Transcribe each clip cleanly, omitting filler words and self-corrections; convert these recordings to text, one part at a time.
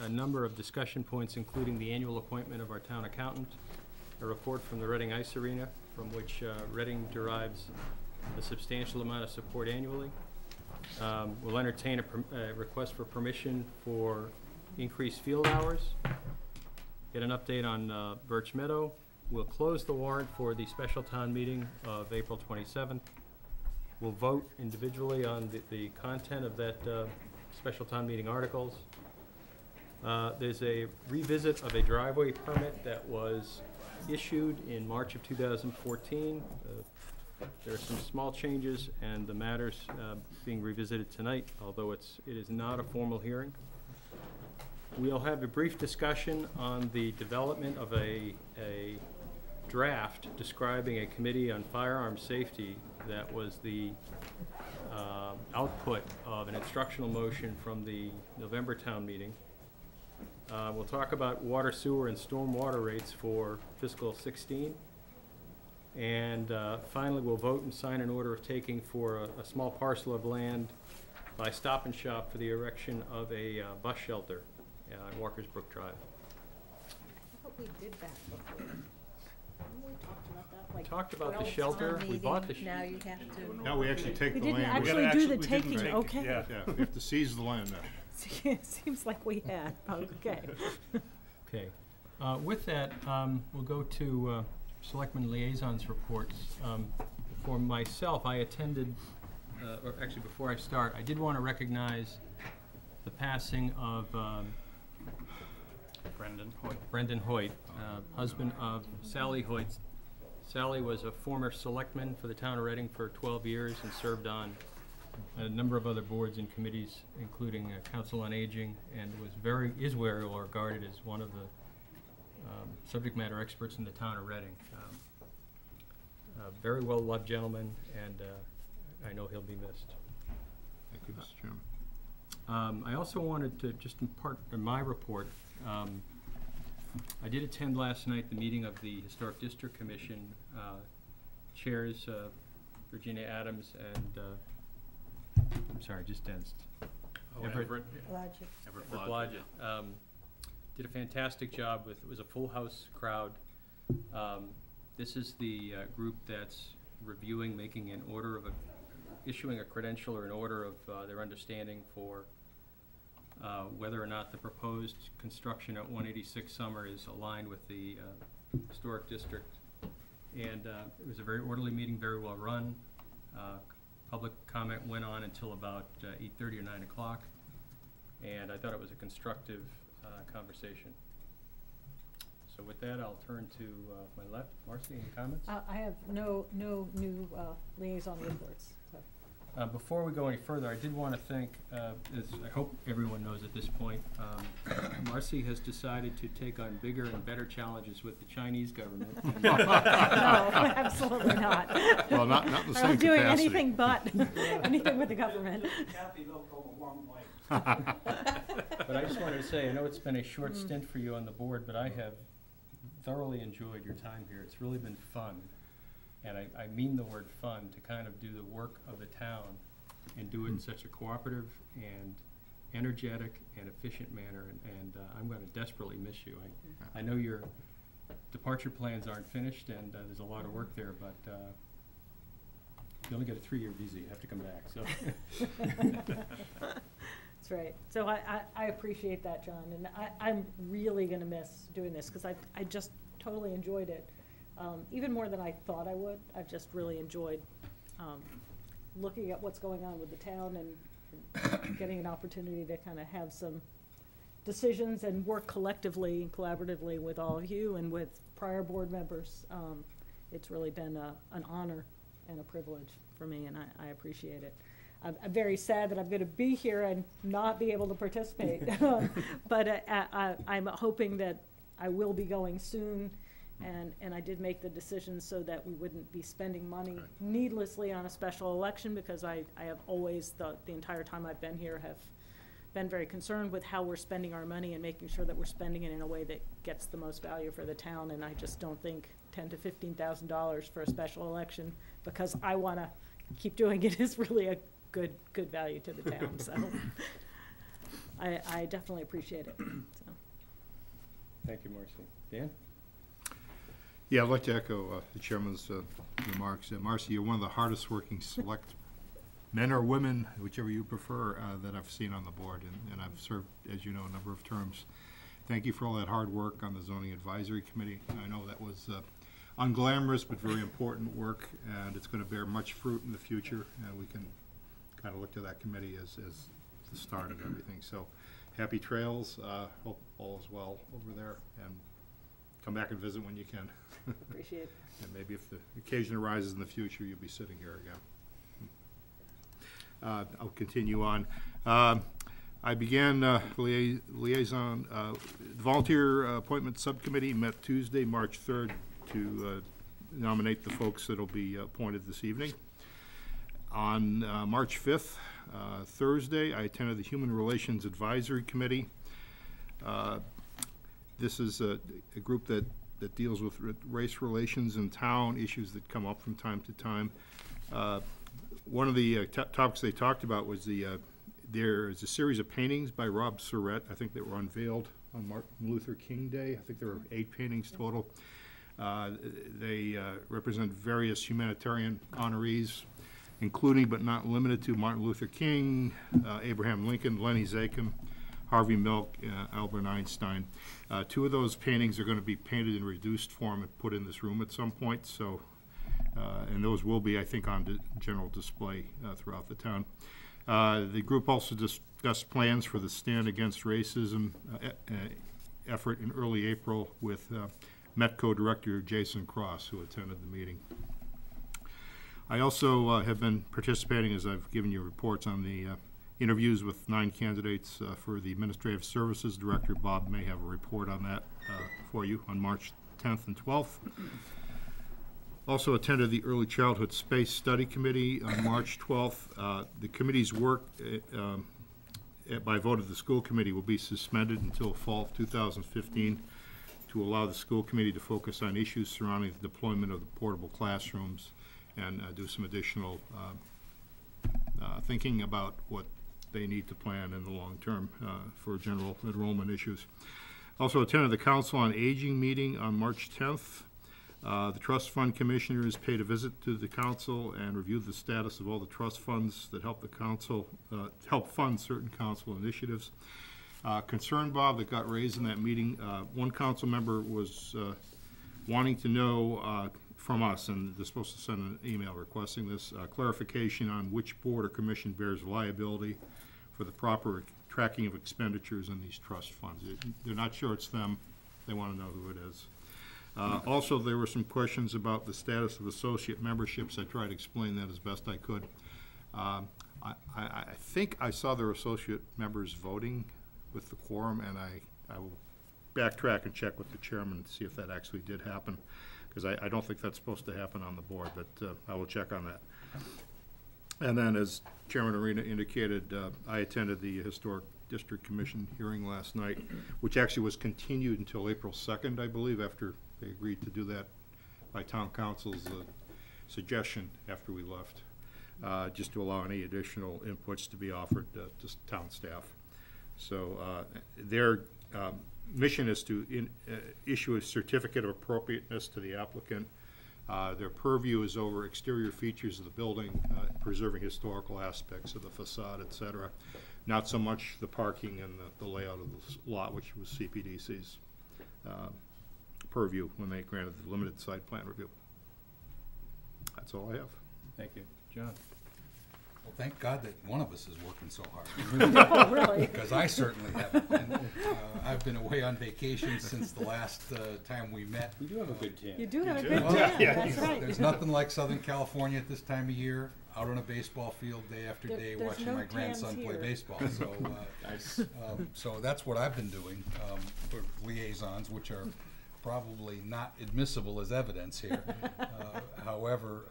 a number of discussion points, including the annual appointment of our town accountant, a report from the Reading Ice Arena, from which Reading derives a substantial amount of support annually. We'll entertain a request for permission for increased field hours, get an update on Birch Meadow. We'll close the warrant for the special town meeting of April 27th. We'll vote individually on the content of that special town meeting articles. There's a revisit of a driveway permit that was issued in March of 2014. There are some small changes, and the matter's being revisited tonight, although it is not a formal hearing. We'll have a brief discussion on the development of a draft describing a committee on firearm safety that was the output of an instructional motion from the November town meeting. We'll talk about water, sewer, and stormwater rates for fiscal 16. And finally, we'll vote and sign an order of taking for a small parcel of land by Stop and Shop for the erection of a bus shelter on Walker's Brook Drive. I thought we did that before. We talked about that. Like, Talked about the shelter. We bought the shelter. Now you have to. Now we actually take the land. We didn't actually do the we taking. didn't take it. Okay. Yeah, we have to seize the land now. Seems like we had. Okay. Okay. With that, we'll go to Selectmen Liaisons reports. For myself, I attended, or actually before I start, I did want to recognize the passing of Brendan Hoyt, husband of Sally Hoyt. Sally was a former selectman for the town of Reading for 12 years and served on a number of other boards and committees, including Council on Aging, and is very well regarded as one of the subject matter experts in the town of Reading. A very well loved gentleman, and I know he'll be missed. Thank you, Mr. Chairman. I also wanted to just impart in my report. I did attend last night the meeting of the Historic District Commission. Chairs Virginia Adams and I'm sorry, just danced. Everett Blodgett. Did a fantastic job with, it was a full house crowd. This is the group that's reviewing, making an order of issuing a credential or an order of their understanding for whether or not the proposed construction at 186 Summer is aligned with the historic district. And it was a very orderly meeting, very well run. Public comment went on until about 8:30 or 9 o'clock, and I thought it was a constructive conversation. So with that, I'll turn to my left. Marcy, any comments? I have no new liaison reports. So. Before we go any further, I did want to thank, as I hope everyone knows at this point, Marcy has decided to take on bigger and better challenges with the Chinese government. No, absolutely not. Well, not in the same capacity. I'm doing anything but anything with the government. But I just wanted to say, I know it's been a short stint for you on the board, but I have thoroughly enjoyed your time here. It's really been fun. And I mean the word fun, to kind of do the work of the town and do it in such a cooperative and energetic and efficient manner. And I'm going to desperately miss you. I know your departure plans aren't finished, and there's a lot of work there, but you only get a 3-year visa. You have to come back. So. That's right. So I appreciate that, John. And I'm really going to miss doing this because I just totally enjoyed it. Even more than I thought I would. I've just really enjoyed looking at what's going on with the town and getting an opportunity to kind of have some decisions and work collectively and collaboratively with all of you and with prior board members. It's really been an honor and a privilege for me, and I appreciate it. I'm very sad that I'm going to be here and not be able to participate, but I'm hoping that I will be going soon. And I did make the decision so that we wouldn't be spending money needlessly on a special election, because I have always, the entire time I've been here, have been very concerned with how we're spending our money and making sure that we're spending it in a way that gets the most value for the town. And I just don't think $10,000 to $15,000 for a special election, because I want to keep doing it, is really a good value to the town. So. I definitely appreciate it, so. Thank you, Marcy. Dan? Yeah, I'd like to echo the chairman's remarks. Marcy, you're one of the hardest working select men or women, whichever you prefer, that I've seen on the board, and I've served, as you know, a number of terms. Thank you for all that hard work on the Zoning Advisory Committee. I know that was unglamorous but very important work, and it's going to bear much fruit in the future, and we can kind of look to that committee as the start of everything. So happy trails. Hope all is well over there, and come back and visit when you can. Appreciate it. And maybe if the occasion arises in the future, you'll be sitting here again. I'll continue on. I began liaison. The Volunteer Appointment Subcommittee met Tuesday, March 3rd, to nominate the folks that will be appointed this evening. On March 5th, Thursday, I attended the Human Relations Advisory Committee. This is a group that deals with race relations in town, issues that come up from time to time. One of the topics they talked about was there is a series of paintings by Rob Surratt. I think that were unveiled on Martin Luther King Day. I think there were 8 paintings total. They represent various humanitarian honorees, including but not limited to Martin Luther King, Abraham Lincoln, Lenny Zakin, Harvey Milk, Albert Einstein. 2 of those paintings are going to be painted in reduced form and put in this room at some point. So, and those will be, I think, on general display throughout the town. The group also discussed plans for the Stand Against Racism effort in early April with Metco Director Jason Cross, who attended the meeting. I also have been participating, as I've given you reports, on the interviews with 9 candidates for the Administrative Services Director. Bob may have a report on that for you on March 10th and 12th. Also attended the Early Childhood Space Study Committee on March 12th. The committee's work by vote of the school committee will be suspended until fall of 2015 to allow the school committee to focus on issues surrounding the deployment of the portable classrooms and do some additional thinking about what they need to plan in the long term for general enrollment issues. Also attended the Council on Aging meeting on March 10th. The Trust Fund Commissioners paid a visit to the Council and reviewed the status of all the trust funds that help the Council, help fund certain Council initiatives. Concern, Bob, that got raised in that meeting, one Council member was wanting to know from us, and they're supposed to send an email requesting this, clarification on which board or commission bears liability for the proper tracking of expenditures in these trust funds. They're not sure it's them. They want to know who it is. Also, there were some questions about the status of associate memberships. I tried to explain that as best I could. I think I saw their associate members voting with the quorum, and I will backtrack and check with the chairman to see if that actually did happen, because I don't think that's supposed to happen on the board, but I will check on that. And then, as Chairman Arena indicated, I attended the Historic District Commission hearing last night, which actually was continued until April 2nd, I believe, after they agreed to do that by Town Council's suggestion after we left, just to allow any additional inputs to be offered to town staff. So their mission is to issue a certificate of appropriateness to the applicant. Their purview is over exterior features of the building, preserving historical aspects of the facade, et cetera. Not so much the parking and the layout of the lot, which was CPDC's purview when they granted the limited site plan review. That's all I have. Thank you. John? Well, thank God that one of us is working so hard. Oh, really? Because I certainly haven't. And, I've been away on vacation since the last time we met. You do have a good tan. You do have a do. good Well, tan, yeah, that's right. There's nothing like Southern California at this time of year, out on a baseball field day after day, There's watching no my tans grandson play here. baseball. So, Nice. so that's what I've been doing for liaisons, which are probably not admissible as evidence here. However,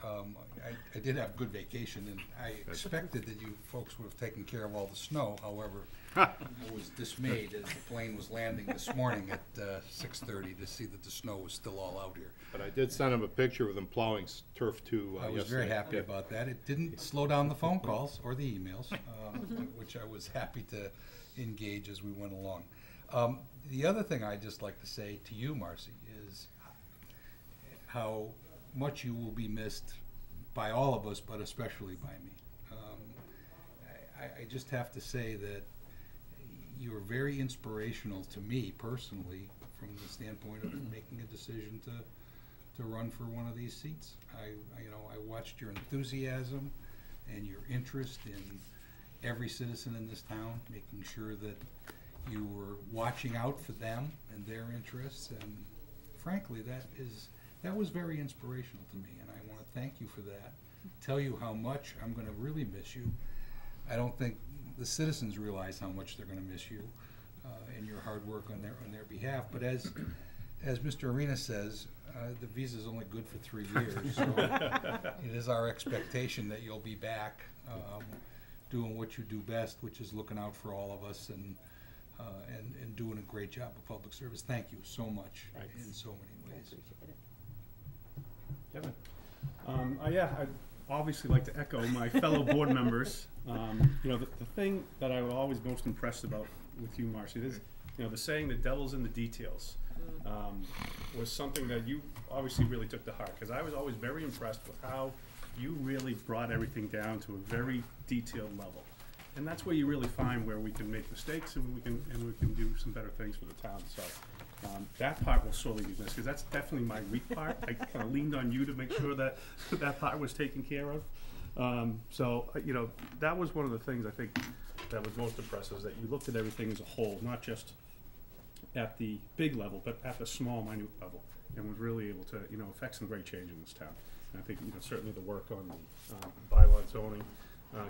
I did have good vacation, and I expected that you folks would have taken care of all the snow. However, I was dismayed as the plane was landing this morning at 6:30 to see that the snow was still all out here. But I did send him a picture with them plowing turf too I was very yesterday. happy about that. It didn't slow down the phone calls or the emails, which I was happy to engage as we went along. The other thing I'd just like to say to you, Marcy, is how much you will be missed by all of us, but especially by me. I just have to say that you were very inspirational to me personally from the standpoint of making a decision to run for one of these seats. I watched your enthusiasm and your interest in every citizen in this town, making sure that you were watching out for them and their interests, and frankly, that was very inspirational to me, and I want to thank you for that. Tell you how much I'm going to really miss you. I don't think the citizens realize how much they're going to miss you and your hard work on their behalf. But as Mr. Arena says, the visa's only good for 3 years, so it is our expectation that you'll be back doing what you do best, which is looking out for all of us and doing a great job of public service. Thank you so much in so many ways. Kevin? I'd obviously like to echo my fellow board members. The thing that I was always most impressed about with you, Marcy, is, the saying "the devil's in the details" was something that you obviously really took to heart, because I was always very impressed with how you really brought everything down to a very detailed level. And that's where you really find where we can make mistakes and we can do some better things for the town. So that part will sorely be missed, because that's definitely my weak part. I kind of leaned on you to make sure that that part was taken care of. That was one of the things I think that was most impressive, is that you looked at everything as a whole, not just at the big level, but at the small, minute level, and was really able to, affect some great change in this town. And I think, certainly the work on the bylaw and zoning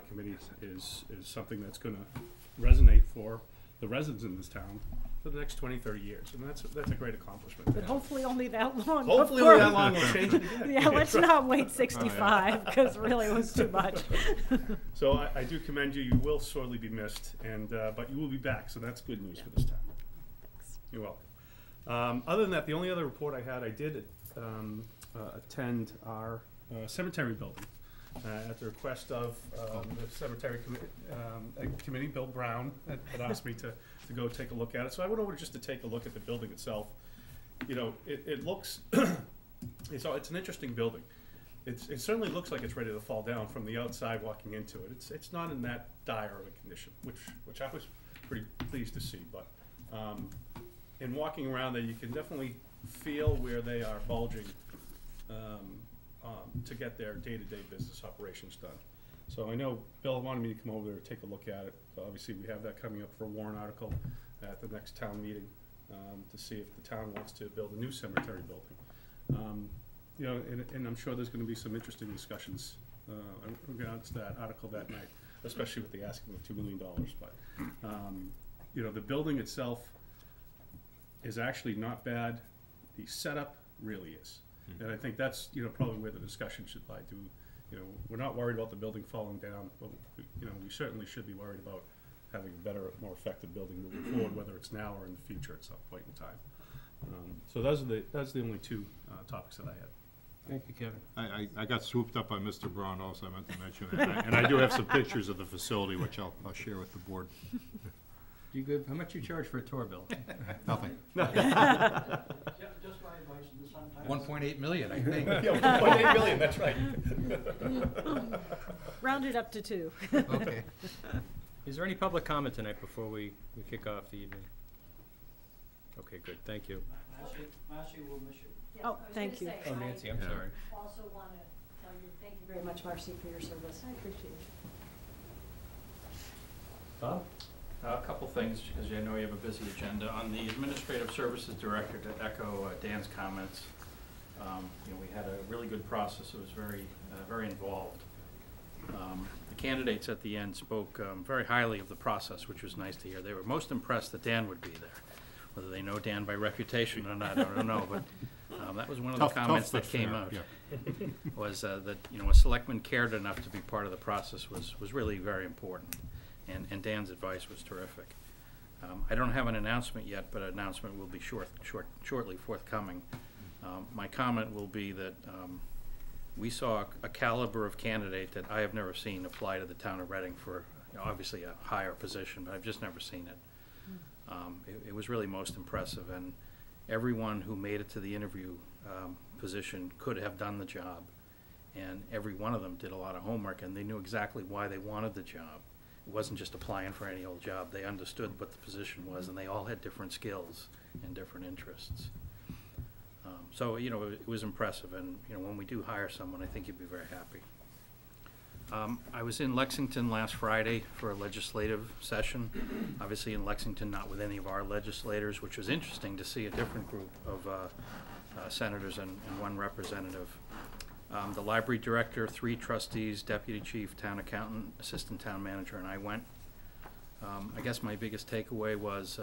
committee is something that's going to resonate for the residents in this town for the next 20, 30 years, and that's a great accomplishment. But hopefully only that long. Hopefully only that long, we'll change it again. Yeah, let's not wait 65, because really it was too much. So I do commend you. You will sorely be missed, and but you will be back, so that's good news for this town. Thanks. You're welcome. Other than that, the only other report I had, I did attend our cemetery building at the request of the cemetery committee. Bill Brown had asked me to go take a look at it. So I went over just to take a look at the building itself. It looks, it's an interesting building. It certainly looks like it's ready to fall down from the outside walking into it. It's not in that dire of a condition, which I was pretty pleased to see. But in walking around there, you can definitely feel where they are bulging to get their day-to-day business operations done. So I know Bill wanted me to come over there and take a look at it. Obviously, we have that coming up for a warrant article at the next town meeting to see if the town wants to build a new cemetery building. And I'm sure there's going to be some interesting discussions in regards to that article that night, especially with the asking of $2 million. But the building itself is actually not bad. The setup really is. And I think that's, probably where the discussion should lie. We're not worried about the building falling down, but, we certainly should be worried about having a better, more effective building moving forward, whether it's now or in the future at some point in time. So those are the only two topics that I had. Thank you, Kevin. I got swooped up by Mr. Brown also, I meant to mention that. And I do have some pictures of the facility, which I'll share with the board. How much you charge for a tour, Bill? Nothing. Just my advice in the sometimes. 1.8 million, I think. Yeah, 1.8 million, that's right. Round it up to 2. Okay. Is there any public comment tonight before we kick off the evening? Okay, good, thank you. Marcy will miss you. Oh, thank you. Oh, Nancy, I'm sorry. Also want to tell you, thank you very much, Marcy, for your service. I appreciate it. Bob? A couple things, because I know you have a busy agenda. On the Administrative Services Director, to echo Dan's comments, we had a really good process. It was very involved. The candidates at the end spoke very highly of the process, which was nice to hear. They were most impressed that Dan would be there. Whether they know Dan by reputation or not, I don't know, but that was one of the comments that came out. Yeah. Was that a selectman cared enough to be part of the process was really very important. And Dan's advice was terrific. I don't have an announcement yet, but an announcement will be shortly forthcoming. My comment will be that we saw a caliber of candidate that I have never seen apply to the town of Reading for obviously a higher position, but I've just never seen it. It was really most impressive, and everyone who made it to the interview position could have done the job, and every one of them did a lot of homework, and they knew exactly why they wanted the job. It wasn't just applying for any old job. They understood what the position was, and they all had different skills and different interests. So, you know, it was impressive, and, you know, when we do hire someone, I think you'd be very happy. I was in Lexington last Friday for a legislative session, obviously in Lexington, not with any of our legislators, which was interesting to see a different group of senators and one representative. The library director, 3 trustees, deputy chief, town accountant, assistant town manager, and I went. I guess my biggest takeaway was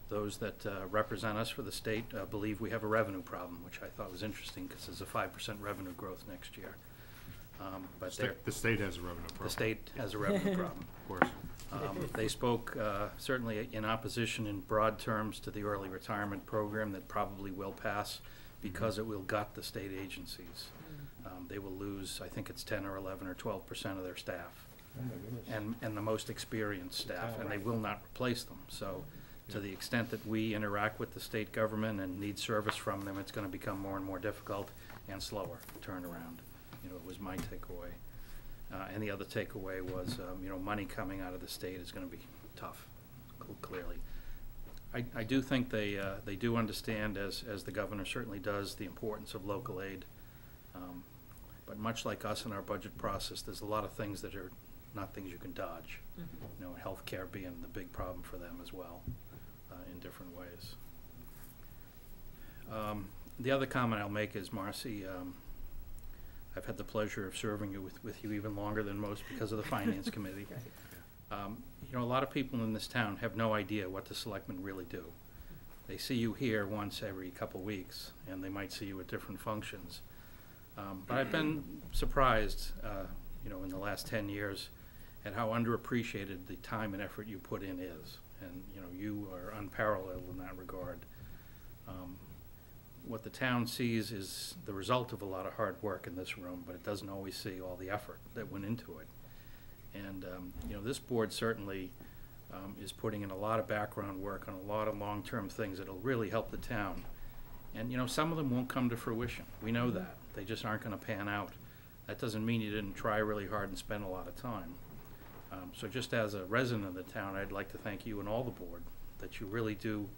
those that represent us for the state believe we have a revenue problem, which I thought was interesting because there's a 5% revenue growth next year. But The state has a revenue problem. the state has a revenue problem. Of course. They spoke certainly in opposition in broad terms to the early retirement program that probably will pass because it will gut the state agencies. They will lose, I think it's 10 or 11 or 12% of their staff. Oh, my goodness. And the most experienced staff, and they will not replace them. So to the extent that we interact with the state government and need service from them, it's gonna become more and more difficult and slower turnaround. You know, it was my takeaway. And the other takeaway was, you know, money coming out of the state is gonna be tough, clearly. I do think they do understand, as the governor certainly does, the importance of local aid. But much like us in our budget process, there's a lot of things that are not things you can dodge. You know, healthcare being the big problem for them as well, in different ways. The other comment I'll make is, Marcy, I've had the pleasure of serving you with you even longer than most because of the Finance Committee. You know, a lot of people in this town have no idea what the selectmen really do. They see you here once every couple weeks, and they might see you at different functions. But I've been surprised, you know, in the last 10 years at how underappreciated the time and effort you put in is. And, you know, you are unparalleled in that regard. What the town sees is the result of a lot of hard work in this room, but it doesn't always see all the effort that went into it. And, you know, this board certainly is putting in a lot of background work on a lot of long-term things that'll really help the town. And, you know, some of them won't come to fruition. We know that. They just aren't gonna pan out. That doesn't mean you didn't try really hard and spend a lot of time. So just as a resident of the town, I'd like to thank you and all the board that you really do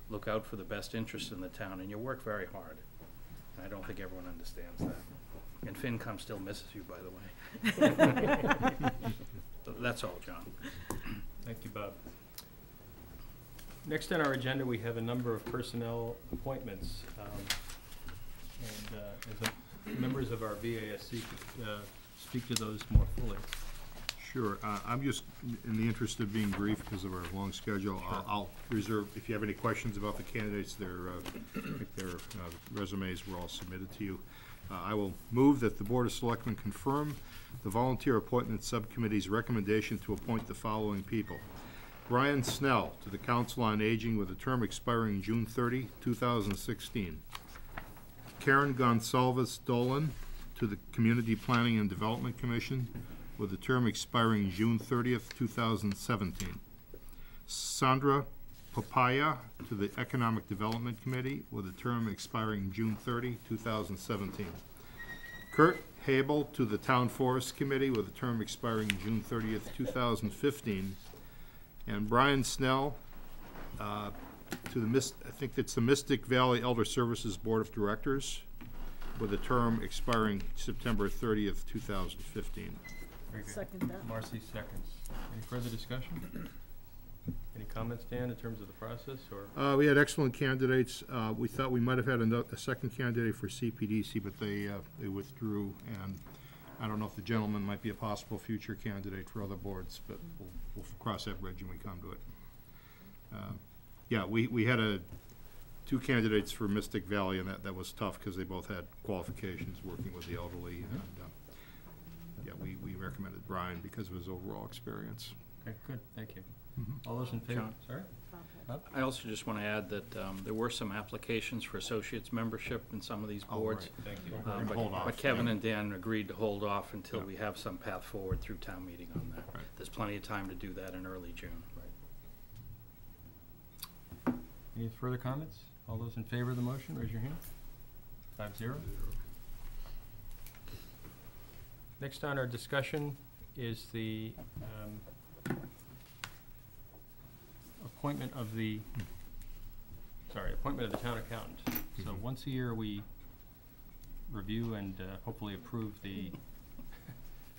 look out for the best interest in the town, and you work very hard. And I don't think everyone understands that. And FinCom still misses you, by the way. That's all, John. Thank you, Bob. Next on our agenda, we have a number of personnel appointments. As the members of our VASC could speak to those more fully. Sure. I'm just, in the interest of being brief because of our long schedule, I'll reserve, if you have any questions about the candidates, I think their resumes were all submitted to you. I will move that the Board of Selectmen confirm the Volunteer Appointment Subcommittee's recommendation to appoint the following people. Brian Snell to the Council on Aging with a term expiring June 30, 2016. Karen Gonsalves Dolan to the Community Planning and Development Commission with a term expiring June 30th, 2017. Sandra Papaya to the Economic Development Committee with a term expiring June 30, 2017. Kurt Habel to the Town Forest Committee with a term expiring June 30th, 2015. And Brian Snell to the I think it's the Mystic Valley Elder Services Board of Directors with a term expiring September 30th, 2015. Very good. Second that. Marcy seconds. Any further discussion? Any comments, Dan, in terms of the process, or? We had excellent candidates. We thought we might have had a second candidate for CPDC, but they withdrew, and I don't know if the gentleman might be a possible future candidate for other boards, but we'll cross that bridge when we come to it. Yeah, we had two candidates for Mystic Valley, and that was tough because they both had qualifications working with the elderly, and yeah, we recommended Brian because of his overall experience. Okay, good, thank you. All those in favor? John. Sorry? I also just want to add that there were some applications for associates membership in some of these boards. Thank you. But Kevin and Dan agreed to hold off until Yeah. we have some path forward through town meeting on that. Right. There's plenty of time to do that in early June. Any further comments? All those in favor of the motion, raise your hand. 5-0. Next on our discussion is the appointment of the town accountant. So once a year, we review and hopefully approve the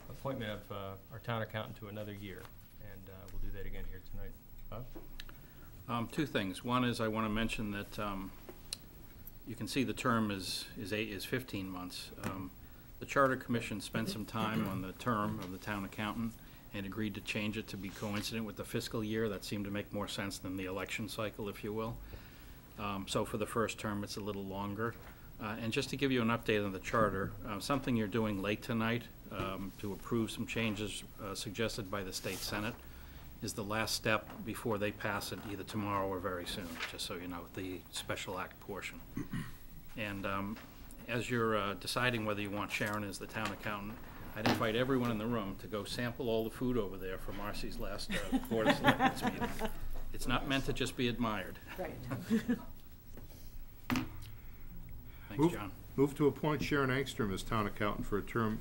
appointment of our town accountant to another year. And we'll do that again here tonight. Bob? Two things. One is I want to mention that you can see the term is 15 months. The Charter Commission spent some time on the term of the town accountant and agreed to change it to be coincident with the fiscal year. That seemed to make more sense than the election cycle, if you will. So for the first term, it's a little longer. And just to give you an update on the charter, something you're doing late tonight to approve some changes suggested by the State Senate is the last step before they pass it either tomorrow or very soon, just so you know, the special act portion. And as you're deciding whether you want Sharon as the town accountant, I'd invite everyone in the room to go sample all the food over there for Marcy's last Board of Selectmen's meeting. It's not meant to just be admired. Right. Thanks, John. Move to appoint Sharon Angstrom as town accountant for a term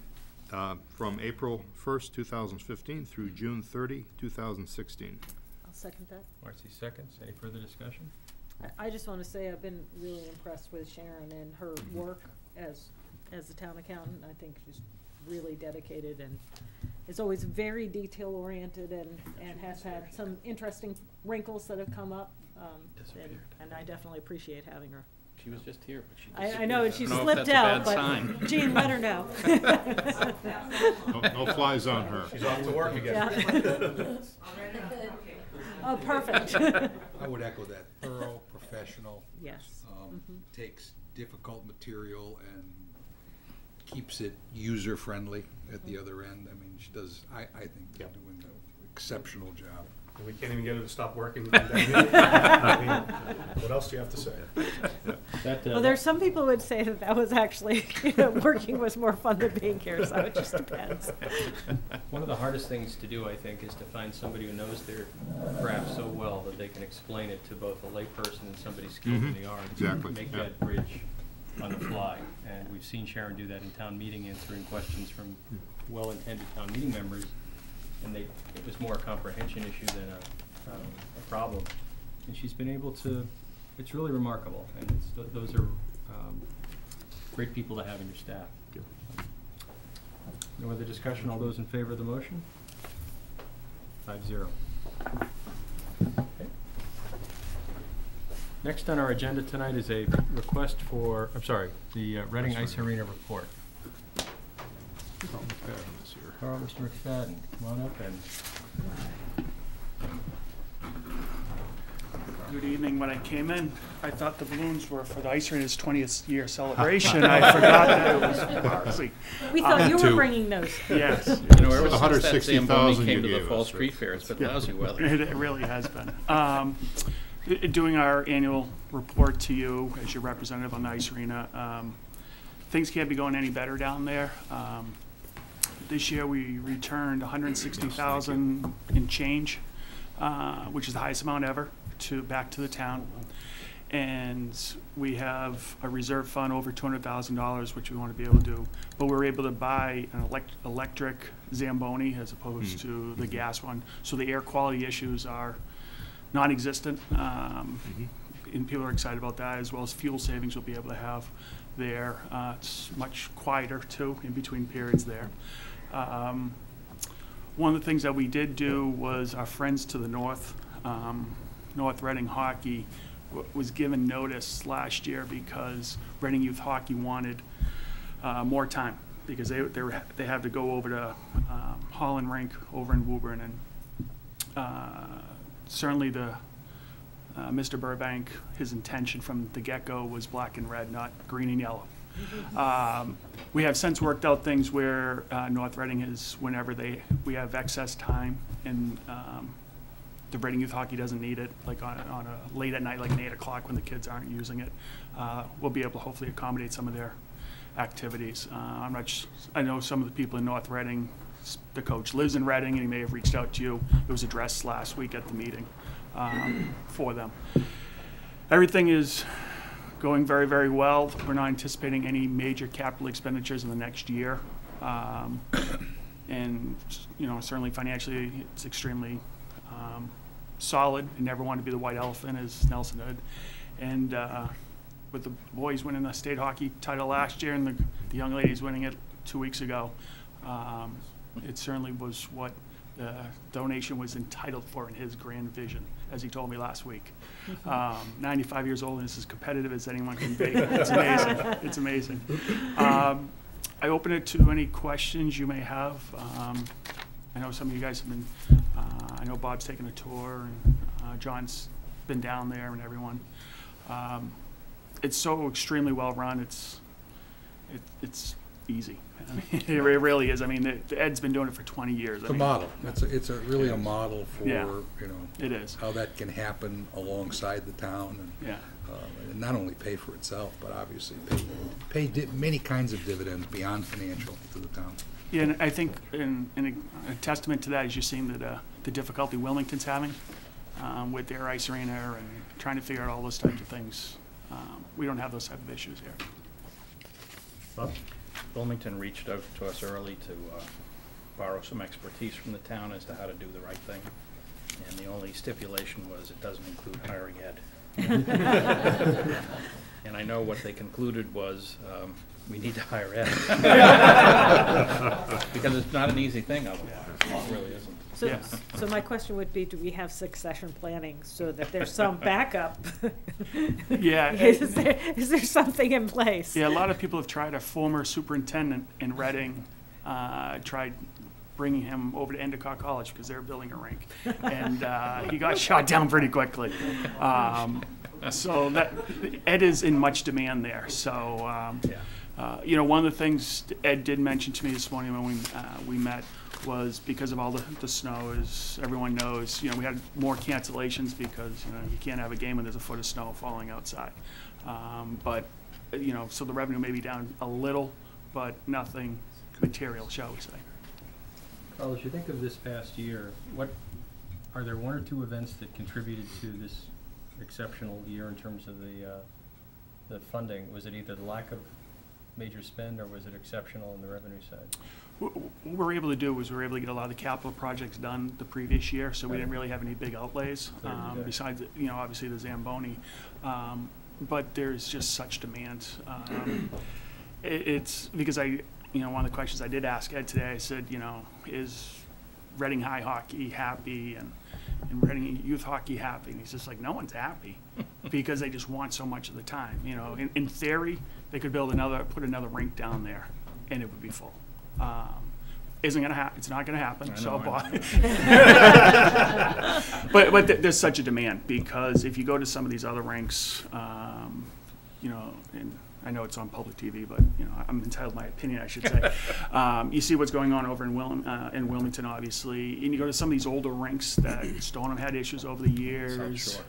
from April 1st, 2015 through June 30, 2016. I'll second that. Marcy seconds. Any further discussion? I just want to say I've been really impressed with Sharon and her work as the town accountant. I think she's really dedicated and is always very detail-oriented and has had some interesting wrinkles that have come up. And I definitely appreciate having her. She was just here, but she I disappeared. know she don't know if slipped that's a out, bad sign. but Jean, let her know. No flies on her. She's off to work again. Yeah. Oh, perfect. I would echo that. Thorough, professional, Yes. takes difficult material and keeps it user-friendly at the other end. I mean, she does, I think they're doing an exceptional job. And we can't even get her to stop working. I mean, what else do you have to say? Well, there's some people who would say that was actually, working was more fun than being here, so it just depends. One of the hardest things to do, I think, is to find somebody who knows their craft so well that they can explain it to both a layperson and somebody skilled in the art. Exactly, Make yeah. that bridge on the fly. And we've seen Sharon do that in town meeting, answering questions from well-intended town meeting members. And it was more a comprehension issue than a problem. And she's been able to, it's really remarkable. And those are great people to have in your staff. No other discussion? All those in favor of the motion? 5-0. Okay. Next on our agenda tonight is a request for, the Reading Ice Arena report. Carl, Mr. McFadden, come on up and. Good evening. When I came in, I thought the balloons were for the Ice Arena's 20th year celebration. I forgot that it was Marcy. We thought you were Two. bringing those. Yes, You know, ever since that 160,000 Zamboni came you to the gave Fall us. Street Fair, it's been lousy weather. it really has been. Doing our annual report to you as your representative on the Ice Arena. Things can't be going any better down there. This year we returned 160,000 in change, which is the highest amount ever back to the town. And we have a reserve fund over $200,000, which we want to be able to do. But we're able to buy an electric Zamboni as opposed to the gas one. So the air quality issues are non-existent. And people are excited about that, as well as fuel savings we'll be able to have there. It's much quieter too in between periods there. One of the things that we did do was our friends to the north, North Reading Hockey, was given notice last year because Reading Youth Hockey wanted more time because they have to go over to Holland Rink over in Woburn, and certainly Mr. Burbank, his intention from the get-go was black and red, not green and yellow. We have since worked out things where North Reading is, whenever we have excess time and the Reading Youth Hockey doesn't need it, like on a late at night, like an 8 o'clock when the kids aren't using it. We'll be able to hopefully accommodate some of their activities. I know some of the people in North Reading, the coach lives in Reading, and he may have reached out to you. It was addressed last week at the meeting for them. Everything is going very, very well. We're not anticipating any major capital expenditures in the next year. And, you know, certainly financially, it's extremely solid. You never want to be the white elephant, as Nelson did. And with the boys winning the state hockey title last year and the young ladies winning it 2 weeks ago, it certainly was what the donation was entitled for in his grand vision, as he told me last week. 95 years old and is as competitive as anyone can be. It's amazing. It's amazing. I open it to any questions you may have. I know some of you guys have been, I know Bob's taken a tour, and John's been down there, and everyone. It's so extremely well run. It's easy. I mean, it really is. I mean, Ed's been doing it for 20 years. It's a model. It's really a model for, Yeah, you know, it is. how that can happen alongside the town, and not only pay for itself, but obviously pay many kinds of dividends beyond financial to the town. Yeah, and I think in a testament to that is you're seeing the difficulty Wilmington's having with their ice arena and trying to figure out all those types of things. We don't have those type of issues here. Bob? Wilmington reached out to us early to borrow some expertise from the town as to how to do the right thing. And the only stipulation was it doesn't include hiring Ed. And I know what they concluded was we need to hire Ed. Because it's not an easy thing otherwise. It really isn't. So, Yeah. so my question would be, do we have succession planning so that there's some backup? Yeah. Is there something in place? Yeah, a lot of people have tried. A former superintendent in Reading tried bringing him over to Endicott College because they were building a rink, and he got shot down pretty quickly. So that Ed is in much demand there. So you know, one of the things Ed did mention to me this morning when we met was because of all the snow, as everyone knows, you know, we had more cancellations because, you know, you can't have a game when there's a foot of snow falling outside. But, you know, so the revenue may be down a little, but nothing material, shall we say. Carl, as you think of this past year, are there one or two events that contributed to this exceptional year in terms of the funding? Was it either the lack of major spend, or was it exceptional on the revenue side? What we were able to do was we were able to get a lot of the capital projects done the previous year, so we didn't really have any big outlays, besides, you know, obviously the Zamboni. But there's just such demand. It's because you know, one of the questions I did ask Ed today, I said, you know, is Reading High Hockey happy and Reading Youth Hockey happy? And he's just like, no one's happy because they just want so much of the time. You know, in theory, they could put another rink down there and it would be full. Isn't gonna happen. It's not gonna happen. But there's such a demand because if you go to some of these other rinks, you know, and I know it's on public TV, but you know, I'm entitled to my opinion, I should say. You see what's going on over in Wilmington, obviously, and you go to some of these older rinks that Stoneham had issues over the years.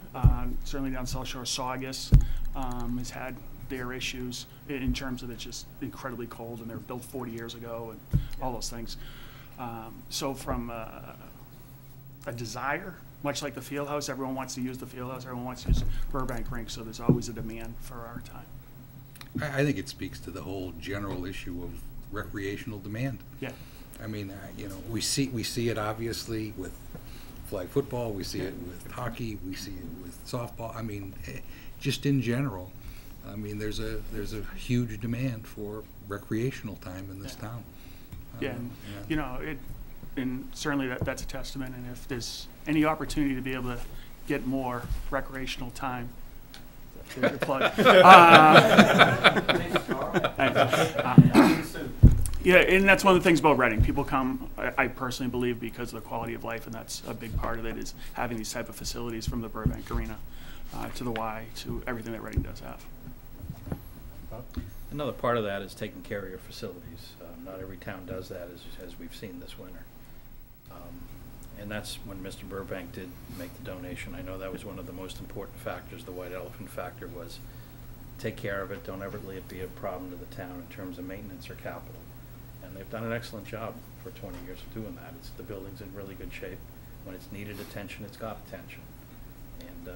Certainly down South Shore, Saugus has had their issues in terms of it's just incredibly cold, and they were built 40 years ago, and all those things. So from a desire, much like the field house, everyone wants to use the field house, everyone wants to use Burbank rink, so there's always a demand for our time. I think it speaks to the whole general issue of recreational demand. Yeah. I mean, you know, we see it obviously with flag football, we see it with hockey, we see it with softball. I mean, just in general, I mean, there's a huge demand for recreational time in this town. You know, and certainly that's a testament. And if there's any opportunity to be able to get more recreational time, there's a plug. Yeah, and that's one of the things about Reading. People come, I personally believe, because of the quality of life, and that's a big part of it, is having these type of facilities from the Burbank Arena to the Y to everything that Reading does have. Another part of that is taking care of your facilities. Not every town does that, as we've seen this winter. And that's when Mr. Burbank did make the donation. I know that was one of the most important factors. The white elephant factor was take care of it, don't ever let it be a problem to the town in terms of maintenance or capital. And they've done an excellent job for 20 years of doing that. The building's in really good shape. When it's needed attention, it's got attention. And,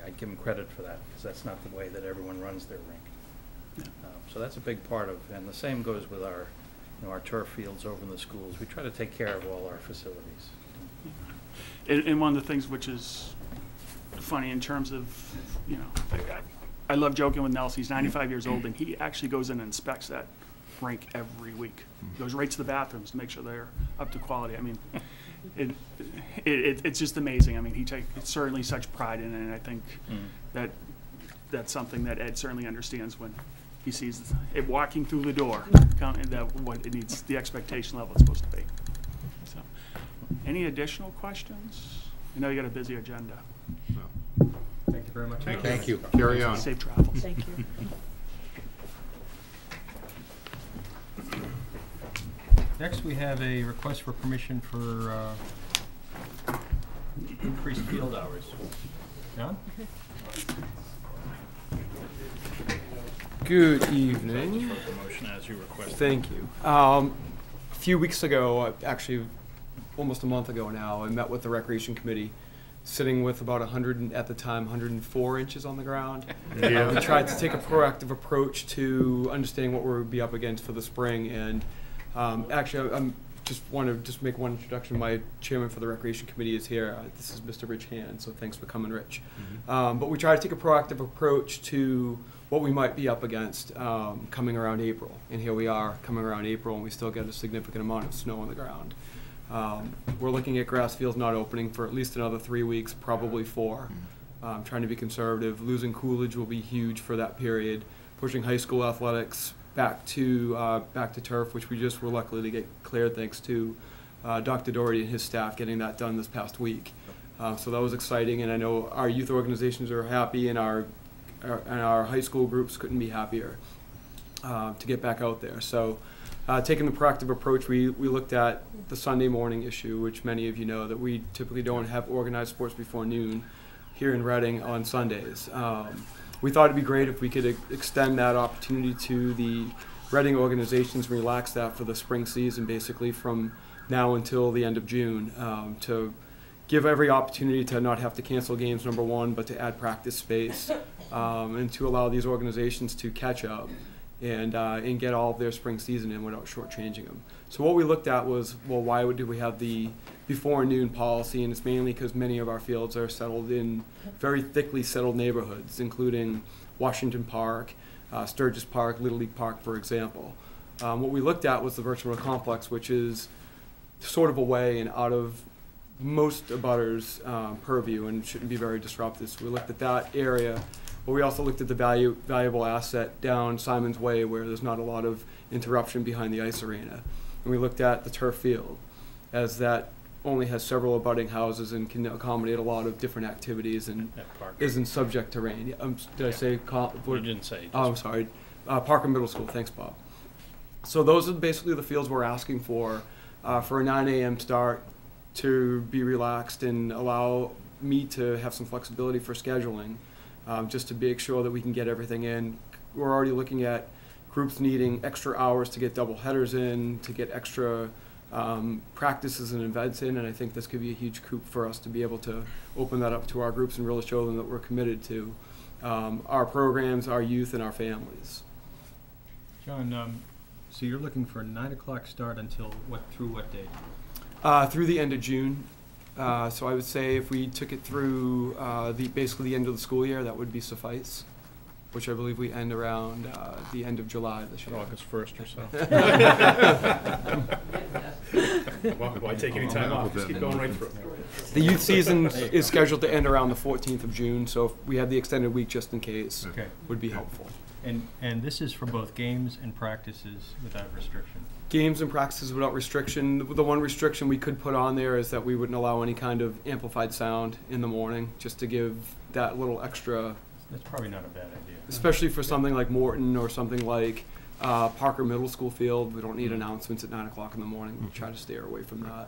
I give them credit for that, because that's not the way that everyone runs their rink. So that's a big part of, and the same goes with our turf fields over in the schools. We try to take care of all our facilities. And one of the things which is funny in terms of, I love joking with Nelson. He's 95 years old, and he actually goes in and inspects that rink every week. Goes right to the bathrooms to make sure they're up to quality. I mean, it's just amazing. I mean, he takes certainly such pride in it, and I think that's something that Ed certainly understands when he sees it walking through the door, what it needs, the expectation level it's supposed to be. So, any additional questions? I know you got a busy agenda. Thank you very much. Thank you. Carry on. Safe travels. Thank you. Next, we have a request for permission for increased field hours. John? Good So evening. just wrote the motion as you requested. Thank you. A few weeks ago, actually almost a month ago now, I met with the Recreation Committee, sitting with about 104 inches on the ground. We tried to take a proactive approach to understanding what we would be up against for the spring. And actually, I'm just want to make one introduction. My chairman for the Recreation Committee is here. This is Mr. Rich Hand, so thanks for coming, Rich. But we try to take a proactive approach to what we might be up against coming around April. And here we are coming around April, and we still get a significant amount of snow on the ground. We're looking at grass fields not opening for at least another 3 weeks, probably 4. Trying to be conservative. Losing Coolidge will be huge for that period. Pushing high school athletics back to turf, which we just were lucky to get cleared thanks to Dr. Doherty and his staff getting that done this past week. So that was exciting, and I know our youth organizations are happy, and our high school groups couldn't be happier to get back out there. So taking the proactive approach, we looked at the Sunday morning issue, which many of you know that we typically don't have organized sports before noon here in Reading on Sundays. We thought it'd be great if we could extend that opportunity to the Reading organizations, relax that for the spring season, basically from now until the end of June, to give every opportunity to not have to cancel games, number one, but to add practice space, and to allow these organizations to catch up and get all of their spring season in without shortchanging them. So what we looked at was, well, why do we have the before noon policy? And it's mainly because many of our fields are settled in very thickly settled neighborhoods, including Washington Park, Sturgis Park, Little League Park, for example. What we looked at was the Virtual Complex, which is sort of away and out of most abutters' purview and shouldn't be very disruptive. So we looked at that area. But we also looked at the valuable asset down Simon's Way, where there's not a lot of interruption behind the ice arena. And we looked at the turf field, as that only has several abutting houses and can accommodate a lot of different activities and isn't subject to rain. Did I say? You didn't say. Oh, I'm sorry. Parker Middle School. Thanks, Bob. So those are basically the fields we're asking for a 9 a.m. start, to be relaxed and allow me to have some flexibility for scheduling. Just to make sure that we can get everything in. We're already looking at groups needing extra hours to get double headers in, to get extra practices and events in, and I think this could be a huge coup for us to be able to open that up to our groups and really show them that we're committed to our programs, our youth, and our families. John, so you're looking for a 9 o'clock start until through what date? Through the end of June. So I would say if we took it through basically the end of the school year, that would be suffice, which I believe we end around the end of July this year. August 1st or so. Why take any time off? Just keep going right through. The youth season is scheduled to end around the 14th of June, so if we have the extended week just in case, Okay. would be helpful. And this is for both games and practices without restriction? Games and practices without restriction. The one restriction we could put on there is that we wouldn't allow any kind of amplified sound in the morning, just to give that little extra. That's probably not a bad idea. Especially for something like Morton or something like Parker Middle School field. We don't need announcements at 9 o'clock in the morning. We try to stay away from that.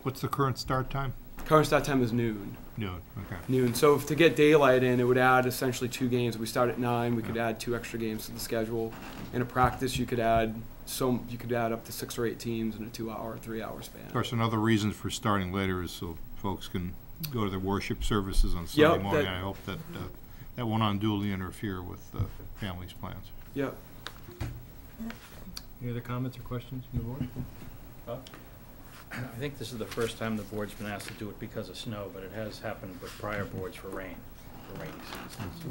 What's the current start time? Current start time is noon. Noon, okay. Noon. So if, to get daylight in, it would add essentially 2 games. If we start at 9, we could add 2 extra games to the schedule. In a practice, you could add up to 6 or 8 teams in a 2-hour, 3-hour span. Of course, another reason for starting later is so folks can go to their worship services on Sunday Yep, morning. that- I hope that that won't unduly interfere with families' plans. Yep. Any other comments or questions from the board? Bob? I think this is the first time the board's been asked to do it because of snow, but it has happened with prior boards for rainy seasons.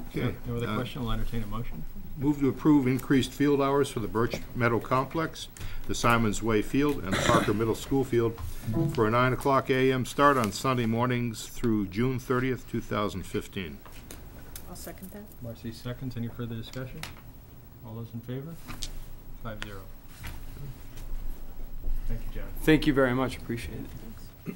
Okay. No other question? I'll entertain a motion. Move to approve increased field hours for the Birch Meadow Complex, the Simons Way Field, and the Parker Middle School Field for a 9:00 a.m. start on Sunday mornings through June 30th, 2015. I'll second that. Marcy seconds. Any further discussion? All those in favor? 5-0. Thank you, John. Thank you very much. Appreciate it.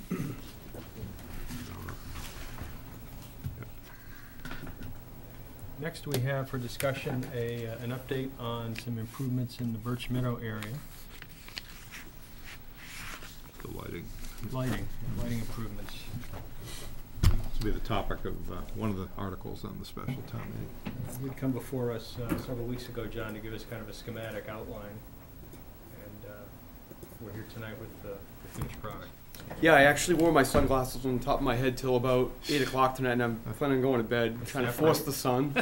Next, we have for discussion an update on some improvements in the Birch Meadow area. The lighting. Lighting improvements. This will be the topic of one of the articles on the special town meeting. You'd come before us several weeks ago, John, to give us kind of a schematic outline. And we're here tonight with the finished product. Yeah, I actually wore my sunglasses on top of my head till about 8 o'clock tonight, and I'm planning on going to bed, trying to force the sun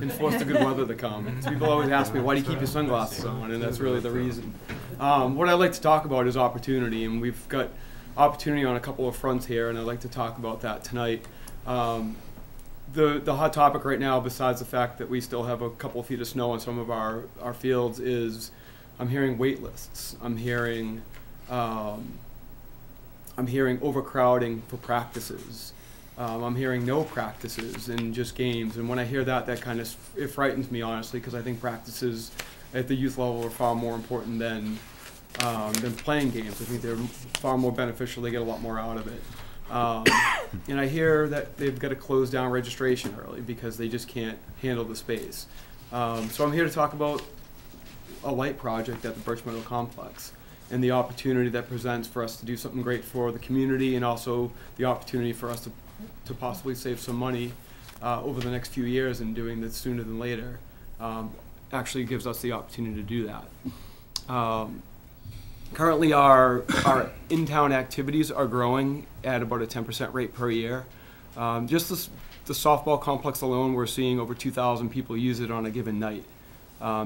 and force the good weather to come. So people always ask me, why do you keep your sunglasses on? And that's really the reason. What I'd like to talk about is opportunity, and we've got opportunity on a couple of fronts here, and I'd like to talk about that tonight. The hot topic right now, besides the fact that we still have a couple of feet of snow on some of our fields, is I'm hearing wait lists. I'm hearing overcrowding for practices. I'm hearing no practices and just games. And when I hear that, that kind of it frightens me, honestly, because I think practices at the youth level are far more important than playing games. I think they're far more beneficial. They get a lot more out of it. And I hear that they've got to close down registration early because they just can't handle the space. So I'm here to talk about a light project at the Birch Meadow Complex and the opportunity that presents for us to do something great for the community, and also the opportunity for us to possibly save some money over the next few years, and doing this sooner than later actually gives us the opportunity to do that. Currently, our in-town activities are growing at about a 10% rate per year. Just the softball complex alone, we're seeing over 2,000 people use it on a given night.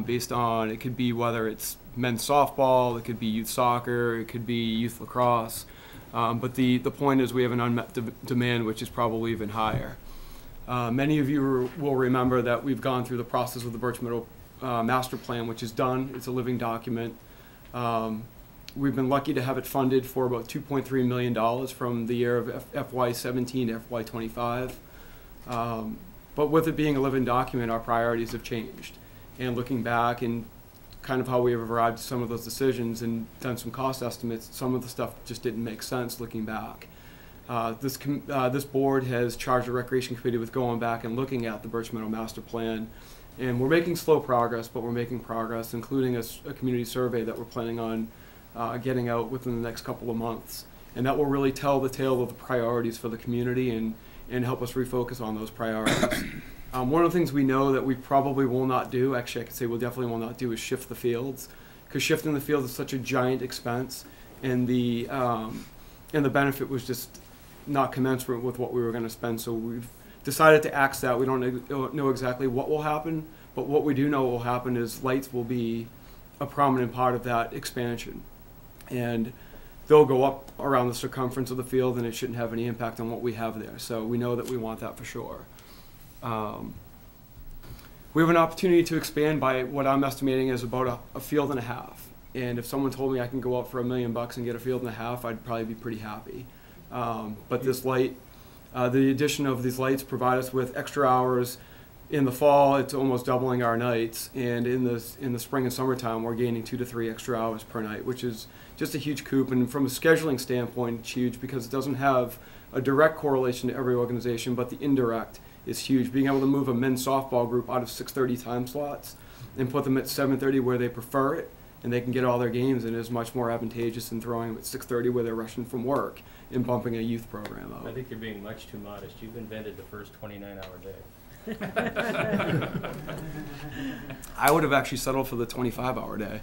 Based on, it could be whether it's men's softball, it could be youth soccer, it could be youth lacrosse. But the point is we have an unmet demand, which is probably even higher. Many of you will remember that we've gone through the process of the Birch Meadow Master Plan, which is done. It's a living document. We've been lucky to have it funded for about $2.3 million from the year of FY17 to FY25. But with it being a living document, our priorities have changed. And looking back and kind of how we have arrived at some of those decisions and done some cost estimates, some of the stuff just didn't make sense looking back. This board has charged the Recreation Committee with going back and looking at the Birch Meadow Master Plan. And we're making slow progress, but we're making progress, including a community survey that we're planning on getting out within the next couple of months. And that will really tell the tale of the priorities for the community and help us refocus on those priorities. One of the things we know that we probably will not do, actually I could say we definitely will not do, is shift the fields. Because shifting the fields is such a giant expense, and the benefit was just not commensurate with what we were going to spend. So we've decided to axe that. We don't know exactly what will happen, but what we do know will happen is lights will be a prominent part of that expansion. And they'll go up around the circumference of the field, and it shouldn't have any impact on what we have there. So we know that we want that for sure. We have an opportunity to expand by what I'm estimating is about a field and a half. And if someone told me I can go out for $1 million and get a field and a half, I'd probably be pretty happy. But this light, the addition of these lights provide us with extra hours. In the fall, it's almost doubling our nights, and in the spring and summertime, we're gaining 2 to 3 extra hours per night, which is just a huge coup. And from a scheduling standpoint, it's huge because it doesn't have a direct correlation to every organization, but the indirect is huge. Being able to move a men's softball group out of 6:30 time slots and put them at 7:30 where they prefer it and they can get all their games in, is much more advantageous than throwing them at 6:30 where they're rushing from work and bumping a youth program I out. think you're being much too modest. You've invented the first 29-hour day. I would have actually settled for the 25-hour day.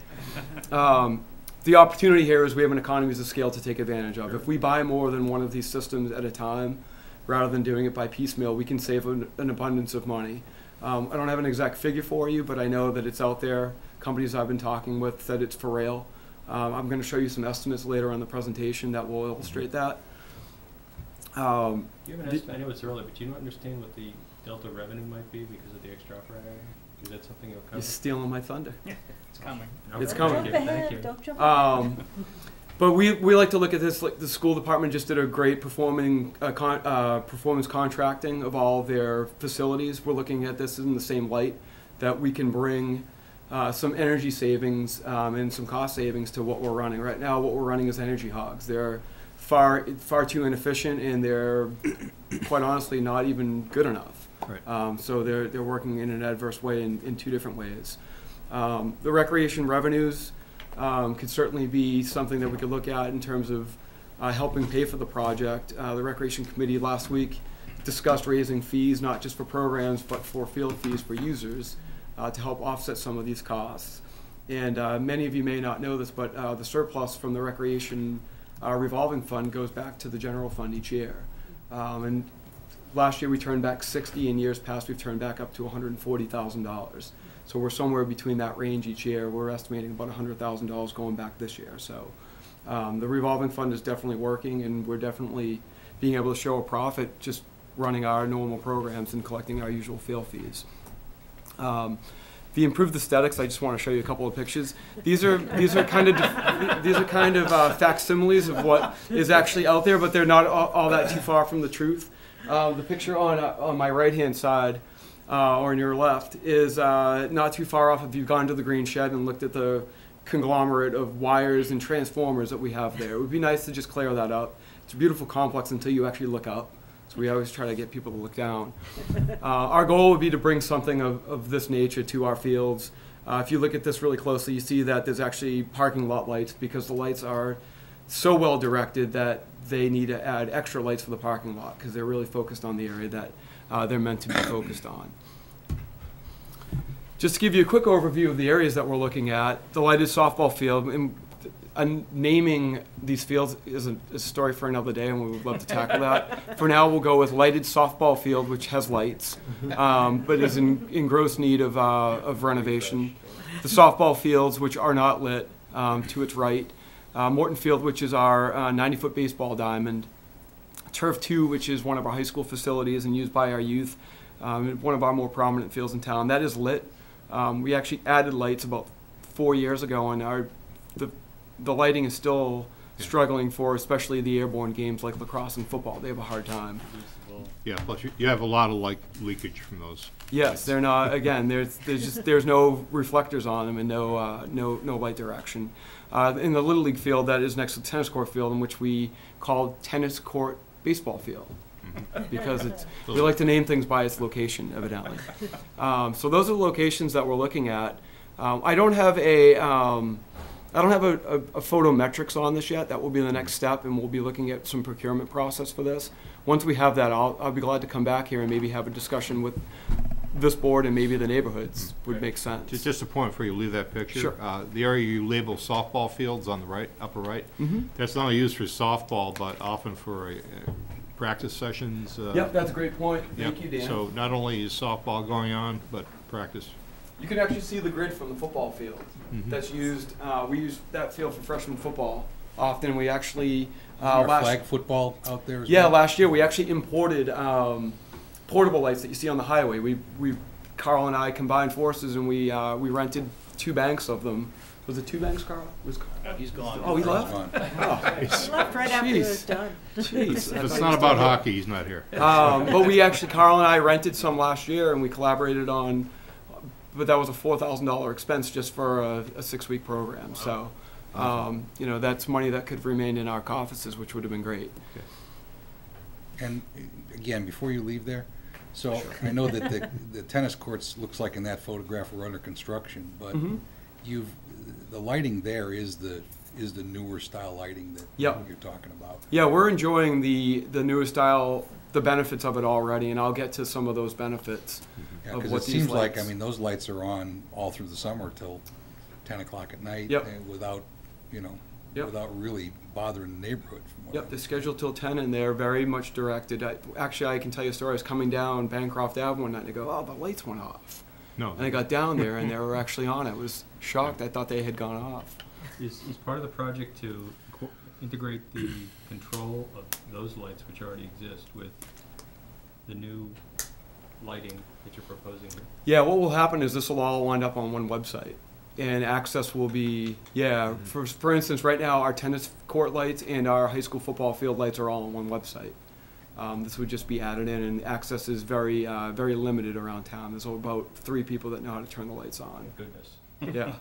The opportunity here is we have an economies of scale to take advantage of. If we buy more than one of these systems at a time, rather than doing it by piecemeal, we can save an abundance of money. I don't have an exact figure for you, but I know that it's out there. Companies I've been talking with said it's for real. I'm going to show you some estimates later on the presentation that will illustrate that. Do you have an estimate? I know it's early, but do you understand what the delta revenue might be because of the extra operating hour? Is that something you'll cover? You're stealing my thunder. It's coming. It's Okay. coming. Jump Thank ahead, you. don't jump ahead. But we like to look at this, like the school department just did a great performance contracting of all their facilities. We're looking at this in the same light, that we can bring some energy savings and some cost savings to what we're running. Right now, what we're running is energy hogs. They're far too inefficient, and they're quite honestly not even good enough. Right. So they're working in an adverse way in two different ways. The recreation revenues could certainly be something that we could look at in terms of helping pay for the project. The Recreation Committee last week discussed raising fees, not just for programs, but for field fees for users to help offset some of these costs. And many of you may not know this, but the surplus from the Recreation revolving fund goes back to the general fund each year. And last year we turned back 60, in years past we've turned back up to $140,000. So we're somewhere between that range each year. We're estimating about $100,000 going back this year. So the revolving fund is definitely working, and we're definitely being able to show a profit just running our normal programs and collecting our usual field fees. The improved aesthetics, I just want to show you a couple of pictures. These are kind of facsimiles of what is actually out there, but they're not all that too far from the truth. The picture on my right-hand side, or on your left, is not too far off if you've gone to the green shed and looked at the conglomerate of wires and transformers that we have there. It would be nice to just clear that up. It's a beautiful complex until you actually look up. So we always try to get people to look down. Our goal would be to bring something of this nature to our fields. If you look at this really closely, you see that there's actually parking lot lights, because the lights are so well directed that they need to add extra lights for the parking lot, because they're really focused on the area that they're meant to be focused on. Just to give you a quick overview of the areas that we're looking at, the lighted softball field, and naming these fields is a story for another day, and we would love to tackle that. For now, we'll go with lighted softball field, which has lights, but is in gross need of renovation. The softball fields, which are not lit, to its right. Morton Field, which is our 90-foot baseball diamond. Turf 2, which is one of our high school facilities and used by our youth, one of our more prominent fields in town. That is lit. We actually added lights about 4 years ago, and the lighting is still struggling for, especially the airborne games like lacrosse and football. They have a hard time. Yeah, plus you have a lot of light leakage from those. Yes, they're not. Again, there's no reflectors on them and no light direction. In the Little League field that is next to the tennis court field, in which we call tennis court baseball field, because we like to name things by its location, evidently. So those are the locations that we're looking at. I don't have a photometrics on this yet. That will be the next step, and we'll be looking at some procurement process for this. Once we have that, I'll be glad to come back here and maybe have a discussion with this board and maybe the neighborhoods. Would make sense. Just a point before you leave that picture. Sure. The area you label softball fields on the right, upper right, that's not only used for softball, but often for practice sessions. Yep, that's a great point. Thank Yep. you, Dan. So not only is softball going on, but practice. You can actually see the grid from the football field. That's used. We use that field for freshman football often. We actually Flag football out there as yeah, well? last year we actually imported portable lights that you see on the highway. Carl and I combined forces, and we rented 2 banks of them. Was it 2 banks, Carl? He's gone. Oh, he left? Gone. Oh, He left right after it was Jeez. done. jeez. If it's not about hockey, he's not here. But we actually, Carl and I rented some last year, and we collaborated on, but that was a $4,000 expense just for a 6-week program. So, that's money that could remain in our offices, which would have been great. And again, before you leave there, so I know that the tennis courts, looks like in that photograph, were under construction, but the lighting there is the newer style lighting that Yep. you're talking about. Yeah, we're enjoying the newer style, the benefits of it already, and I'll get to some of those benefits Yeah, of because what it these seems like, lights- I mean, those lights are on all through the summer till 10 o'clock at night. Yep. And without, Yep. without really bothering the neighborhood. From what Yep, I- they're scheduled till 10, and they're very much directed. Actually, I can tell you a story. I was coming down Bancroft Ave one night, and I go, oh, the lights went off. No. And I got down there, and they were actually on. I was shocked. I thought they had gone off. Is part of the project to integrate the control of those lights which already exist with the new lighting that you're proposing here? Yeah, what will happen is this will all wind up on one website. And access will be, for instance, right now, our tennis court lights and our high school football field lights are all on one website. This would just be added in, and access is very, very limited around town. There's about 3 people that know how to turn the lights on. Goodness. Yeah.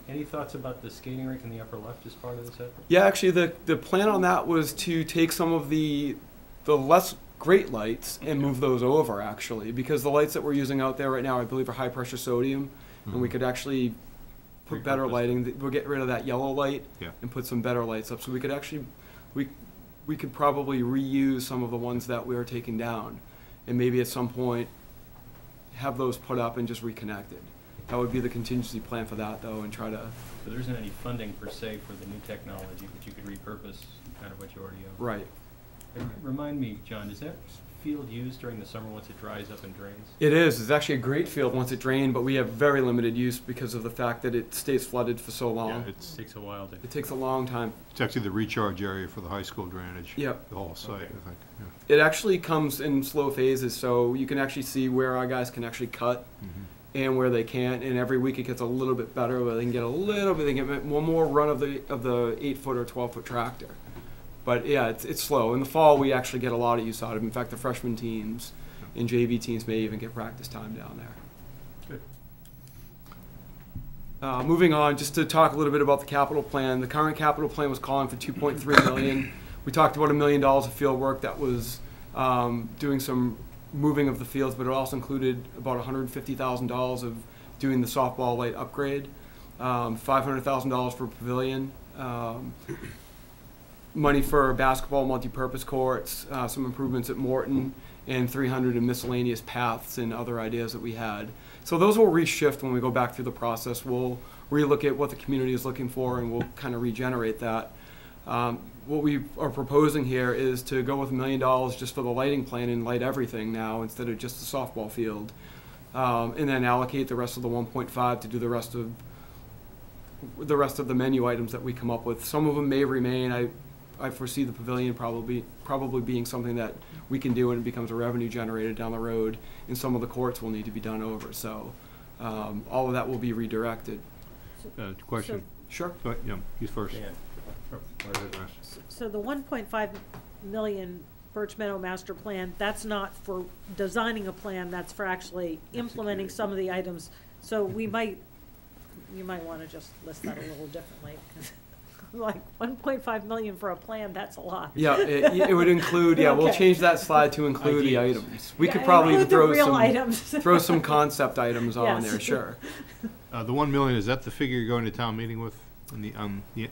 Any thoughts about the skating rink in the upper left as part of this effort? Yeah, actually, the plan on that was to take some of the less great lights and move those over, actually, because the lights that we're using out there right now, I believe, are high pressure sodium, and we could actually put better Repurpose lighting. We'll get rid of that yellow light Yeah. and put some better lights up. So we could actually, we could probably reuse some of the ones that we are taking down, and maybe at some point have those put up and just reconnected. That would be the contingency plan for that, though, and try to. So there isn't any funding per se for the new technology, but you could repurpose kind of what you already own. Right. And remind me, John, is that field used during the summer once it dries up and drains? It is. It's actually a great field once it drained, but we have very limited use because of the fact that it stays flooded for so long. Yeah, It takes a while to. It takes a long time. It's actually the recharge area for the high school drainage. Yep. The whole site, Okay. I think, yeah. It actually comes in slow phases, so you can actually see where our guys can actually cut and where they can't. And every week it gets a little bit better, where they can get a little bit, they can get one more run of the 8-foot or 12-foot tractor. But yeah, it's slow. In the fall, we actually get a lot of use out of it. In fact, the freshman teams and JV teams may even get practice time down there. Good. Moving on, just to talk a little bit about the capital plan. The current capital plan was calling for $2.3 million. We talked about $1 million of field work that was doing some moving of the fields, but it also included about $150,000 of doing the softball light upgrade, $500,000 for pavilion, money for basketball multi-purpose courts, some improvements at Morton, and 300 in miscellaneous paths and other ideas that we had. So those will reshift when we go back through the process. We'll relook at what the community is looking for, and we'll kind of regenerate that. What we are proposing here is to go with $1 million just for the lighting plan and light everything now instead of just the softball field, and then allocate the rest of the 1.5 to do the rest of the menu items that we come up with. Some of them may remain. I foresee the pavilion probably being something that we can do and it becomes a revenue generator down the road, and some of the courts will need to be done over. So all of that will be redirected. Question. Sure. Go ahead, yeah, he's first. Dan. So the 1.5 million Birch Meadow master plan, that's not for designing a plan, that's for actually implementing some of the items. So you might want to just list that a little differently. Like 1.5 million for a plan, that's a lot. Yeah, it would include, we'll Okay. change that slide to include the Ideas. items. We Yeah, could probably include the throw real some, items. throw some concept items on Yes. there, sure. The 1 million, is that the figure you're going to town meeting with in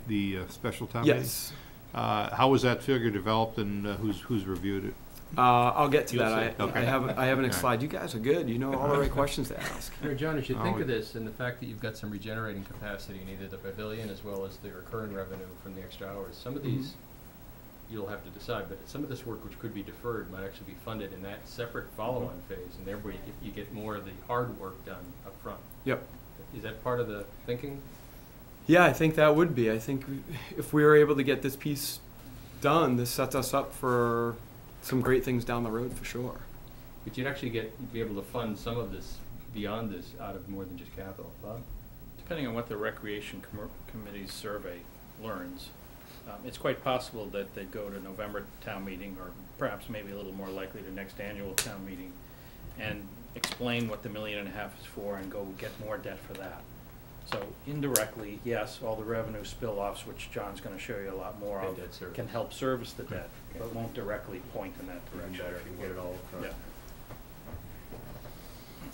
the special town meeting? Yes. How was that figure developed and who's reviewed it? I'll get to You'll that. see. I Okay. have a next Yeah. slide. You guys are good. You know all the right questions to ask. You know, John, as you think Oh. of this and the fact that you've got some regenerating capacity in either the pavilion as well as the recurring revenue from the extra hours, some of these you'll have to decide, but some of this work which could be deferred might actually be funded in that separate follow-on phase, and therefore you get more of the hard work done up front. Yep. Is that part of the thinking? Yeah, I think that would be. I think if we were able to get this piece done, this sets us up for some great things down the road for sure. But you'd actually be able to fund some of this beyond this out of more than just capital. Bob? Depending on what the Recreation Committee's survey learns, it's quite possible that they go to November town meeting, or perhaps maybe a little more likely to next annual town meeting, and explain what the $1.5 million is for and go get more debt for that. So indirectly, yes, all the revenue spill-offs, which John's gonna show you a lot more And of, debt service. can help service the debt, Okay. but won't directly point in that Even direction. better if you can get it all across. Yeah.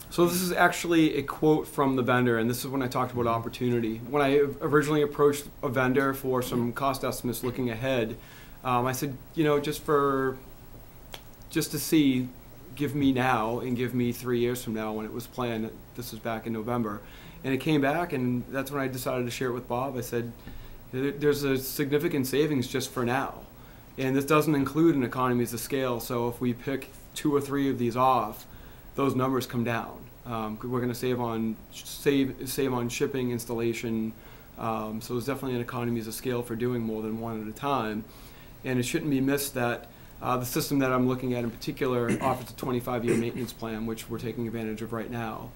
So this is actually a quote from the vendor, and this is when I talked about opportunity. When I originally approached a vendor for some cost estimates looking ahead, I said, you know, just to see, give me now and give me 3 years from now when it was planned. This was back in November. And it came back, and that's when I decided to share it with Bob. I said, there's a significant savings just for now. And this doesn't include an economies of scale, so if we pick 2 or 3 of these off, those numbers come down. We're going to save on shipping, installation. So there's definitely an economies of scale for doing more than one at a time. And it shouldn't be missed that the system that I'm looking at in particular offers a 25-year maintenance plan, which we're taking advantage of right now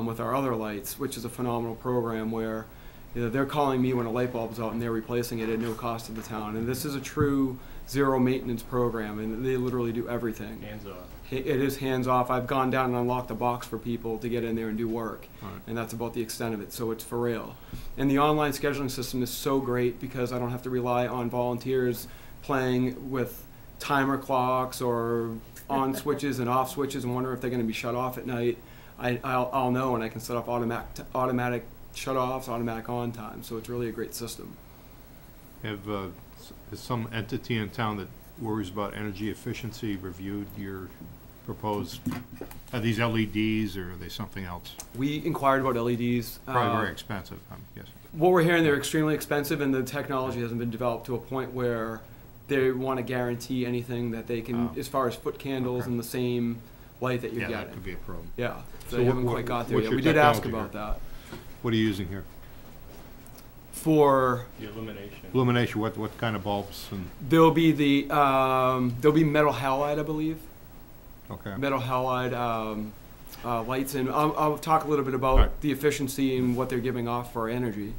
with our other lights, which is a phenomenal program where they're calling me when a light bulb's out and they're replacing it at no cost to the town. And this is a true zero maintenance program, and they literally do everything. Hands off. It is hands off. I've gone down and unlocked a box for people to get in there and do work, Right. and that's about the extent of it. So it's for real. And the online scheduling system is so great because I don't have to rely on volunteers playing with timer clocks or on switches and off switches and wonder if they're going to be shut off at night. I'll know, and I can set up automatic shut-offs, automatic on time. So it's really a great system. Has some entity in town that worries about energy efficiency reviewed your proposed, are these LEDs or are they something else? We inquired about LEDs. Probably very expensive, I'm guessing. What we're hearing, they're extremely expensive, and the technology hasn't been developed to a point where they want to guarantee anything that they can, as far as foot candles Okay. and the same light that you're Yeah, that getting. could be a problem. Yeah, So they what- haven't quite got there what's yet. your We did ask technology about that. What are you using here? For The illumination. Illumination, what kind of bulbs and, there'll be metal halide, I believe. okay. Metal halide lights, and I'll talk a little bit about Right. the efficiency and what they're giving off for energy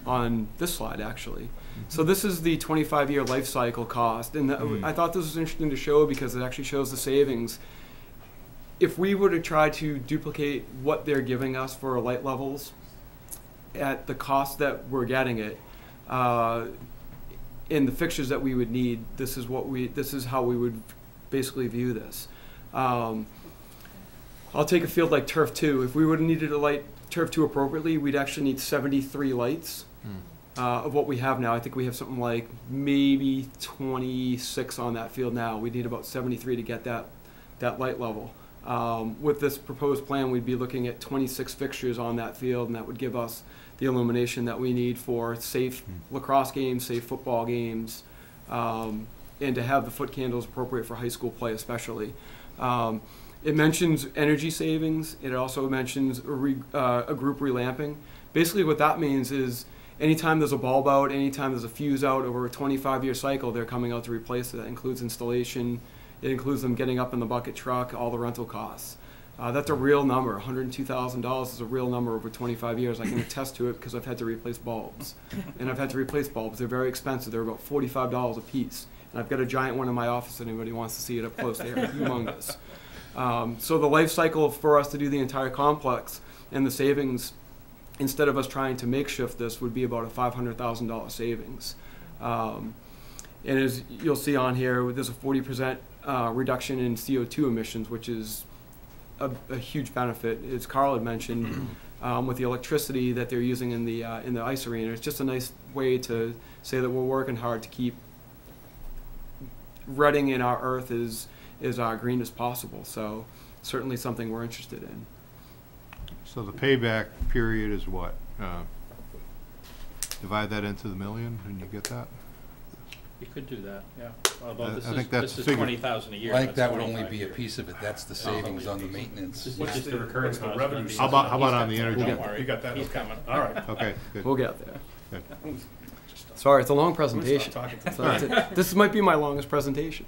on this slide, actually. So this is the 25-year life cycle cost, and I thought this was interesting to show because it actually shows the savings. If we were to try to duplicate what they're giving us for light levels at the cost that we're getting it, in the fixtures that we would need, this is how we would basically view this. I'll take a field like Turf 2. If we would have needed to light Turf 2 appropriately, we'd actually need 73 lights of what we have now. I think we have something like maybe 26 on that field now. We need about 73 to get that light level. With this proposed plan, we'd be looking at 26 fixtures on that field, and that would give us the illumination that we need for safe lacrosse games, safe football games, and to have the foot candles appropriate for high school play especially. It mentions energy savings. It also mentions a group relamping. Basically what that means is anytime there's a bulb out, anytime there's a fuse out over a 25-year cycle, they're coming out to replace it. That includes installation. It includes them getting up in the bucket truck, all the rental costs. That's a real number. $102,000 is a real number over 25 years. I can attest to it because I've had to replace bulbs. And I've had to replace bulbs. They're very expensive. They're about $45 a piece. And I've got a giant one in my office if anybody wants to see it up close. They're humongous. So the life cycle for us to do the entire complex and the savings, instead of us trying to makeshift this, would be about a $500,000 savings. And as you'll see on here, there's a 40% reduction in CO2 emissions, which is a huge benefit. As Carl had mentioned, with the electricity that they're using in the ice arena, it's just a nice way to say that we're working hard to keep Reading and our earth is green as possible. So certainly something we're interested in. So the payback period is what? Divide that into the million and you get that? You could do that, yeah. Although I this think is, that's this the is figure. 20,000 a year. Like that's that would only 25 be a years. piece of it, that's the savings on the maintenance. Which is the recurring What's the cost. revenue not the- How about on the He's got energy? that. Don't worry. You got that? He's Okay. coming. All right. Okay, good. We'll get there. Good. Sorry, it's a long Stop presentation. talking. So this might be my longest presentation.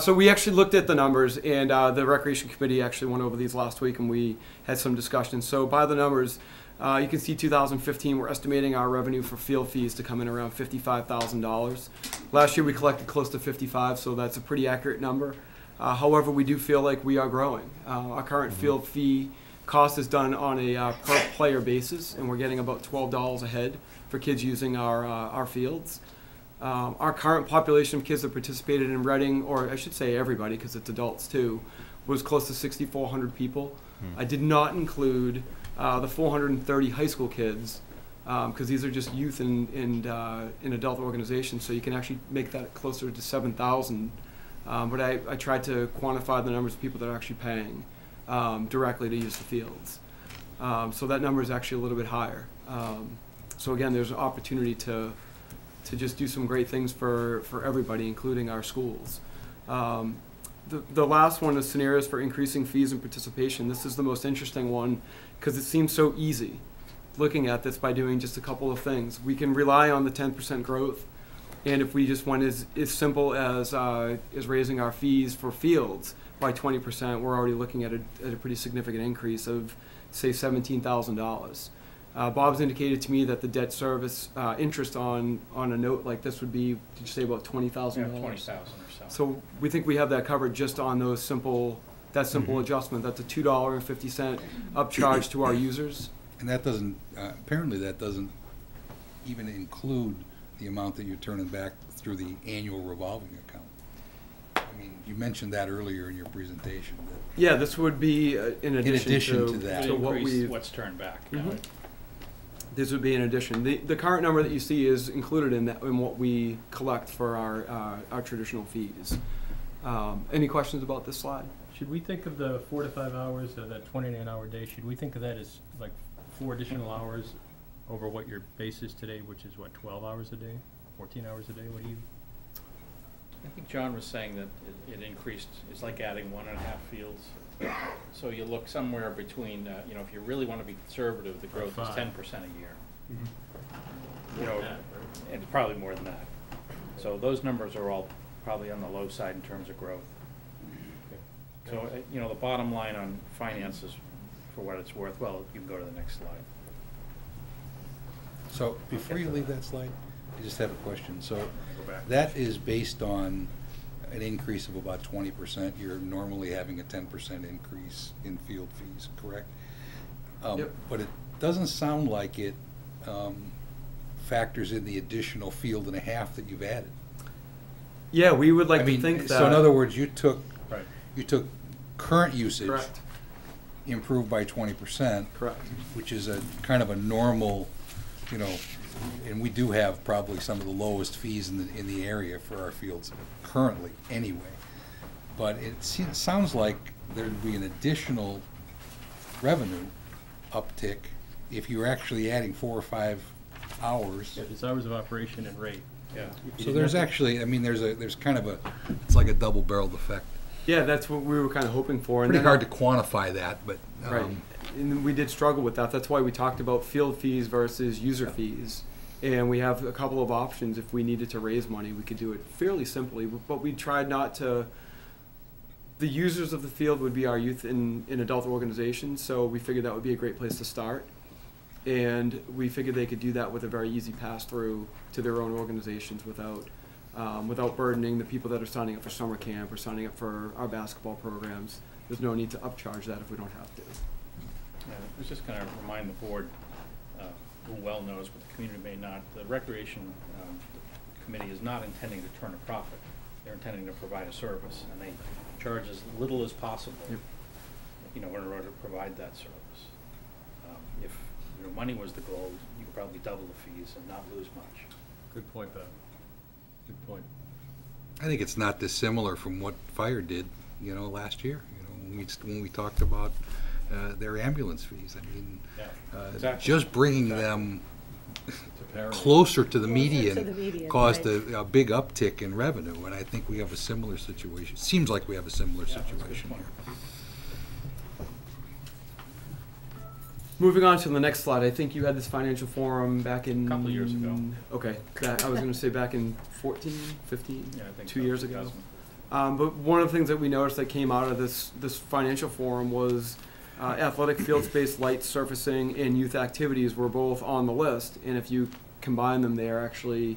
So we actually looked at the numbers, and the Recreation Committee actually went over these last week, and we had some discussions. So by the numbers, you can see 2015, we're estimating our revenue for field fees to come in around $55,000. Last year we collected close to 55, so that's a pretty accurate number. However, we do feel like we are growing. Our current field fee cost is done on a per player basis, and we're getting about $12 a head for kids using our fields. Our current population of kids that participated in Reading, or I should say everybody because it's adults too, was close to 6,400 people. I did not include the 430 high school kids, because these are just youth and adult organizations, so you can actually make that closer to 7,000. But I tried to quantify the numbers of people that are actually paying directly to use the fields. So that number is actually a little bit higher. So again, there's an opportunity to just do some great things for everybody, including our schools. The last one is scenarios for increasing fees and participation. This is the most interesting one because it seems so easy looking at this by doing just a couple of things. We can rely on the 10% growth, and if we just went as simple as raising our fees for fields by 20%, we're already looking at a pretty significant increase of, say, $17,000. Bob's indicated to me that the debt service interest on a note like this would be, did you say about $20,000? Yeah, 20,000 or so. So we think we have that covered just on those simple adjustment. That's a $2.50 upcharge to our users. And that doesn't, apparently that doesn't even include the amount that you're turning back through the annual revolving account. I mean, you mentioned that earlier in your presentation. That Yeah, this would be in addition to that. to what Increase we. what's turned back. Mhm. This would be in addition. The current number that you see is included in what we collect for our traditional fees. Any questions about this slide? Should we think of the 4 to 5 hours of that 29-hour day, should we think of that as like 4 additional hours over what your base is today, which is what, 12 hours a day, 14 hours a day? What do you? I think John was saying that it increased, it's like adding 1.5 fields. So you look somewhere between, if you really want to be conservative, the growth is 10% a year. You know, and it's probably more than that. So those numbers are all probably on the low side in terms of growth. So, the bottom line on finances, for what it's worth, well, you can go to the next slide. So before you leave that slide, I just have a question. So Go back. that is based on an increase of about 20%. You're normally having a 10% increase in field fees, correct? Yep. But it doesn't sound like it factors in the additional field and a half that you've added. Yeah, we would like I mean, to think that. so in other words, you took Right. current usage, Correct. improved by 20%, Correct. which is a kind of a normal, and we do have probably some of the lowest fees in the area for our fields currently anyway. But it sounds like there'd be an additional revenue uptick if you're actually adding 4 or 5 hours. Yeah, it's hours of operation and rate. Yeah. So there's actually, I mean, there's kind of it's like a double-barreled effect. Yeah, that's what we were kind of hoping for. And Pretty then hard to quantify that, but. Right, and we did struggle with that. That's why we talked about field fees versus user fees. And we have a couple of options. If we needed to raise money, we could do it fairly simply, but we tried not to. The users of the field would be our youth and adult organizations, so we figured that would be a great place to start. And we figured they could do that with a very easy pass-through to their own organizations without burdening the people that are signing up for summer camp or signing up for our basketball programs. There's no need to upcharge that if we don't have to. Yeah, I was just going to remind the board, who well knows, but the community may not, the Recreation Committee is not intending to turn a profit. They're intending to provide a service, and they charge as little as possible, in order to provide that service. If money was the goal, you could probably double the fees and not lose much. Good point, Bob. Good point. I think it's not dissimilar from what fire did, last year. When we talked about their ambulance fees. I mean, Exactly. just bringing them closer to the Closer to the median median, caused right. a big uptick in revenue, and I think we have a similar situation. Seems like we have a similar Yeah, that's a good situation point. here. Moving on to the next slide, I think you had this financial forum back in. Couple years ago. Okay, I was going to say back in 14, 15, Yeah, I think 2 so, years ago. 2000. But one of the things that we noticed that came out of this financial forum was athletic field space, light surfacing, and youth activities were both on the list. And if you combine them, they are actually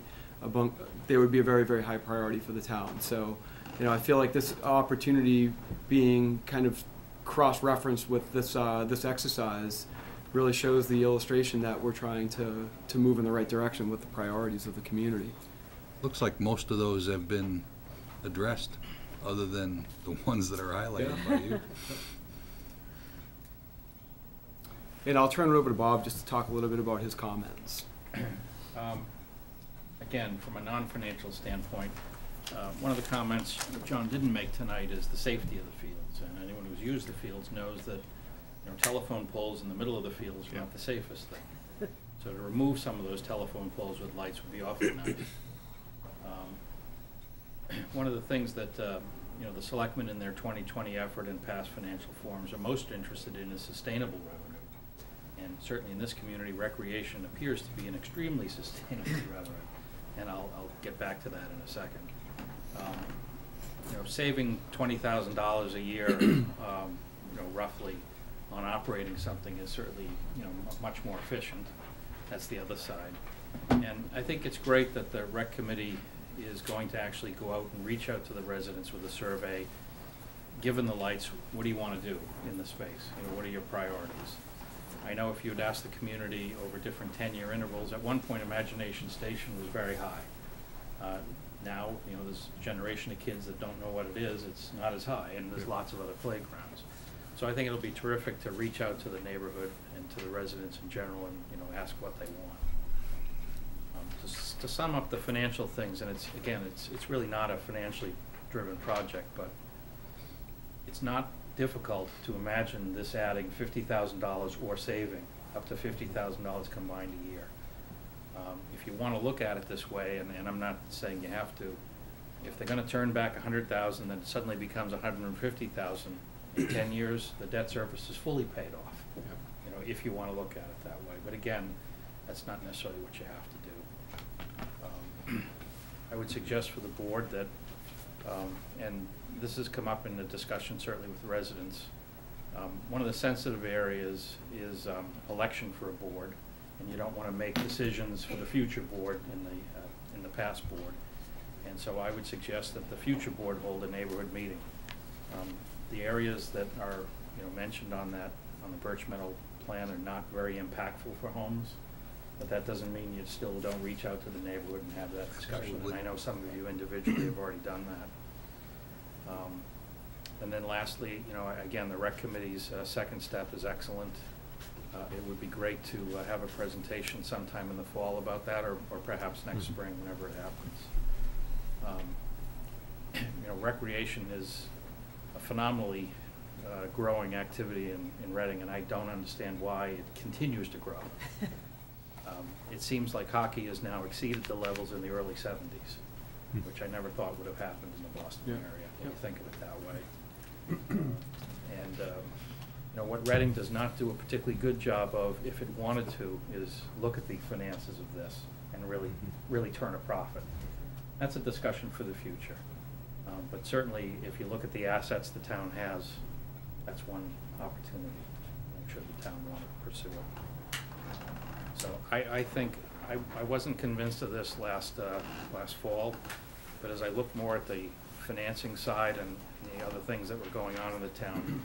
they would be a very, very high priority for the town. So, I feel like this opportunity being kind of cross-referenced with this exercise really shows the illustration that we're trying to move in the right direction with the priorities of the community. Looks like most of those have been addressed. other than the ones that are highlighted by you. And I'll turn it over to Bob just to talk a little bit about his comments. Again, from a non-financial standpoint, one of the comments John didn't make tonight is the safety of the fields. And anyone who's used the fields knows that, you know, telephone poles in the middle of the fields are not the safest thing. So to remove some of those telephone poles with lights would be awfully nice. One of the things that you know, the selectmen in their 2020 effort and past financial forums are most interested in is sustainable revenue. And certainly in this community, recreation appears to be an extremely sustainable revenue. And I'll get back to that in a second. You know, saving $20,000 a year, you know, roughly on operating something is certainly, you know, much more efficient. That's the other side. And I think it's great that the rec committee is going to actually go out and reach out to the residents with a survey. Given the lights, what do you want to do in the space? You know, what are your priorities? I know if you had asked the community over different 10-year intervals, at one point Imagination Station was very high. Now, you know, there's a generation of kids that don't know what it is, it's not as high, and there's lots of other playgrounds. So I think it'll be terrific to reach out to the neighborhood and to the residents in general and, you know, ask what they want. To sum up the financial things, and it's, again, it's really not a financially driven project, but it's not difficult to imagine this adding $50,000 or saving up to $50,000 combined a year. If you want to look at it this way, and I'm not saying you have to, if they're going to turn back $100,000, then it suddenly becomes $150,000. In 10 years, the debt service is fully paid off. Yep. You know, if you want to look at it that way. But again, that's not necessarily what you have to do. I would suggest for the board that, and this has come up in the discussion certainly with residents, one of the sensitive areas is election for a board, and you don't want to make decisions for the future board in the past board. And so I would suggest that the future board hold a neighborhood meeting. The areas that are, you know, mentioned on the Birch Meadow plan are not very impactful for homes. But that doesn't mean you still don't reach out to the neighborhood and have that discussion. And I know some of you individually have already done that. And then lastly, you know, again, the rec committee's second step is excellent. It would be great to have a presentation sometime in the fall about that, or perhaps next spring, whenever it happens. You know, recreation is a phenomenally growing activity in Reading, and I don't understand why it continues to grow. It seems like hockey has now exceeded the levels in the early 70s, which I never thought would have happened in the Boston area, when you think of it that way. And you know, what Reading does not do a particularly good job of, if it wanted to, is look at the finances of this and really turn a profit. That's a discussion for the future. But certainly, if you look at the assets the town has, that's one opportunity, should the town want to pursue it. So I think, I wasn't convinced of this last fall, but as I look more at the financing side and the other things that were going on in the town,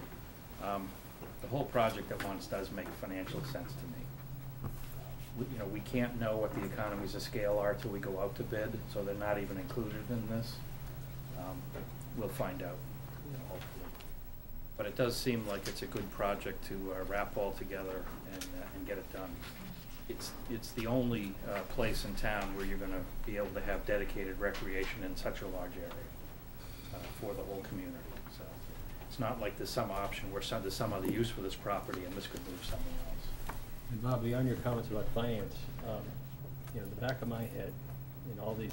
the whole project at once does make financial sense to me. You know, we can't know what the economies of scale are till we go out to bid, so they're not even included in this. We'll find out, you know, hopefully. But it does seem like it's a good project to wrap all together and get it done. It's the only place in town where you're going to be able to have dedicated recreation in such a large area for the whole community. So it's not like there's some option where there's some other use for this property and this could move somewhere else. And Bob, beyond your comments about finance, you know, the back of my head in all these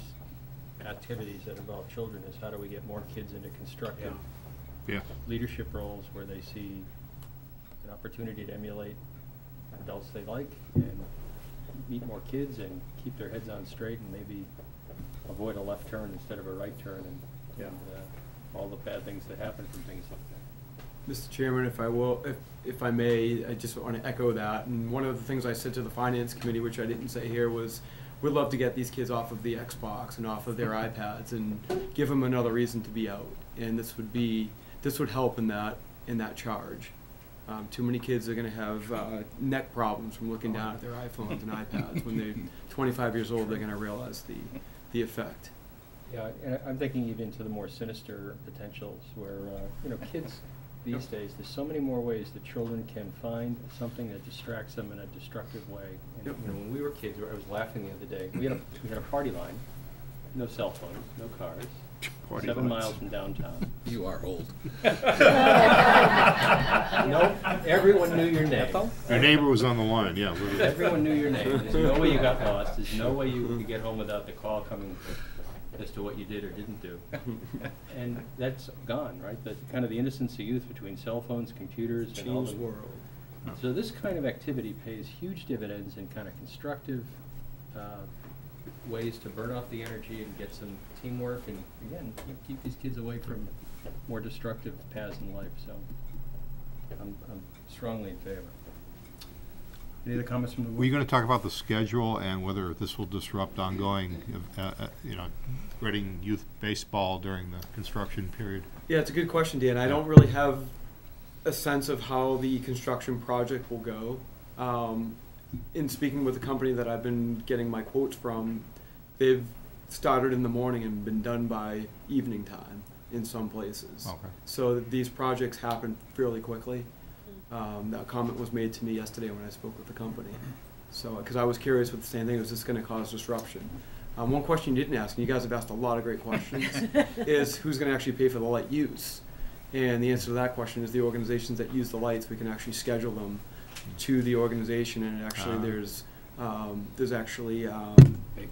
activities that involve children is how do we get more kids into constructive leadership roles where they see an opportunity to emulate adults they like and meet more kids and keep their heads on straight and maybe avoid a left turn instead of a right turn and all the bad things that happen from things like that. Mr. Chairman, if I may, I just want to echo that. And one of the things I said to the Finance Committee, which I didn't say here, was we'd love to get these kids off of the Xbox and off of their iPads and give them another reason to be out. And this would help in that charge. Too many kids are going to have neck problems from looking down at their iPhones and iPads. When they're 25 years old, they're going to realize the effect. Yeah, and I'm thinking even to the more sinister potentials where, kids these days, there's so many more ways that children can find something that distracts them in a destructive way. And, when we were kids, I was laughing the other day, we had a party line, no cell phones, no cars, 7 miles from downtown. You are old. Nope, everyone knew your name. Your neighbor was on the line, yeah. literally. Everyone knew your name. There's no way you got lost. There's no way you could get home without the call coming as to what you did or didn't do. And that's gone, right? The kind of the innocence of youth between cell phones, computers, and all the world. So this kind of activity pays huge dividends in kind of constructive ways to burn off the energy and get some teamwork and, again, keep these kids away from more destructive paths in life. So I'm strongly in favor. Any other comments from the board? Were you going to talk about the schedule and whether this will disrupt ongoing, Reading youth baseball during the construction period? Yeah, it's a good question, Dan. I don't really have a sense of how the construction project will go. In speaking with the company that I've been getting my quotes from, they've started in the morning and been done by evening time in some places. Okay. So these projects happen fairly quickly. That comment was made to me yesterday when I spoke with the company. So, because I was curious with the same thing, is this going to cause disruption? One question you didn't ask, and you guys have asked a lot of great questions, is who's going to actually pay for the light use? And the answer to that question is the organizations that use the lights, we can actually schedule them to the organization, and actually there's actually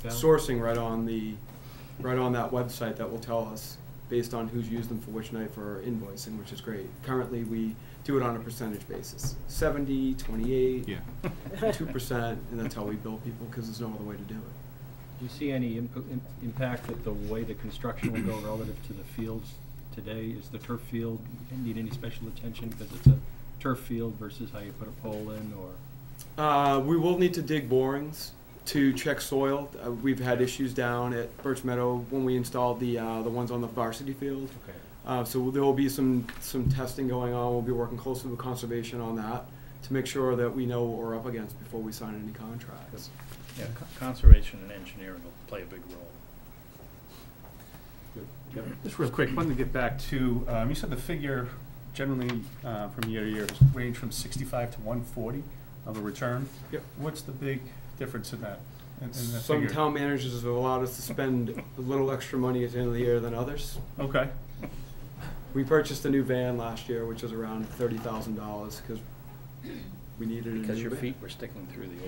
sourcing right on that website that will tell us based on who's used them for which night for invoicing, which is great. Currently, we do it on a percentage basis, 70, 28, Yeah. 2%, and that's how we bill people because there's no other way to do it. Do you see any impact that the way the construction will go relative to the fields today? Is the turf field need any special attention because it's a turf field versus how you put a pole in, or? We will need to dig borings to check soil. We've had issues down at Birch Meadow when we installed the ones on the varsity field. Okay. So there will be some testing going on. We'll be working closely with conservation on that to make sure that we know what we're up against before we sign any contracts. Yeah, conservation and engineering will play a big role. Just real quick, wanted to get back to, you said the figure generally from year to year has ranged from 65 to 140 of a return. Yep. What's the big difference in that? In the Some figure? town managers have allowed us to spend a little extra money at the end of the year than others. Okay. We purchased a new van last year, which was around $30,000 because we needed a new Because your van. feet were sticking through the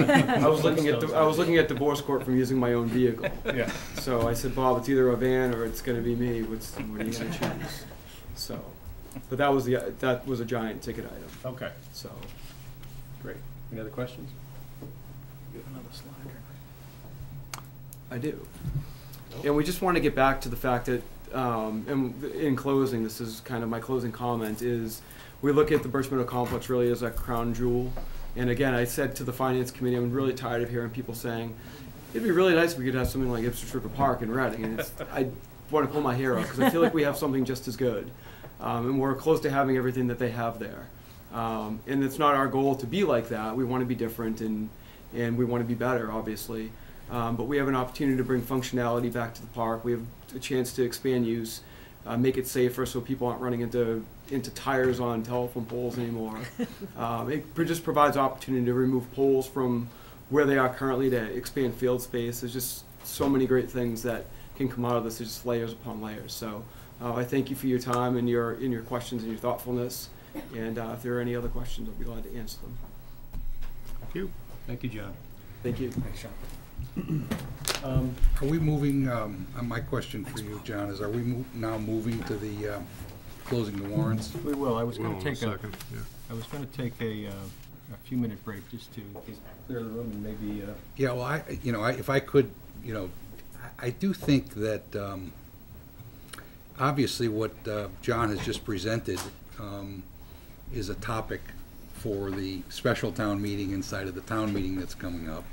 old. I was looking at divorce court from using my own vehicle. Yeah. So I said, Bob, it's either a van or it's going to be me. What are you going to choose? So, but that was a giant ticket item. Okay. So, Great. Any other questions? You have another slide. I do. And we just want to get back to the fact that, and in closing, this is kind of my closing comment, is we look at the Birch Meadow Complex really as a crown jewel. And again, I said to the Finance Committee, I'm really tired of hearing people saying, it'd be really nice if we could have something like Ipswich River Park in Reading. And I want to pull my hair out because I feel like we have something just as good. And we're close to having everything that they have there. And it's not our goal to be like that. We want to be different and we want to be better, obviously. But we have an opportunity to bring functionality back to the park. We have a chance to expand use, make it safer so people aren't running into tires on telephone poles anymore. It just provides opportunity to remove poles from where they are currently to expand field space. There's just so many great things that can come out of this. There's just layers upon layers. So I thank you for your time and your questions and your thoughtfulness. And if there are any other questions, I'll be glad to answer them. Thank you. Thank you, John. Thank you. Thanks, John. Are we moving, my question for you, John, is are we now moving to the closing the warrants? We will. I was going Hold to on take a second. Yeah. I was going to take a few-minute break just to clear the room and maybe. Yeah, well, if I could, I do think that obviously what John has just presented is a topic for the special town meeting inside of the town meeting that's coming up.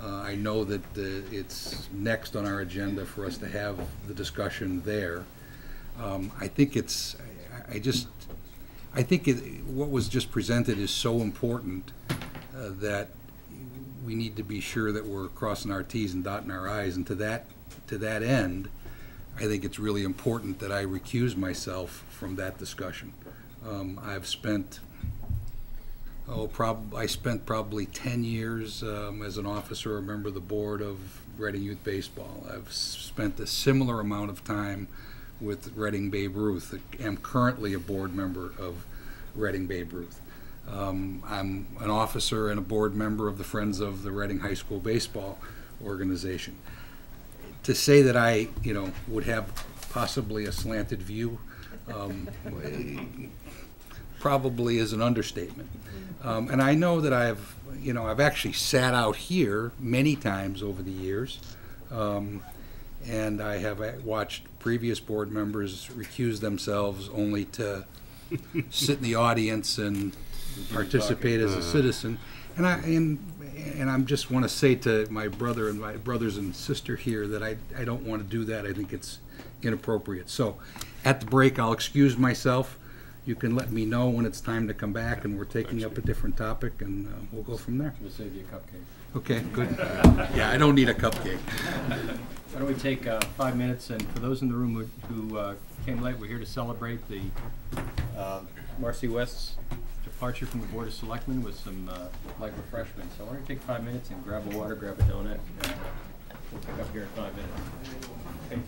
I know that it's next on our agenda for us to have the discussion there. I think what was just presented is so important that we need to be sure that we're crossing our T's and dotting our I's. And to that to that end, I think it's really important that I recuse myself from that discussion. I've spent, I spent probably 10 years as an officer or member of the board of Reading Youth Baseball. I've spent a similar amount of time with Reading Babe Ruth. I'm currently a board member of Reading Babe Ruth. I'm an officer and a board member of the Friends of the Reading High School Baseball organization. To say that I, would have possibly a slanted view probably is an understatement. And I know that I've actually sat out here many times over the years, and I have watched previous board members recuse themselves only to sit in the audience and participate as a citizen. And I'm just want to say to my brother and my brothers and sister here that I don't want to do that. I think it's inappropriate. So at the break, I'll excuse myself. You can let me know when it's time to come back, and we're taking up a different topic, and we'll go from there. We'll save you a cupcake. Okay, good. Yeah, I don't need a cupcake. Why don't we take 5 minutes, and for those in the room who came late, we're here to celebrate the Marcy West's departure from the Board of Selectmen with some light refreshments. So why don't you take 5 minutes and grab a water, grab a donut, and we'll pick up here in 5 minutes. Okay.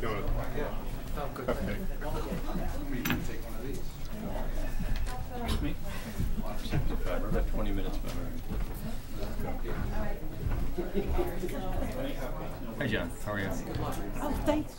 Donut. Oh, good. Cupcake. Excuse me? We're about 20 minutes behind. Hi, John. How are you? Oh, thanks.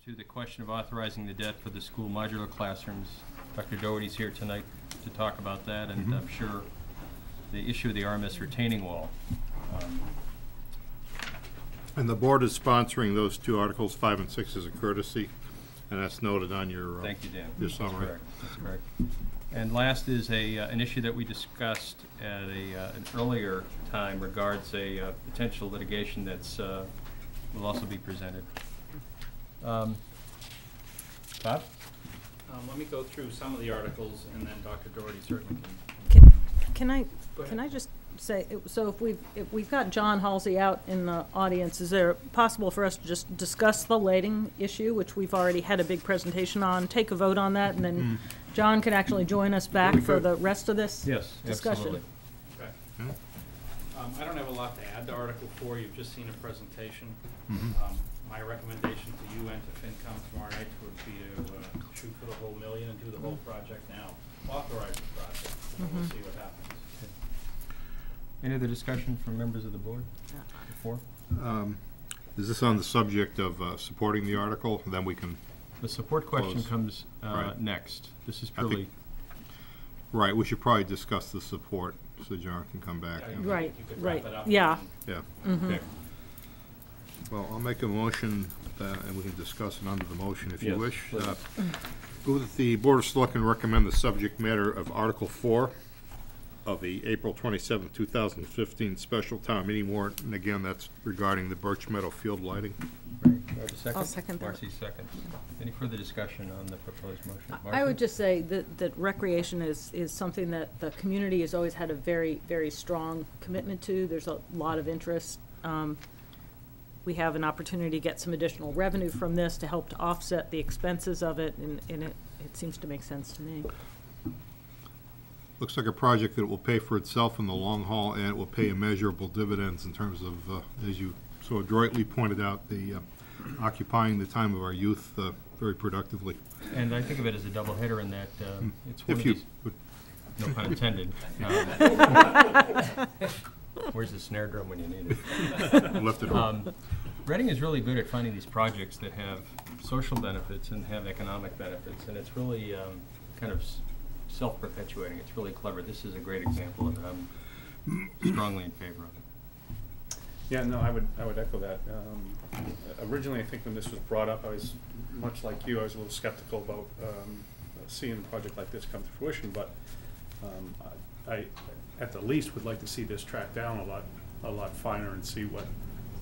To the question of authorizing the debt for the school modular classrooms. Dr. Doherty's here tonight to talk about that, and I'm sure the issue of the RMS retaining wall. And the board is sponsoring those two articles, 5 and 6, as a courtesy, and that's noted on your Thank you, Dan. your That's summary. correct. That's correct. And last is an issue that we discussed at an earlier time regards a potential litigation that's will also be presented. Bob? Let me go through some of the articles, and then Dr. Doherty certainly Can I, Go ahead. can I just say, so if we've got John Halsey out in the audience, is there possible for us to just discuss the lighting issue, which we've already had a big presentation on, take a vote on that, and then John can actually join us back for the rest of this Yes, discussion? absolutely. Okay. I don't have a lot to add to Article 4. You've just seen a presentation. My recommendation to you and to FinCom tomorrow night would be to shoot for the whole million and do the whole project now. Authorize the project, and we'll see what happens. Any other discussion from members of the board before? Is this on the subject of supporting the article? Then we can, The support question Close. comes Right. next. This is I think- purely, right, we should probably discuss the support, so John can come back. Yeah, and- Right, you could wrap right, it up. yeah. Yeah. okay. Well, I'll make a motion, and we can discuss it under the motion if you Yes, wish. please. Move that the Board of Selectmen recommend the subject matter of Article 4 of the April 27, 2015 special town meeting warrant, and again, that's regarding the Birch Meadow field lighting. Great. Do I have a second? I'll second that. Marcy seconds. Any further discussion on the proposed motion? I Marcy? would just say that recreation is something that the community has always had a very, very strong commitment to. There's a lot of interest. We have an opportunity to get some additional revenue from this to help to offset the expenses of it, and it seems to make sense to me. Looks like a project that will pay for itself in the long haul, and it will pay immeasurable dividends in terms of, as you so adroitly pointed out, the occupying the time of our youth very productively. And I think of it as a double header in that it's one If of you these, would no pun intended. Where's the snare drum when you need it? lift it up. Reading is really good at finding these projects that have social benefits and have economic benefits, and it's really kind of self-perpetuating. It's really clever. This is a great example of it. I'm strongly in favor of it. Yeah, no, I would echo that. Originally, I think when this was brought up, I was, much like you, I was a little skeptical about seeing a project like this come to fruition, but I, at the least, would like to see this tracked down a lot finer and see what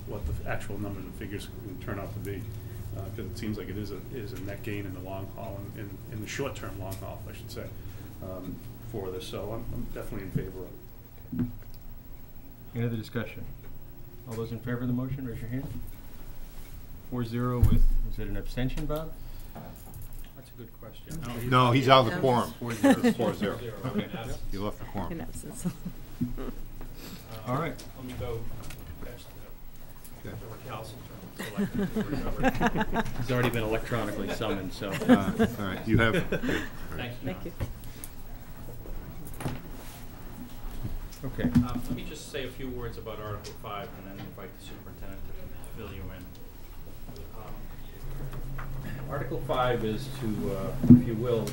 the actual numbers and figures can turn out to be. Because it seems like it is a net gain in the long haul, in the short-term long haul, I should say, for this. So I'm definitely in favor of it. Any other discussion? All those in favor of the motion, raise your hand. 4-0 with, is it an abstention, Bob? That's a good question. No, he's out of the quorum. 4-0. 4-0. Okay. He left the quorum. In essence. All right. Let me go catch Okay. the recalcitrant. He's already been electronically summoned, so. All right, you have, Thank you. Thank you. Okay. Let me just say a few words about Article 5 and then invite the superintendent to fill you in. Article 5 is to, if you will,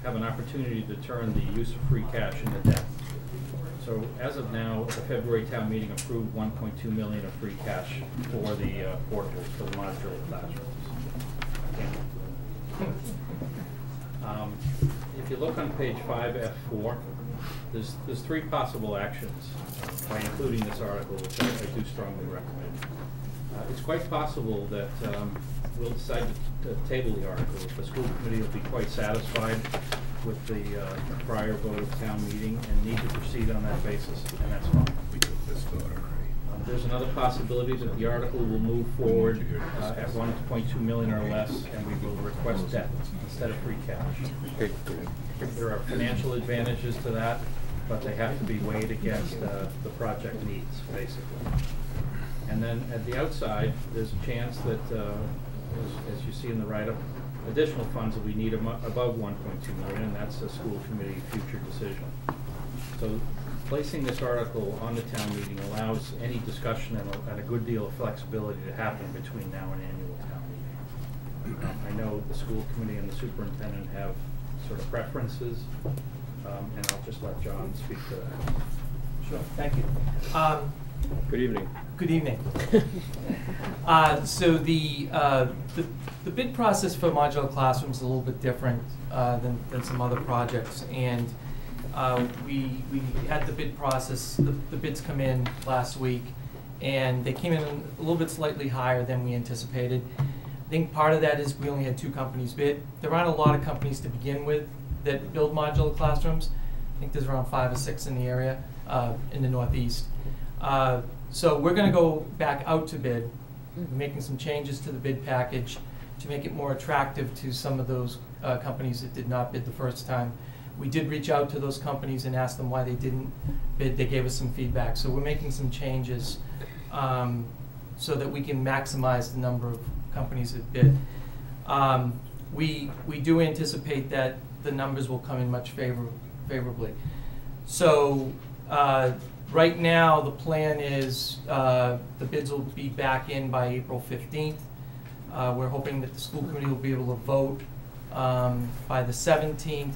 have an opportunity to turn the use of free cash into debt. So as of now, the February town meeting approved $1.2 million of free cash for the portables, for the modular classrooms. If you look on page 5F4, there's three possible actions by including this article, which I do strongly recommend. It's quite possible that we'll decide to table the article. The school committee will be quite satisfied with the prior vote of town meeting and need to proceed on that basis, and that's fine. There's another possibility that the article will move forward at 1.2 million or less, and we will request debt instead of free cash. There are financial advantages to that, but they have to be weighed against the project needs, basically. And then at the outside, there's a chance that, as you see in the write-up, additional funds that we need above 1.2 million, and that's a school committee future decision. So placing this article on the town meeting allows any discussion and a good deal of flexibility to happen between now and annual town meeting. I know the school committee and the superintendent have sort of preferences, and I'll just let John speak to that. Sure, thank you. Good evening. Good evening. So the bid process for modular classrooms is a little bit different than some other projects, and we had the bid process. The bids come in last week, and they came in a little bit slightly higher than we anticipated. I think part of that is we only had 2 companies bid. There aren't a lot of companies to begin with that build modular classrooms. I think there's around 5 or 6 in the area, in the Northeast. So we're going to go back out to bid, making some changes to the bid package to make it more attractive to some of those companies that did not bid the first time. We did reach out to those companies and ask them why they didn't bid. They gave us some feedback. So we're making some changes so that we can maximize the number of companies that bid. We do anticipate that the numbers will come in much favorably. So right now, the plan is the bids will be back in by April 15th. We're hoping that the school committee will be able to vote by the 17th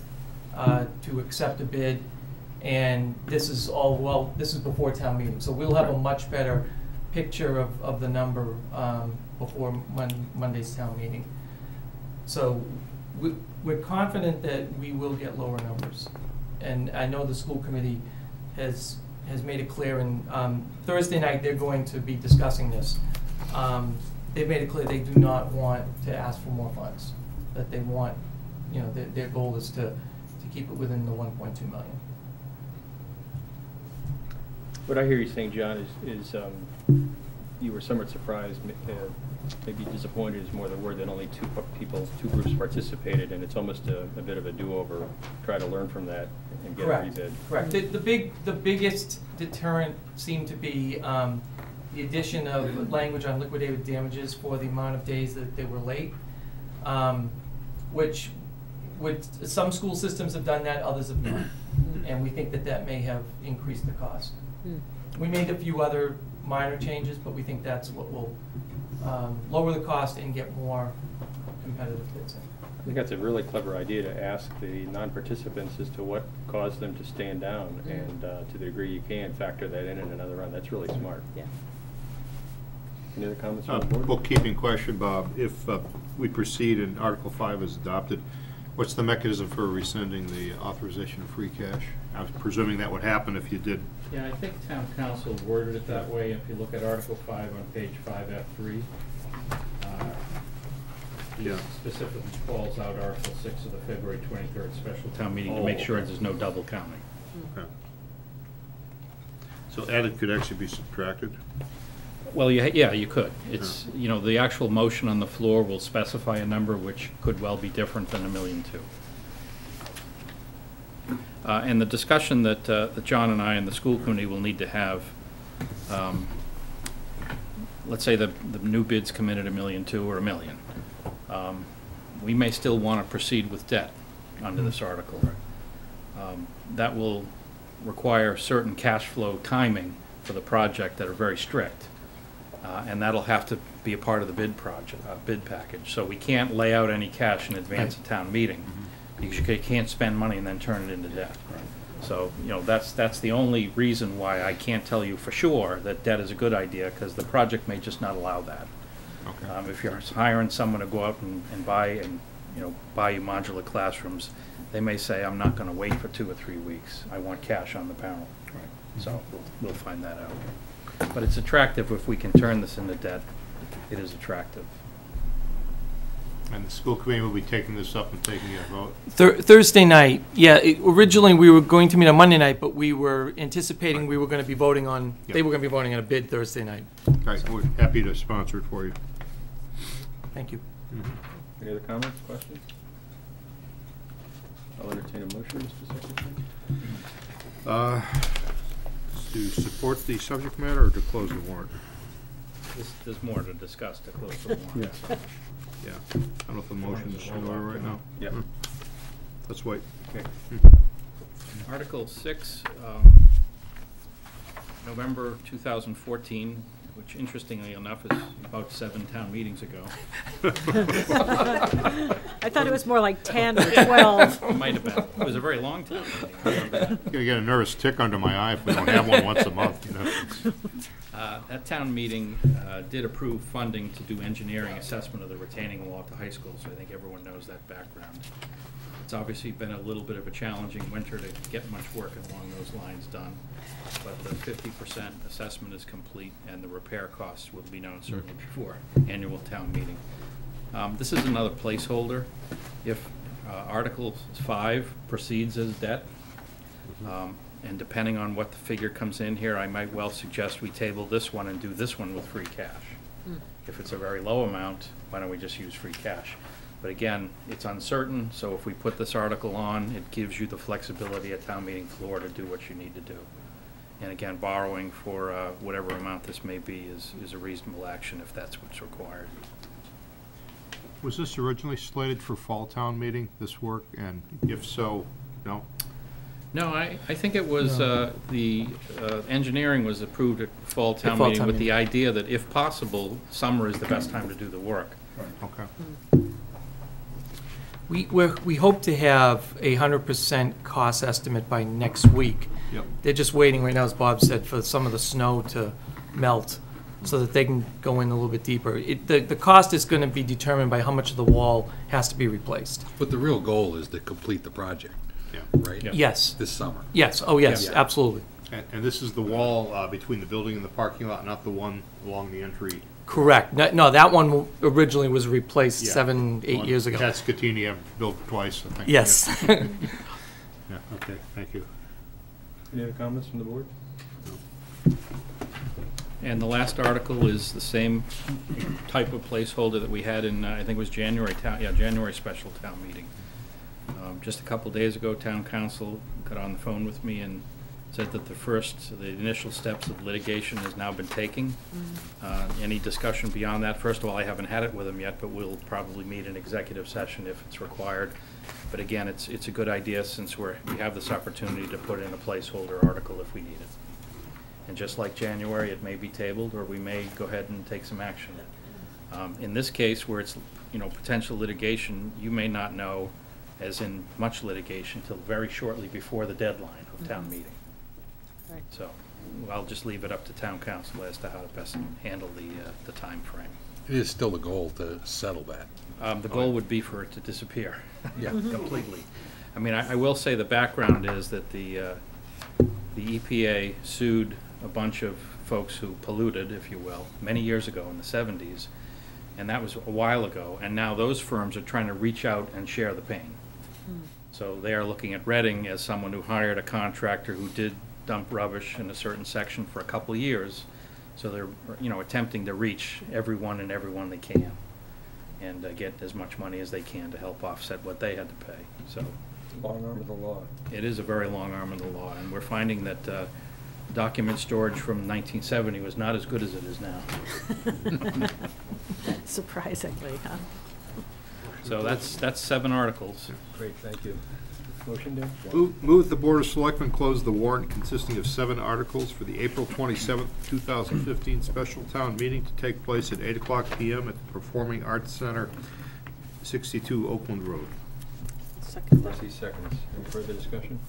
to accept a bid. And this is this is before town meeting. So we'll have a much better picture of the number before Monday's town meeting. So we're confident that we will get lower numbers. And I know the school committee has made it clear, and Thursday night they're going to be discussing this. They've made it clear they do not want to ask for more funds, that they want, their goal is to keep it within the 1.2 million. What I hear you saying, John, is you were somewhat surprised, maybe disappointed is more the word, that only 2 groups participated, and it's almost a bit of a do-over. Try to learn from that and get a rebid. Correct. The biggest deterrent seemed to be the addition of language on liquidated damages for the amount of days that they were late, which some school systems have done that, others have not, and we think that may have increased the cost. We made a few other minor changes, but we think that's what will lower the cost and get more competitive bids in. I think that's a really clever idea, to ask the non-participants as to what caused them to stand down, and to the degree you can, factor that in another run. That's really smart. Yeah. Any other comments from the board? Bookkeeping question, Bob. If we proceed and Article 5 is adopted, what's the mechanism for rescinding the authorization of free cash? I was presuming that would happen if you did. Yeah, I think town council worded it that way. If you look at Article 5 on page 5F3, he specifically calls out Article 6 of the February 23rd special town meeting to make sure there's no double counting. Okay. So added could actually be subtracted? Well, yeah, you could. It's, the actual motion on the floor will specify a number which could well be different than $1.2 million. And the discussion that John and I and the school committee will need to have, let's say the new bids come in at $1.2 million or $1 million. We may still want to proceed with debt under this article. That will require certain cash flow timing for the project that are very strict. And that'll have to be a part of the bid package. So we can't lay out any cash in advance of town meeting. You can't spend money and then turn it into debt. So, that's the only reason why I can't tell you for sure that debt is a good idea, because the project may just not allow that. Okay. If you're hiring someone to go out and buy buy you modular classrooms, they may say, I'm not gonna wait for 2 or 3 weeks. I want cash on the barrel. So we'll find that out. But it's attractive if we can turn this into debt. It is attractive. And the school committee will be taking this up and taking a vote. Thursday night, yeah, originally we were going to meet on Monday night, but we were anticipating we were gonna be voting on, Yep. they were gonna be voting on a bid Thursday night. Okay, we're happy to sponsor it for you. Thank you. Any other comments, questions? I'll entertain a motion, Mr. Secretary. To support the subject matter or to close the warrant? There's more to discuss to close the warrant. Yeah, I don't know if the motion's in order right now. Yeah. Let's wait. Okay. Article 6, November 2014, which interestingly enough is about 7 town meetings ago. I thought it was more like 10 or 12. It might have been. It was a very long time meeting. I remember that. Gonna get a nervous tick under my eye if we don't have one once a month, That town meeting did approve funding to do engineering assessment of the retaining wall at the high school, so I think everyone knows that background. It's obviously been a little bit of a challenging winter to get much work along those lines done, but the 50% assessment is complete, and the repair costs will be known certainly before annual town meeting. This is another placeholder. If Article 5 proceeds as debt, and depending on what the figure comes in here, I might well suggest we table this one and do this one with free cash. If it's a very low amount, why don't we just use free cash? But again, it's uncertain, so if we put this article on, it gives you the flexibility at town meeting floor to do what you need to do. And again, borrowing for whatever amount this may be is a reasonable action if that's what's required. Was this originally slated for fall town meeting, this work? And if so, no? No, I think it was, the engineering was approved at fall town fall meeting town with the meeting. idea that if possible, summer is the best time to do the work. Okay. We hope to have a 100% cost estimate by next week. Yep. They're just waiting right now, as Bob said, for some of the snow to melt so that they can go in a little bit deeper. The cost is gonna be determined by how much of the wall has to be replaced. But the real goal is to complete the project, Yeah. right? Yeah. Yes, This summer. yes, oh yes, Yeah. absolutely. And this is the wall between the building and the parking lot, not the one along the entry? Correct. No, that one originally was replaced Yeah. 7-8 years ago. That's Scatini, I've built twice, I think. Yes. Yeah, okay, thank you. Any other comments from the board? And the last article is the same type of placeholder that we had in, I think it was January special town meeting. Just a couple days ago, town council got on the phone with me and said that the initial steps of litigation has now been taken. Any discussion beyond that, first of all, I haven't had it with them yet, but we'll probably meet an executive session if it's required. But again, it's a good idea since we have this opportunity to put in a placeholder article if we need it. And just like January, it may be tabled, or we may go ahead and take some action. In this case, where it's potential litigation, you may not know, as in much litigation, till very shortly before the deadline of town meeting. Right. So I'll just leave it up to town council as to how to best handle the time frame. It is still the goal to settle that. The goal would be for it to disappear. Yeah. Completely. I mean, I will say the background is that the EPA sued a bunch of folks who polluted, if you will, many years ago in the 70s, and that was a while ago, and now those firms are trying to reach out and share the pain. So they are looking at Reading as someone who hired a contractor who did dump rubbish in a certain section for a couple of years, so they're attempting to reach everyone they can and get as much money as they can to help offset what they had to pay. So Long arm of the law. it is a very long arm of the law, and we're finding that document storage from 1970 was not as good as it is now. Surprisingly, huh? So that's 7 articles. Great, thank you. Motion, Dan? Move the Board of Selectmen close the warrant consisting of 7 articles for the April 27th, 2015 special town meeting to take place at 8:00 p.m. at the Performing Arts Center, 62 Oakland Road. Second. Marcy seconds. Any further discussion?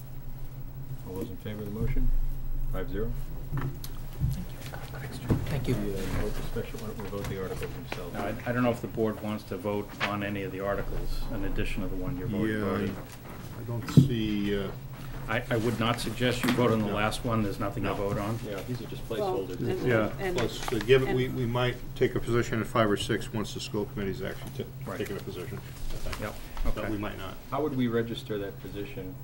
All those in favor of the motion? 5-0. Thank you. Vote the special, or vote the articles themselves. Now, I don't know if the board wants to vote on any of the articles in addition to the one you're voting. I don't see, I would not suggest you vote on the last one, there's nothing to vote on. Yeah, these are just Well, placeholders. and- yeah, and- plus, we might take a position at 5 or 6 once the school committee's actually Right. taken a position. Yep, But okay. we might not. How would we register that position?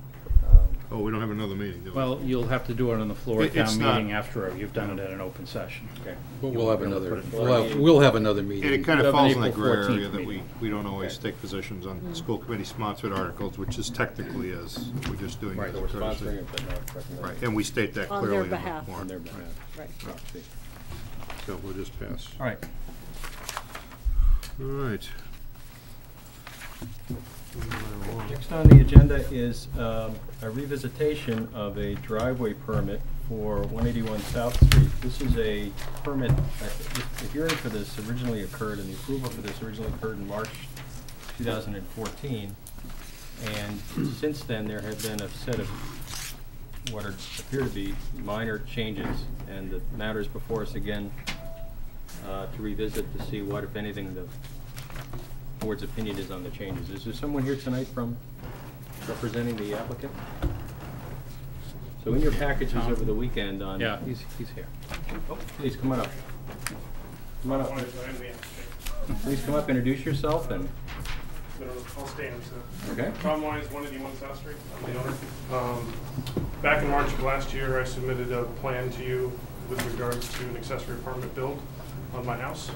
Oh, we don't have another meeting, do we? Well, you'll have to do it on the floor at It's town not- meeting after you've done it at an open session. Okay. But You we'll won't have be able to another, put it we'll have another meeting. And it kind of You have an falls in the April gray 14th area that meeting. we don't always take positions on school committee sponsored articles, which is technically is, we're just doing it Right, as so a we're courtesy. sponsoring it, but not recommending. Right, and we state that On clearly their in the behalf. warrant. On their behalf. Right. Okay. So we'll just pass. All right. All right. Next on the agenda is a revisitation of a driveway permit for 181 South Street. This is a permit, the hearing for this originally occurred, and the approval for this originally occurred in March 2014. And since then, there have been a set of what appear to be minor changes, and the matter is before us again to revisit to see what, if anything, the board's opinion is on the changes. Is there someone here tonight from representing the applicant? So in your packages over the weekend on. Yeah, he's here. Oh, please, come on up. Come on up. Please come up, introduce yourself, and, I'll stand, so. okay? Tom Wise, 181 South Street, I'm the owner. Back in March of last year, I submitted a plan to you with regards to an accessory apartment build on my house.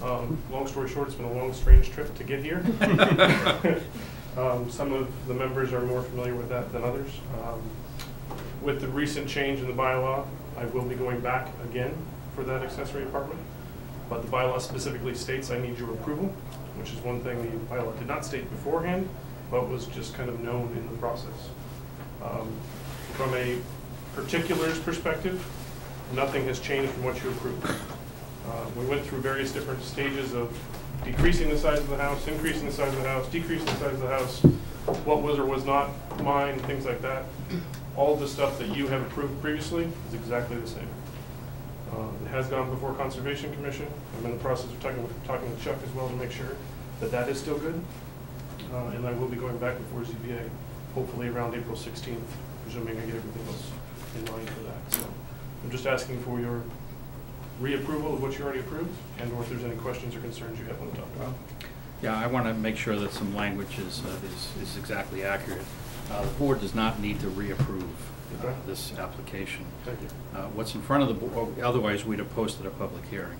Long story short, it's been a long, strange trip to get here. Some of the members are more familiar with that than others. With the recent change in the bylaw, I will be going back again for that accessory apartment. But the bylaw specifically states I need your approval, which is one thing the bylaw did not state beforehand, but was just kind of known in the process. From a particulars perspective, nothing has changed from what you approved. We went through various different stages of decreasing the size of the house, increasing the size of the house, decreasing the size of the house, what was or was not mine, things like that. All of the stuff that you have approved previously is exactly the same. It has gone before Conservation Commission. I'm in the process of talking with Chuck as well to make sure that that is still good. And I will be going back before ZBA, hopefully around April 16th, presuming I get everything else in line for that. So I'm just asking for your reapproval of what you already approved, and or if there's any questions or concerns you have on the topic. Yeah, I want to make sure that some language is exactly accurate. The board does not need to reapprove Okay. this application. Thank you. What's in front of the board, otherwise we'd have posted a public hearing.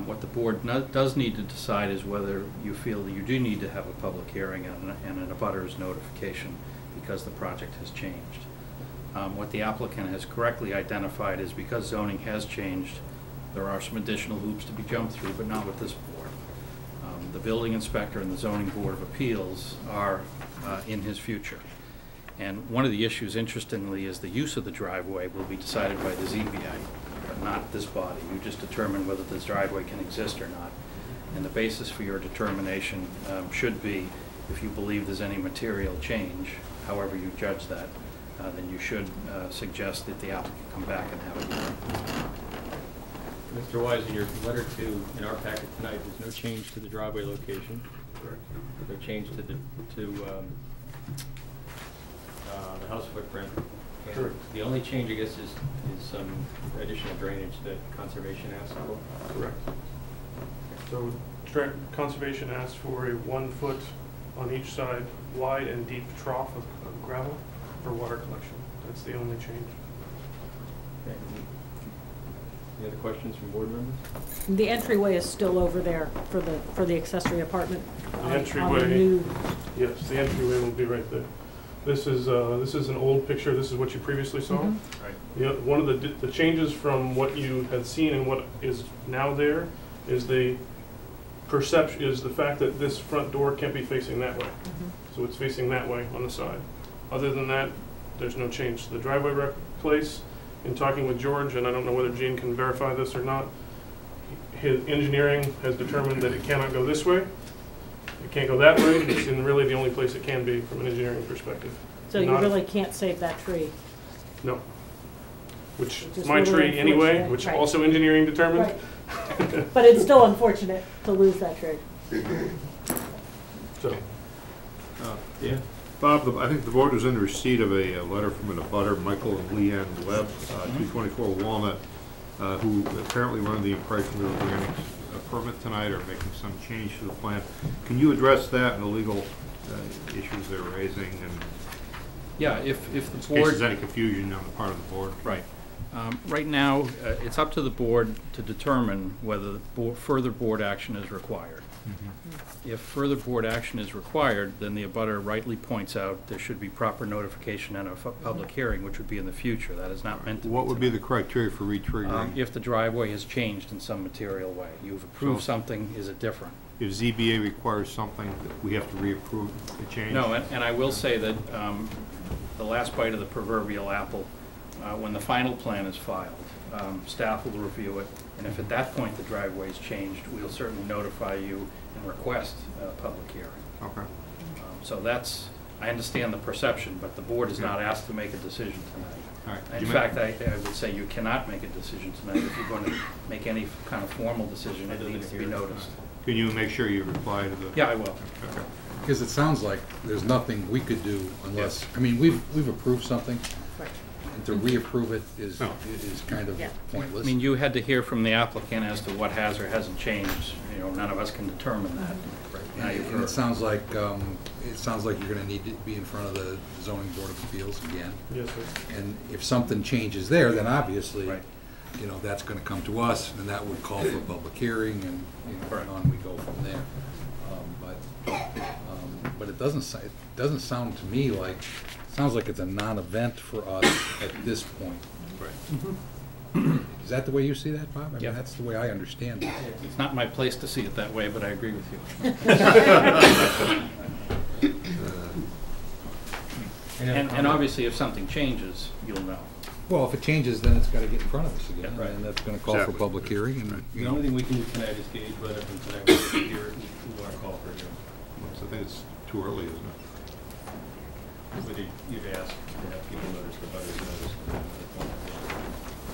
What the board does need to decide is whether you feel that you do need to have a public hearing and an abutters notification because the project has changed. What the applicant has correctly identified is because zoning has changed, there are some additional hoops to be jumped through, but not with this board. The building inspector and the zoning board of appeals are in his future. And one of the issues, interestingly, is the use of the driveway will be decided by the ZBA, but not this body. You just determine whether this driveway can exist or not. And the basis for your determination should be, if you believe there's any material change, however you judge that, then you should suggest that the applicant come back and have it. Mr. Wise, in your letter in our packet tonight, there's no change to the driveway location. Correct. No change to the house footprint. And Sure. the only change, I guess, is some additional drainage that conservation asked for. Correct. So Conservation asked for a 1 foot on each side wide and deep trough of gravel for water collection. That's the only change. Okay. Any other questions from board members? The entryway is still over there for the accessory apartment. The on the entryway- new- Yes, the entryway will be right there. This is an old picture. This is what you previously saw. Mhm. Yeah, one of the changes from what you had seen and what is now there is the perception, is the fact that this front door can't be facing that way. Mhm. So it's facing that way on the side. Other than that, there's no change. The driveway place, in talking with George, and I don't know whether Gene can verify this or not, his engineering has determined that it cannot go this way. It can't go that way. It's in really the only place it can be from an engineering perspective. So you Not- really can't save that tree. No. which Which is my really tree anyway, unfortunate, which right. also engineering determined. Right. But it's still unfortunate to lose that tree. So, Yeah. Bob, I think the board was in receipt of a letter from an abutter, Michael and Leanne Webb, 224 Walnut, who apparently were under the impression we were granting a permit tonight or making some change to the plan. Can you address that and the legal issues they're raising, and Yeah, if in the case board. there's any confusion on the part of the board? Right. Right now, it's up to the board to determine whether further board action is required. If further board action is required, then the abutter rightly points out there should be proper notification and a public hearing, which would be in the future. That is not meant to be. What would be the criteria for retriggering? If the driveway has changed in some material way. You've approved So- something, is it different? If ZBA requires something, that we have to reapprove the change? No, and I will say that the last bite of the proverbial apple, when the final plan is filed, staff will review it, and if at that point the driveway's changed, we'll certainly notify you and request a public hearing. Okay. So that's, I understand the perception, but the board is not asked to make a decision tonight. All right. In You may- fact, I would say you cannot make a decision tonight. If you're going to make any kind of formal decision, it needs to be noticed. Can you make sure you reply to the? Yeah, I will. Okay. Because it sounds like there's nothing we could do unless, I mean, we've approved something, Right. and to reapprove it is No. kind of Yeah. I pointless. mean, you had to hear from the applicant as to what has or hasn't changed. You know, none of us can determine that. Now you've And heard. it sounds like you're gonna need to be in front of the zoning board of appeals again. yes, sir. And if something changes there, then obviously, Right. you know, that's gonna come to us, and that would call for a public hearing, and, you know, Correct. on we go from there. But it doesn't sound to me like, sounds like it's a non-event for us at this point. Right. Is that the way you see that, Bob? I mean, Yeah. that's the way I understand it. It's not my place to see it that way, but I agree with you. And obviously, if something changes, you'll know. Well, if it changes, then it's gotta get in front of us again, Yeah, right. and that's gonna call for a Exactly. public hearing, and, you The know. only thing we can do tonight is gauge whether from tonight we can hear who our call for you. So I think it's too early, isn't it? Whether you'd ask to have people notice, the butters notice.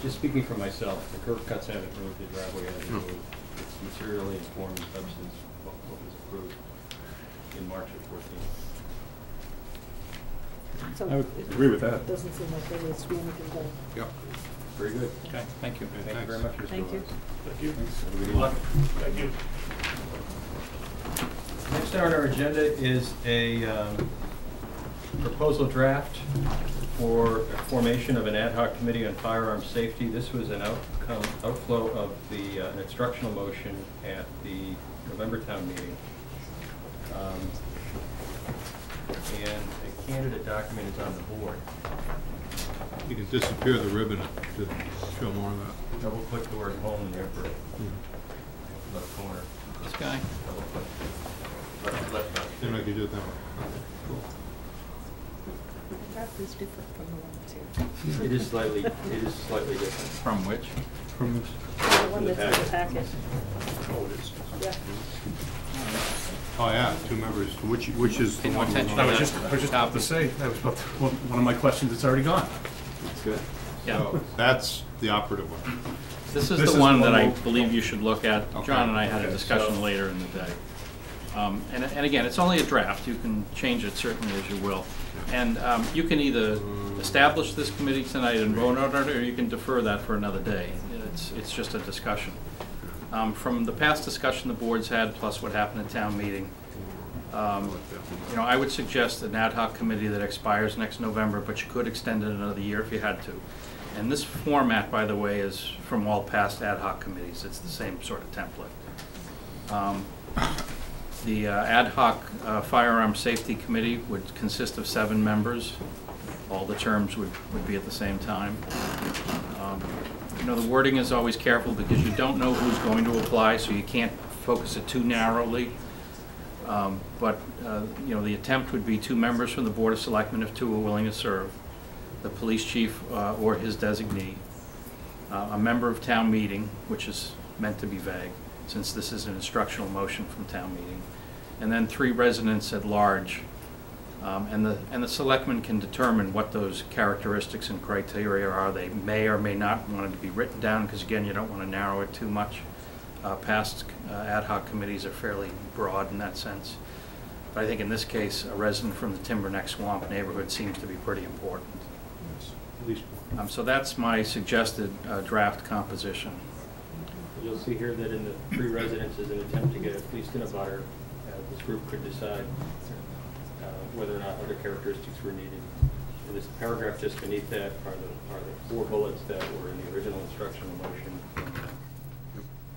Just speaking for myself, the curb cuts haven't moved, the driveway hasn't moved. It's materially informed substance what was approved in March of 14. So I would it agree with that. doesn't seem like there needs to be anything done. Yep. Very good. Okay, thank you. Thank you very much, Mr. Thank you. Lawrence. Thank you. Have a good Good luck. evening. Thank you. Next on our agenda is a proposal draft for a formation of an ad hoc committee on firearm safety. This was an outflow of an instructional motion at the November town meeting. And a candidate document is on the board. You can disappear the ribbon to show more of that. Double click the word home in the upper left corner. This guy? Double click. Left mouse. Then I can do it that way. Cool. The draft is different from the ones here. It is slightly different. From which? From The one that's in the packet. Oh, it is. Yeah. Oh, yeah, two members, which is the Pay no one? attention. I was just about to say, that was about one of my questions, it's already gone. That's good. Yeah. So that's the operative one. This is This the is one the that one I we'll- believe you should look at. Okay. John and I had a Okay, discussion so- later in the day. And again, it's only a draft. You can change it certainly as you will. And you can either establish this committee tonight and vote on it, or you can defer that for another day. It's just a discussion. From the past discussion the board's had, plus what happened at town meeting, you know, I would suggest an ad hoc committee that expires next November, but you could extend it another year if you had to. And this format, by the way, is from all past ad hoc committees. It's the same sort of template. The ad hoc firearm safety committee would consist of 7 members. All the terms would be at the same time. You know, the wording is always careful because you don't know who's going to apply, so you can't focus it too narrowly. But you know, the attempt would be 2 members from the Board of Selectmen if 2 are willing to serve, the police chief or his designee, a member of town meeting, which is meant to be vague, since this is an instructional motion from town meeting, and then 3 residents at large And the selectmen can determine what those characteristics and criteria are. They may or may not want it to be written down, because again, you don't want to narrow it too much. Past ad hoc committees are fairly broad in that sense. But I think in this case, a resident from the Timber Neck Swamp neighborhood seems to be pretty important. At least So that's my suggested draft composition. You'll see here that in the 3 residences, an attempt to get at least in a butter, this group could decide whether or not other characteristics were needed. And this paragraph just beneath that are the 4 bullets that were in the original instructional motion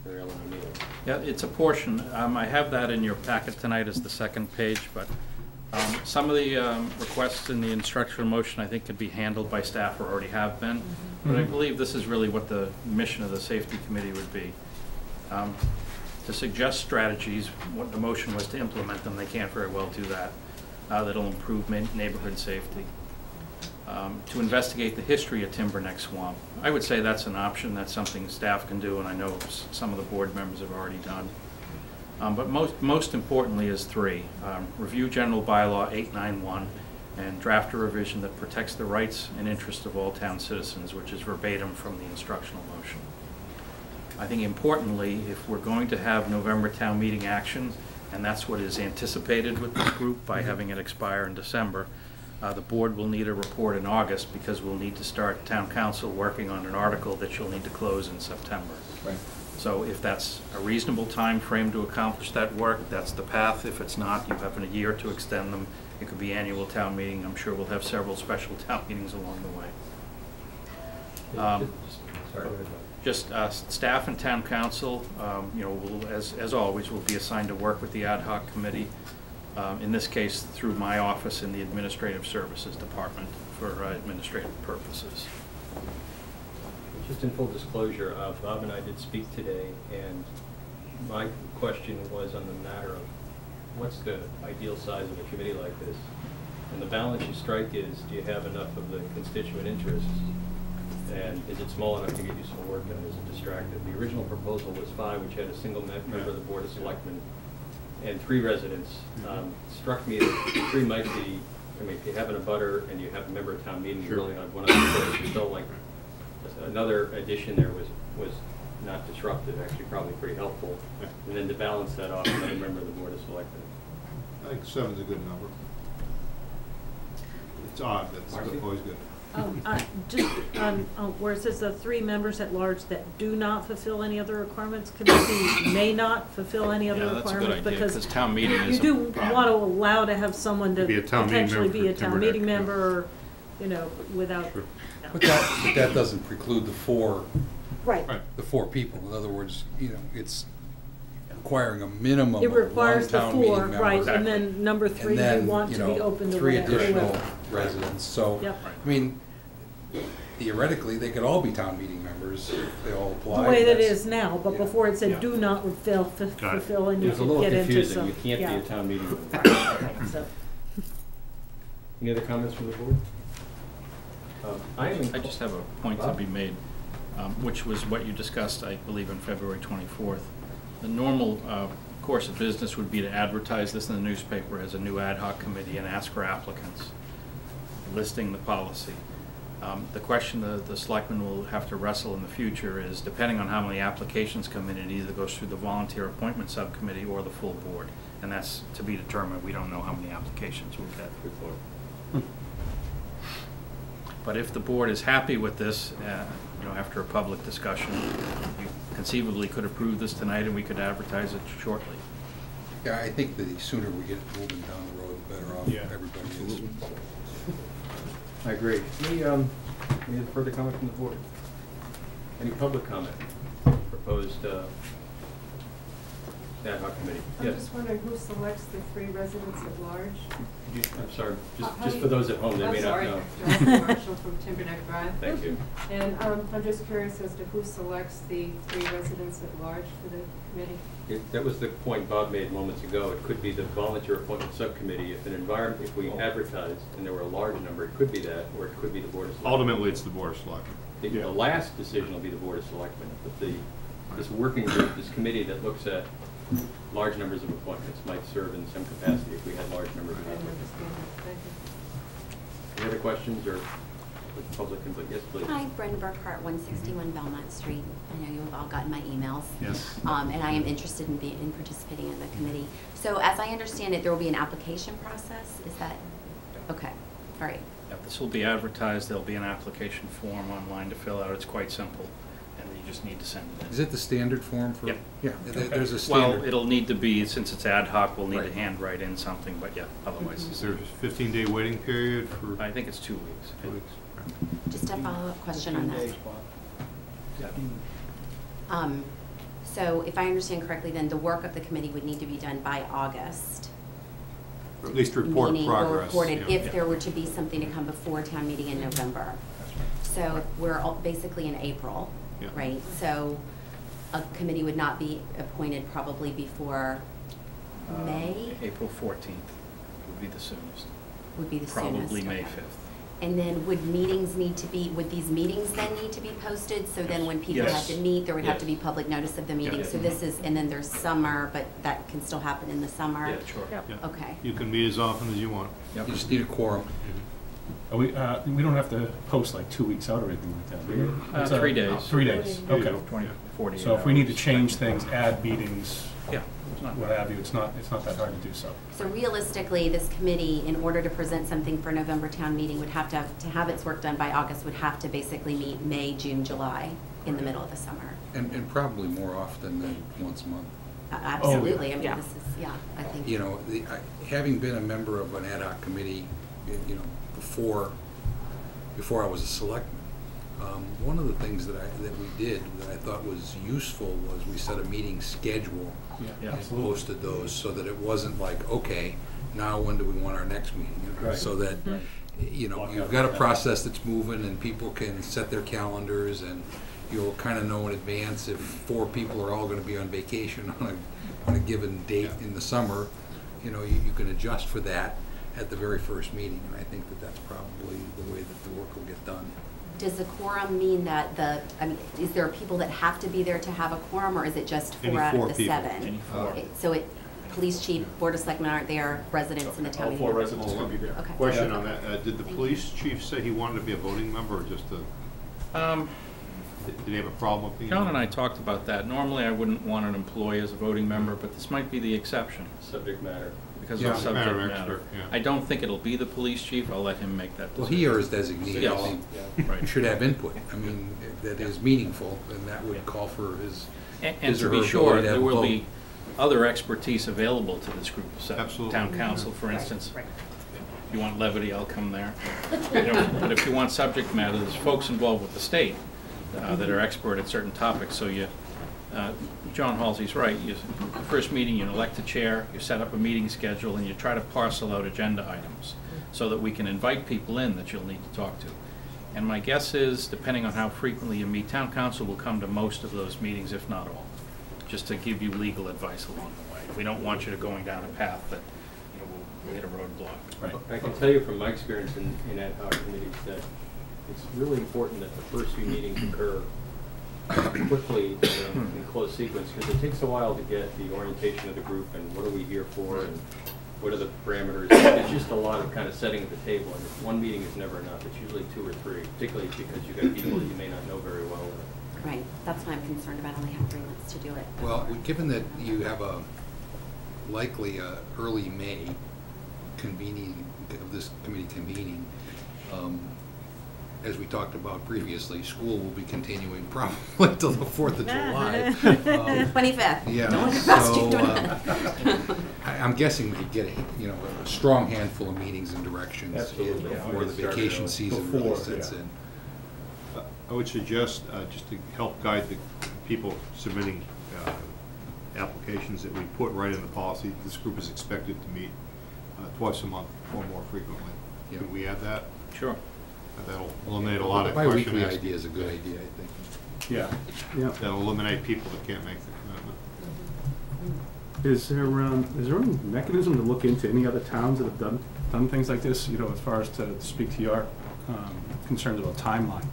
for Ellen O'Neill. Yeah, it's a portion. I have that in your packet tonight as the second page, but some of the requests in the instructional motion I think could be handled by staff or already have been. But I believe this is really what the mission of the safety committee would be. To suggest strategies, what the motion was to implement them, they can't very well do that. That'll improve neighborhood safety. To investigate the history of Timber Neck Swamp. I would say that's an option. That's something staff can do, and I know some of the board members have already done. But most importantly is 3. Review General Bylaw 891 and draft a revision that protects the rights and interests of all town citizens, which is verbatim from the instructional motion. I think importantly, if we're going to have November town meeting action, and that's what is anticipated with this group by having it expire in December, the board will need a report in August, because we'll need to start town council working on an article that you'll need to close in September. Right. So if that's a reasonable time frame to accomplish that work, that's the path. If it's not, you have a year to extend them. It could be annual town meeting. I'm sure we'll have several special town meetings along the way. Just staff and town council, will, as always, will be assigned to work with the ad hoc committee. In this case, through my office in the Administrative Services Department for administrative purposes. Just in full disclosure, Bob and I did speak today, and my question was on the matter of what's the ideal size of a committee like this? And the balance you strike is, do you have enough of the constituent interests? And is it small enough to get you some work done? Is it distracted? The original proposal was 5, which had a single member of the Board of Selectmen and 3 residents. Struck me that 3 might be, I mean, if you have a butter and you have a member of town meeting, you really have one of the you still like another addition there was not disruptive, actually probably pretty helpful. And then to balance that off, another member of the Board of Selectmen. I think 7 is a good number. It's odd, that's always good. Just where it says the 3 members at large that do not fulfill any other requirements, could it be may not fulfill any other Yeah, that's a good requirements? idea, because town meeting You is do a problem. want to allow to have someone to Be a town meeting potentially member be a for town Timber meeting Neck, yeah. member, or, without. Sure. no. But that doesn't preclude the 4 Right. Right. the 4 people. In other words, it's requiring a minimum It of requires 1 the town meeting 4, member. right, and then number 3, And then, you want to be open to 3 whatever. additional residents. So, Yep. I mean, theoretically, they could all be town meeting members if they all apply. The way that it That's- is now, but yeah. before it said Yeah. do not Got it. fulfill, and you It's a little could get into confusing. some. You can't yeah. be a town meeting member. Right, so. Any other comments from the board? I just have a point to be made, which was what you discussed, I believe, on February 24th. The normal course of business would be to advertise this in the newspaper as a new ad hoc committee and ask for applicants, listing the policy. The question the selectmen will have to wrestle in the future is, depending on how many applications come in, it either goes through the volunteer appointment subcommittee or the full board. And that's to be determined. We don't know how many applications we'll get. But if the board is happy with this, after a public discussion, you conceivably could approve this tonight and we could advertise it shortly. Yeah, I think the sooner we get moving down the road, the better off Yeah. everybody is. I agree. Any further comment from the board? Any public comment? Proposed ad hoc committee? I'm Yes. just wondering who selects the 3 residents at large? I'm sorry, How just do for you- those at home that may I'm not sorry, know. Director Marshall from Timber Neck Drive. Thank you. And I'm just curious as to who selects the 3 residents at large for the committee? That was the point Bob made moments ago. It could be the volunteer appointment subcommittee. If we advertised and there were a large number, it could be that, or it could be the Board of Selectmen. Ultimately, it's the Board of Selectmen. The last decision will be the Board of Selectmen, but this working group, this committee that looks at large numbers of appointments might serve in some capacity if we had large numbers of I didn't applicants. understand that. Thank you. Any other questions or the public input? Yes, please. Hi, Brenda Burkhart, 161 Belmont Street. I know you've all gotten my emails. Yes. And I am interested in participating in the committee. So as I understand it, there will be an application process, is that, okay, all right. Yep, this will be advertised, there'll be an application form online to fill out, it's quite simple, and you just need to send it in. Is it the standard form for? Yep. Yeah, there's a Well, standard. it'll need to be, since it's ad hoc, we'll need Right. to handwrite in something, but yeah, otherwise, Is there a 15-day waiting period for I think it's 2 weeks. 2 weeks? Just a follow-up question on that. Yeah. So if I understand correctly, then the work of the committee would need to be done by August. Or at least report Meaning, or progress. reported yeah. if there were to be something to come before town meeting in November. So we're all basically in April, Yeah. right? So a committee would not be appointed probably before May, April 14th would be the soonest, would be the soonest. probably May okay. 5th. And then would these meetings then need to be posted? So then when people have Yes. to meet, there would have to Yes. be public notice of the meeting? Yeah. So this is, and then there's summer, but that can still happen in the summer? Yeah, sure. Yep. Yeah. Okay. You can meet as often as you want. Yep. You just need a quorum. We don't have to post like 2 weeks out or anything like that, do we? It's 3 days. 3 days, okay. 40 So if we need to hours. change things, add meetings, Yeah. it's not what bad. have you, it's not that hard to do so. So realistically, this committee, in order to present something for November town meeting, would have to have its work done by August, would have to basically meet May, June, July, in the middle of the summer. And probably more often than once a month. Absolutely, I mean, Yeah. this is, yeah, I think. You know, having been a member of an ad hoc committee, you know, before I was a selectman, one of the things that we did that I thought was useful was we set a meeting schedule Yeah. and posted those so that it wasn't like, okay, now when do we want our next meeting? You know, Right. so that, you know, you've got a process that's moving and people can set their calendars and you'll kind of know in advance if 4 people are all going to be on vacation on a given date in the summer. You know, you can adjust for that at the very first meeting, and I think that that's probably the way that the work will get done. Does the quorum mean that is there people that have to be there to have a quorum, or is it just 4 Any out 4 of the people. 7? Any 4. So police chief, board of selectmen aren't there, residents in the town All meeting? 4 residents could be there. Okay. Question on that, did the Thank you. police chief say he wanted to be a voting member or just did he have a problem with being? John and I talked about that. Normally, I wouldn't want an employee as a voting member, but this might be the exception. Subject matter. Because Yeah. of subject Matter matter. expert, yeah. I don't think it'll be the police chief, I'll let him make that Well, decision. he or his designee, I Yes. think, Right. should have input. I mean, that is meaningful, and that would call for his And his to or be her sure, ability to there have a will vote. be other expertise available to this group of 7. Absolutely. Town council, for instance. Right. If you want levity, I'll come there. You know, but if you want subject matter, there's folks involved with the state that are expert at certain topics, so John Halsey's right, the first meeting, you elect a chair, you set up a meeting schedule, and you try to parcel out agenda items so that we can invite people in that you'll need to talk to. And my guess is, depending on how frequently you meet, town council will come to most of those meetings, if not all, just to give you legal advice along the way. We don't want you to going down a path that, will hit a roadblock. Right. I can tell you from my experience in ad hoc committees that it's really important that the first few meetings occur quickly in close sequence, because it takes a while to get the orientation of the group and what are we here for and what are the parameters. It's just a lot of kind of setting at the table, and one meeting is never enough. It's usually 2 or 3, particularly because you've got people that you may not know very well. Right, that's what I'm concerned about, I only have 3 months to do it. Well, given that you have likely a early May convening, of this committee convening, as we talked about previously, school will be continuing probably till the 4th of July. 25th. Yeah, Don't look past June so 25th. I'm guessing we get a strong handful of meetings and directions Absolutely. before the Started vacation early. season really Before, sets yeah. in. I would suggest, just to help guide the people submitting applications, that we put right in the policy, this group is expected to meet twice a month or more frequently. Yeah. Could we add that? Sure. That'll eliminate a lot of question Bi-weekly asking. idea is a good idea, I think. Yeah, yeah. That'll eliminate people that can't make the commitment. Is there any mechanism to look into any other towns that have done things like this, as far as to speak to your concerns about timeline?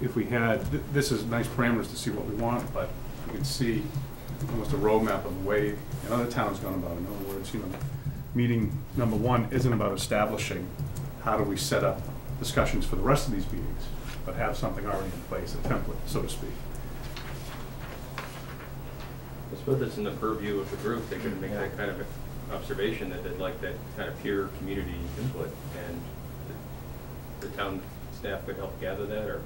If we had, this is nice parameters to see what we want, but we could see almost a roadmap of the way another town's gone about it. In other words, meeting number one isn't about establishing how do we set up discussions for the rest of these meetings, but have something already in place, a template, so to speak. I suppose it's in the purview of the group, they're gonna make that kind of observation that they'd like that kind of peer community input, and the town staff could help gather that, or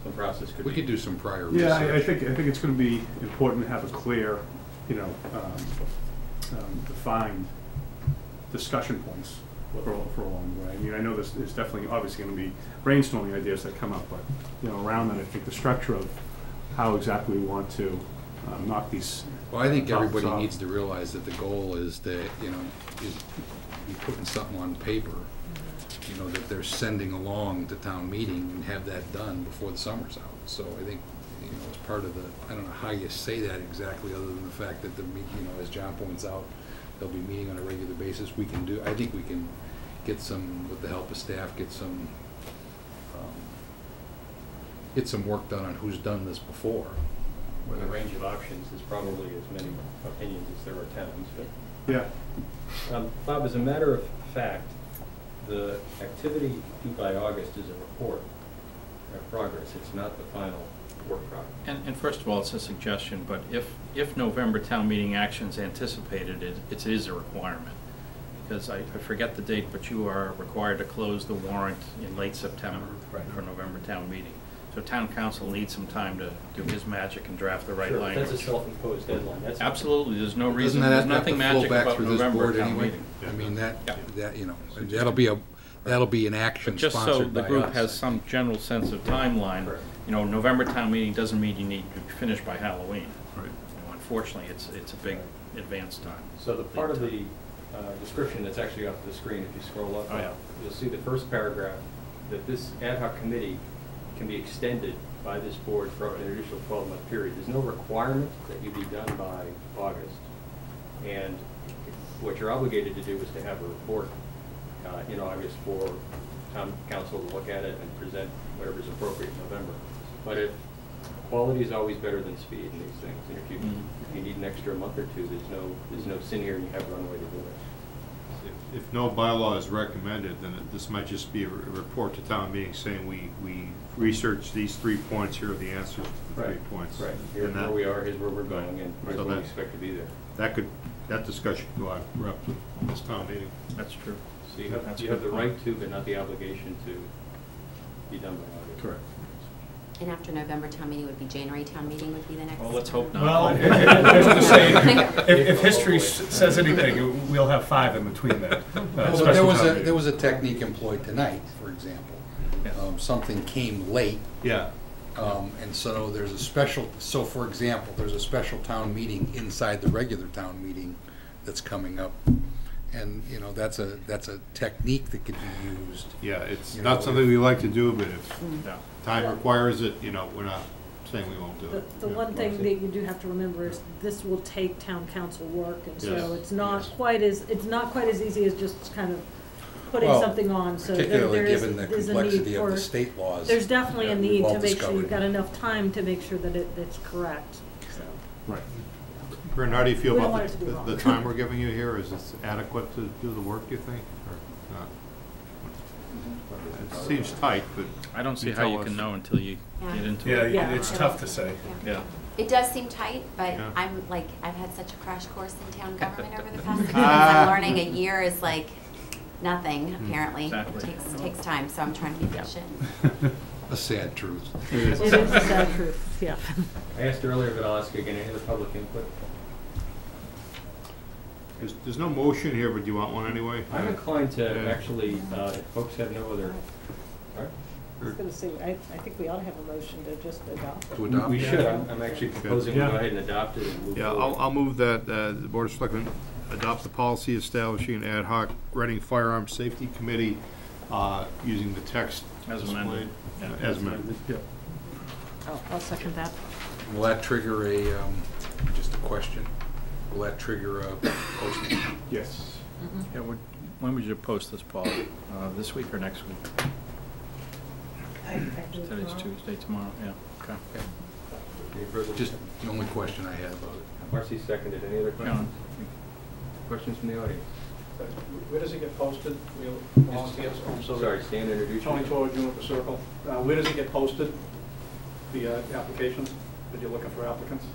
some process could be. We could do some prior Yeah, research. I think it's gonna be important to have a clear, defined discussion points for along the way. I mean, I know there's definitely, obviously gonna be brainstorming ideas that come up, but, around that, I think the structure of how exactly we want to knock these. Well, I think topics everybody off. needs to realize that the goal is that, is be putting something on paper, that they're sending along to town meeting and have that done before the summer's out. So I think, it's part of the, I don't know how you say that exactly, other than the fact that as John points out, they'll be meeting on a regular basis. I think we can get some, with the help of staff, get some work done on who's done this before. With a range of options, there's probably as many opinions as there are towns, but. Yeah. Bob, as a matter of fact, the activity due by August is a report of progress. It's not the final work product. And first of all, it's a suggestion, but if November town meeting actions anticipated, it is a requirement. Because I forget the date, but you are required to close the warrant in late September for November town meeting. So town council needs some time to do his magic and draft the right language. That's a self-imposed deadline. That's Absolutely, there's no Doesn't reason, that there's have to nothing flow magic back about through this November board town anyway? meeting. I mean, Yeah. that'll be an action But just so sponsored the by group us. has some general sense of timeline, November town meeting doesn't mean you need to be finished by Halloween. Right. Unfortunately, it's a big advance time. So the part of the description that's actually up the screen, if you scroll up, Oh, yeah. you'll see the first paragraph, that this ad hoc committee can be extended by this board for an additional 12-month period. There's no requirement that you be done by August. And what you're obligated to do is to have a report in August for town council to look at it and present whatever's appropriate in November. But if quality is always better than speed in these things, and if you need an extra month or two, there's no sin here, and you have runway to do it. If no bylaw is recommended, then this might just be a report to town meeting saying we researched these 3 points, here are the answers to the 3 points. Right, here's where we are, here's where we're going, and here's So what we that- expect to be there. That discussion could go on up to this town meeting. That's true. So you have That's the a good right point. to, but not the obligation to be done by August. Correct. And after November town meeting would be January town meeting would be the next. Well, let's hope not. Well, I was going to say, if history says anything, we'll have 5 in between that. Well, special there was town a, meeting. there was a technique employed tonight, for example. Yeah. Something came late, Yeah. and so there's a special, so for example, there's a special town meeting inside the regular town meeting that's coming up. And, that's a technique that could be used. Yeah, it's You not know, something we like to do, but if Yeah. time requires it, we're not saying we won't do it. The one thing that you do have to remember is this will take town council work, and Yes. so it's not Yes. quite as easy as just kind of putting Well, something on, so Particularly there is, given the there's a need complexity of for, the state laws. there's definitely a that we've need all to make sure discovered. you've got enough time to make sure that it's correct, so. Right. Brent, how do you feel We don't about want it to be wrong. the time we're giving you here? Is this adequate to do the work, you think, or not? It seems tight, but I don't see You how tell you us. can know until you Yeah. get into Yeah, it. Yeah. it's tough to say. Yeah. It does seem tight, but Yeah. I've had such a crash course in town government over the past 6 months. I'm learning a year is like nothing, apparently. Exactly. It takes time, so I'm trying to be patient. A sad truth. it is. It is a sad truth, yeah. I asked earlier, but I'll ask again, any other public input? There's no motion here, but do you want one anyway? I'm inclined to Yeah. actually, if folks have no other, I was gonna say, I think we ought to have a motion to just adopt. To adopt? we should, I'm actually proposing we go Yeah. ahead and adopt it and move Yeah, forward. I'll move that the Board of Selectmen adopt the policy establishing an ad hoc Reading Firearms Safety Committee, using the text As displayed. amended. Yeah. As amended. I'll second that. Will that trigger just a question, will that trigger a posting? Yes. Yeah, when would you post this, Paul? This week or next week? Today's Tuesday, tomorrow, yeah, okay. Any further? Just the only question I had about it. Marcy seconded. Any other questions? Questions from the audience? Where does it get posted? Sorry, stand and introduce Tony yourself. Torres, Juniper Circle. Where does it get posted, the applications, that you're looking for applicants?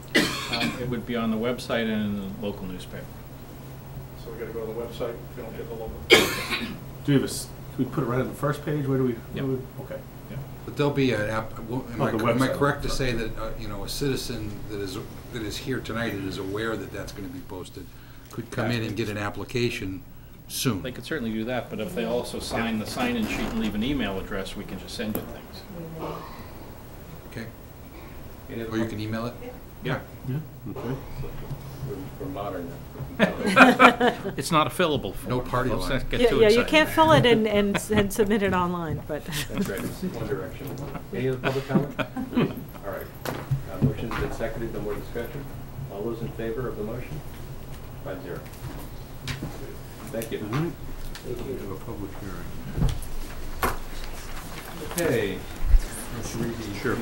It would be on the website and in the local newspaper. So we gotta go to the website, if we don't get the local. Do we have do we put it right on the first page? Where do we? Yep. Okay. But there'll be an Oh, the am I website. correct to say that, you know, a citizen that is here tonight and is aware that that's gonna be posted, could come in and get an application soon? They could certainly do that, but if they also sign the sign-in sheet and leave an email address, we can just send you things. Okay, Any other or you can email it? Yeah. Yeah. Okay. We're modern now. It's not a fillable form. No party Folks, line. don't get Yeah, too yeah, you excited. can't fill it and submit it online, but. That's right, it's one direction. Any other public comment? All right. Motion's been seconded, no more discussion. All those in favor of the motion? 5-0. Thank you. We have a public hearing. Okay. Sure.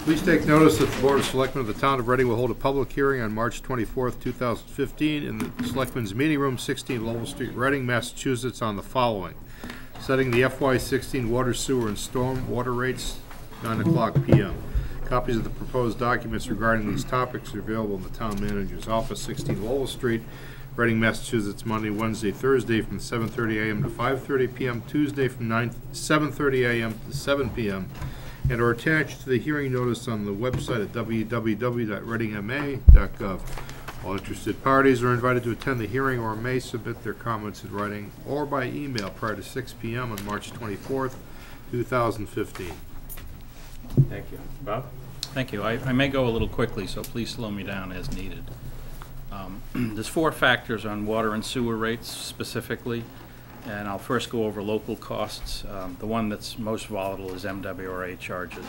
Please take notice that the Board of Selectmen of the Town of Reading will hold a public hearing on March 24th, 2015 in the Selectmen's Meeting Room, 16 Lowell Street, Reading, Massachusetts, on the following. Setting the FY16 water, sewer, and storm water rates, 9 o'clock p.m. Copies of the proposed documents regarding these topics are available in the Town Manager's Office, 16 Lowell Street, Reading, Massachusetts, Monday, Wednesday, Thursday from 7:30 a.m. to 5:30 p.m., Tuesday from 7:30 a.m. to 7 p.m., and are attached to the hearing notice on the website at www.readingma.gov. All interested parties are invited to attend the hearing or may submit their comments in writing or by email prior to 6 p.m. on March 24th, 2015. Thank you. Bob? Thank you. I may go a little quickly, so please slow me down as needed. There's 4 factors on water and sewer rates specifically, and I'll first go over local costs. The one that's most volatile is MWRA charges.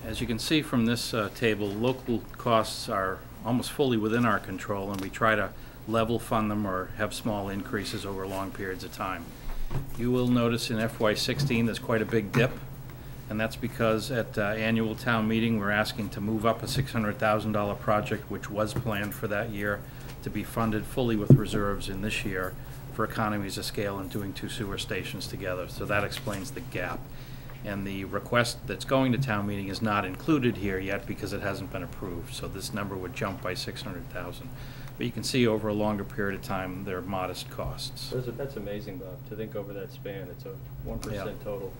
As you can see from this table, local costs are almost fully within our control, and we try to level fund them or have small increases over long periods of time. You will notice in FY16 there's quite a big dip, and that's because at annual town meeting we're asking to move up a $600,000 project which was planned for that year to be funded fully with reserves in this year for economies of scale and doing 2 sewer stations together. So that explains the gap. And the request that's going to town meeting is not included here yet because it hasn't been approved. So this number would jump by $600,000. But you can see over a longer period of time, they're modest costs. That's amazing, Bob, to think over that span. It's a 1% Yeah. total.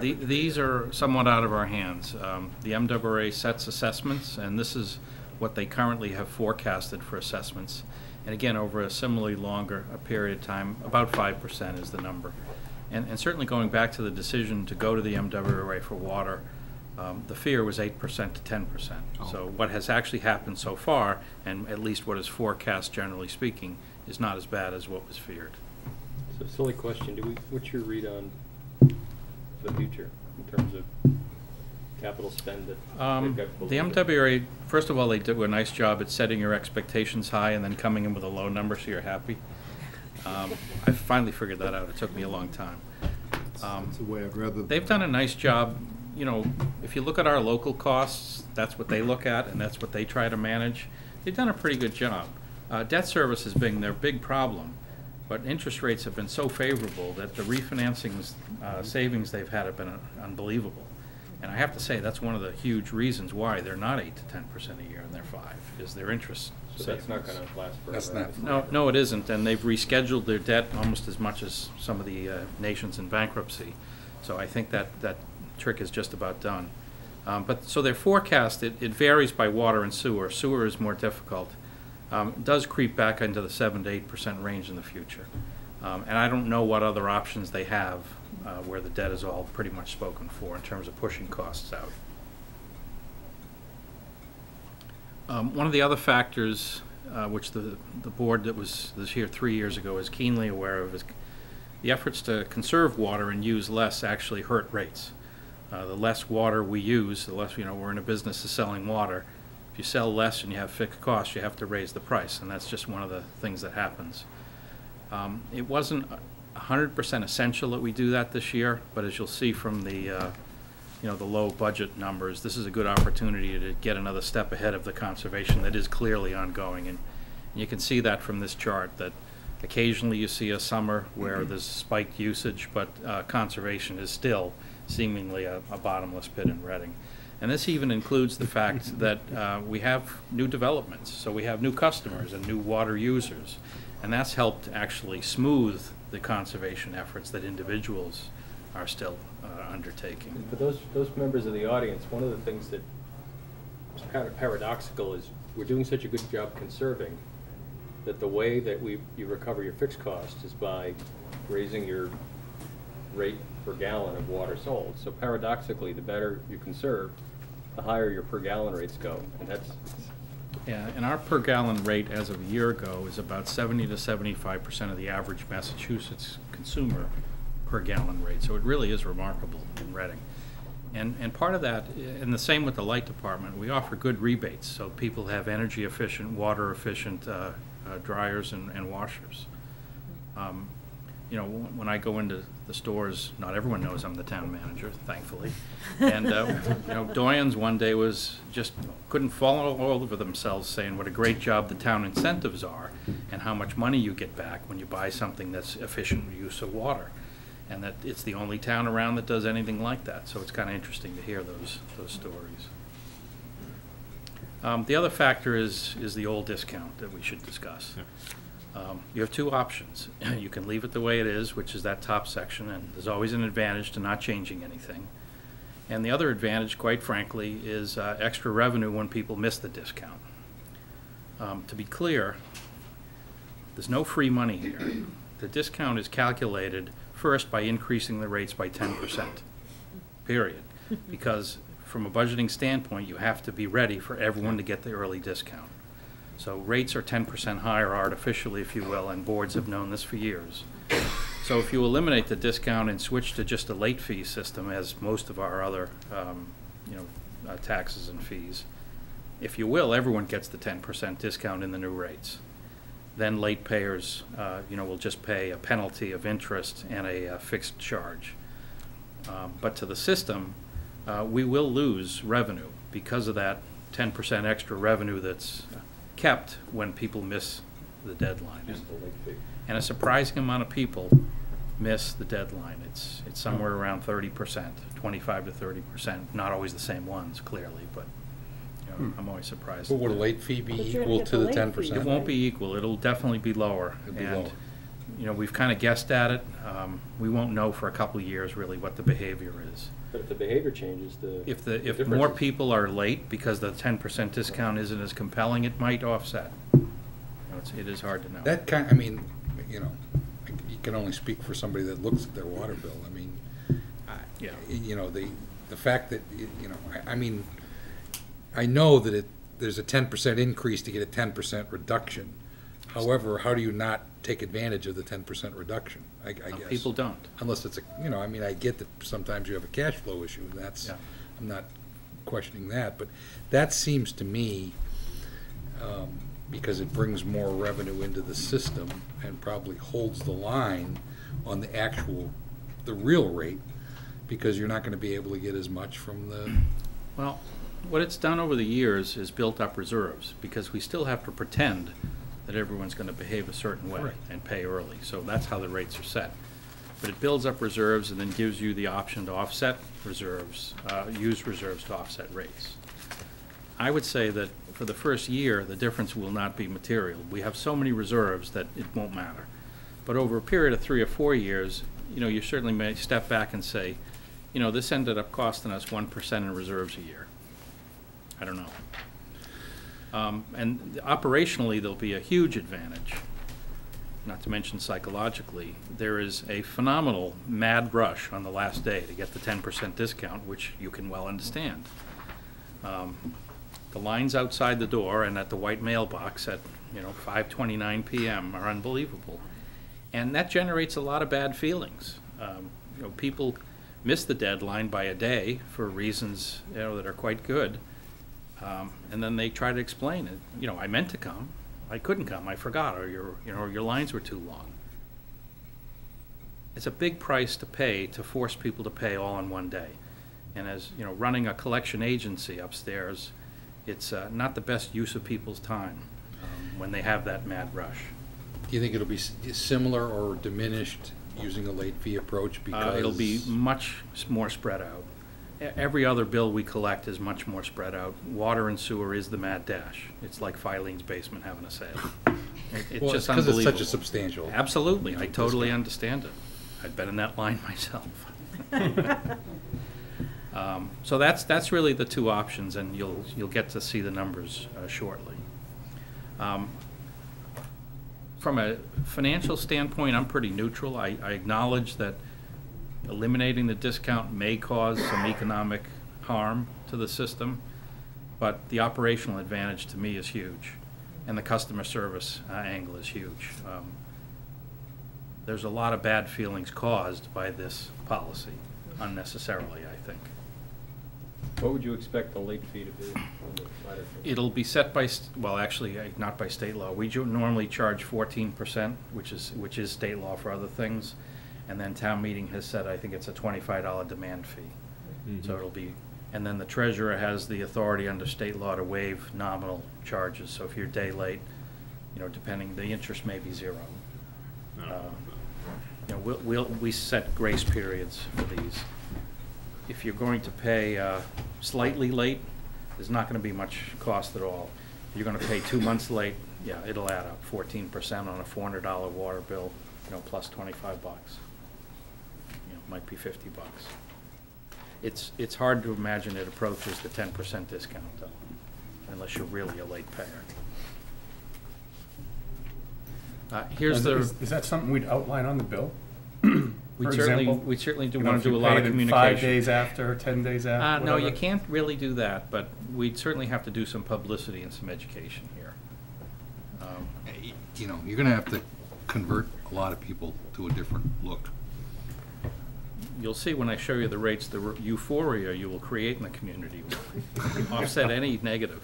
These are somewhat out of our hands. The MWRA sets assessments, and this is what they currently have forecasted for assessments. And again, over a similarly longer period of time, about 5% is the number. And certainly going back to the decision to go to the MWRA for water, the fear was 8% to 10%. Oh. So what has actually happened so far, and at least what is forecast generally speaking, is not as bad as what was feared. So silly question, what's your read on the future in terms of capital spend that they've got The below MWRA, first of all, they do a nice job at setting your expectations high and then coming in with a low number so you're happy. I finally figured that out. It took me a long time. That's the way I'd rather. They've done a nice job. You know, if you look at our local costs, that's what they look at and that's what they try to manage. They've done a pretty good job. Debt service has been their big problem, but interest rates have been so favorable that the refinancing savings they've had have been unbelievable. And I have to say, that's one of the huge reasons why they're not 8 to 10% a year and they're 5, is their interest So that's not going to last forever. That's not- obviously. No, it isn't, and they've rescheduled their debt almost as much as some of the nations in bankruptcy. So I think that trick is just about done. So their forecast, it varies by water and sewer. Sewer is more difficult. It does creep back into the 7 to 8% range in the future. And I don't know what other options they have where the debt is all pretty much spoken for in terms of pushing costs out. One of the other factors which the board that was here 3 years ago is keenly aware of is the efforts to conserve water and use less actually hurt rates. The less water we use, the less, we're in a business of selling water. If you sell less and you have fixed costs, you have to raise the price, and that's just one of the things that happens. It wasn't 100% essential that we do that this year, but as you'll see from the the low budget numbers, this is a good opportunity to get another step ahead of the conservation that is clearly ongoing. And you can see that from this chart, that occasionally you see a summer where there's spiked usage, but conservation is still seemingly a bottomless pit in Reading. And this even includes the fact that we have new developments, so we have new customers and new water users. And that's helped actually smooth the conservation efforts that individuals are still undertaking. And for those members of the audience, one of the things that is kind of paradoxical is we're doing such a good job conserving that the way that you recover your fixed cost is by raising your rate per gallon of water sold. So paradoxically, the better you conserve, the higher your per gallon rates go, and that's. Yeah, and our per gallon rate as of a year ago is about 70 to 75% of the average Massachusetts consumer per gallon rate. So it really is remarkable in Reading. And part of that, and the same with the light department, we offer good rebates so people have energy efficient, water efficient dryers and washers. When I go into the stores, not everyone knows I'm the town manager, thankfully. And Doyens one day couldn't fall all over themselves saying what a great job the town incentives are and how much money you get back when you buy something that's efficient use of water. And that it's the only town around that does anything like that. So it's kind of interesting to hear those stories. The other factor is the old discount that we should discuss. Yeah. You have two options. You can leave it the way it is, which is that top section, and there's always an advantage to not changing anything. And the other advantage, quite frankly, is extra revenue when people miss the discount. To be clear, there's no free money here. The discount is calculated first by increasing the rates by 10%, period. Because from a budgeting standpoint, you have to be ready for everyone to get the early discount. So rates are 10% higher artificially, if you will, and boards have known this for years. So if you eliminate the discount and switch to just a late fee system, as most of our other taxes and fees, if you will, everyone gets the 10% discount in the new rates. Then late payers, will just pay a penalty of interest and a fixed charge. But to the system, we will lose revenue because of that 10% extra revenue that's kept when people miss the deadline. And a surprising amount of people miss the deadline. It's somewhere around 30%, 25 to 30%. Not always the same ones, clearly, but I'm always surprised. But would a late fee be equal to the 10%? It won't be equal. It'll definitely be lower. It'll be lower. We've kind of guessed at it. We won't know for a couple of years really what the behavior is. But if the behavior changes, if more people are late because the 10% discount isn't as compelling, it might offset. It is hard to know. That you can only speak for somebody that looks at their water bill. The fact that I know that there's a 10% increase to get a 10% reduction. However, how do you not take advantage of the 10% reduction? I guess people don't, unless it's I get that sometimes you have a cash flow issue, and that's I'm not questioning that, but that seems to me because it brings more revenue into the system and probably holds the line on the real rate, because you're not going to be able to get as much from the. Well, what it's done over the years is built up reserves, because we still have to pretend that everyone's going to behave a certain way and pay early. So that's how the rates are set. But it builds up reserves and then gives you the option to offset reserves, use reserves to offset rates. I would say that for the first year, the difference will not be material. We have so many reserves that it won't matter. But over a period of 3 or 4 years, you certainly may step back and say, this ended up costing us 1% in reserves a year. I don't know. And operationally, there'll be a huge advantage, not to mention psychologically. There is a phenomenal mad rush on the last day to get the 10% discount, which you can well understand. The lines outside the door and at the white mailbox at 5:29 p.m. are unbelievable. And that generates a lot of bad feelings. People miss the deadline by a day for reasons that are quite good. And then they try to explain it. I meant to come, I couldn't come, I forgot, or your lines were too long. It's a big price to pay to force people to pay all in one day. And as, you know, running a collection agency upstairs, it's not the best use of people's time when they have that mad rush. Do you think it'll be similar or diminished using a late fee approach because? It'll be much more spread out. Every other bill we collect is much more spread out. Water and sewer is the mad dash. It's like Filene's basement having a sale. It's Well, just because unbelievable. it's such a substantial. Absolutely, I totally understand it. I've been in that line myself. So that's really the two options, and you'll get to see the numbers shortly. From a financial standpoint, I'm pretty neutral. I acknowledge that eliminating the discount may cause some economic harm to the system, but the operational advantage to me is huge, and the customer service angle is huge. There's a lot of bad feelings caused by this policy, unnecessarily, I think. What would you expect the late fee to be? It'll be set by, well, actually, not by state law. We normally charge 14%, which is state law for other things. And then town meeting has said, I think it's a $25 demand fee. Mm-hmm. So it'll be, and then the treasurer has the authority under state law to waive nominal charges. So if you're a day late, you know, depending, the interest may be zero. You know, we set grace periods for these. If you're going to pay slightly late, there's not going to be much cost at all. If you're going to pay 2 months late, yeah, it'll add up. 14% on a $400 water bill, you know, plus 25 bucks. You know, might be 50 bucks. It's hard to imagine it approaches the 10% discount though, unless you're really a late payer. Here's the. Is that something we'd outline on the bill? We For certainly example, do you know, want if to do you a lot pay of it in communication. 5 days after, 10 days after, No, you whatever? can't really do that, but we'd certainly have to do some publicity and some education here. You know, you're gonna have to convert a lot of people to a different look. You'll see when I show you the rates, the euphoria you will create in the community will offset any negative.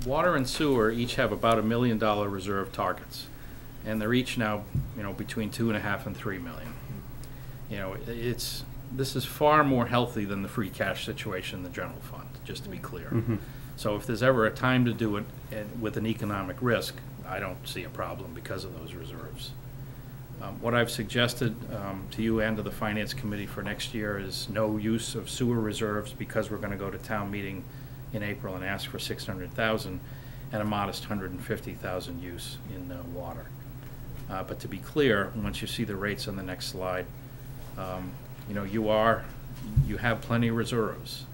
Water and sewer each have about $1 million reserve targets, and they're each now, you know, between 2.5 and 3 million. You know, this is far more healthy than the free cash situation in the general fund, just to be clear. Mhm. So if there's ever a time to do it with an economic risk, I don't see a problem because of those reserves. What I've suggested to you and to the Finance Committee for next year is no use of sewer reserves because we're going to go to town meeting in April and ask for 600,000 and a modest 150,000 use in water. But to be clear, once you see the rates on the next slide, you know, you have plenty of reserves.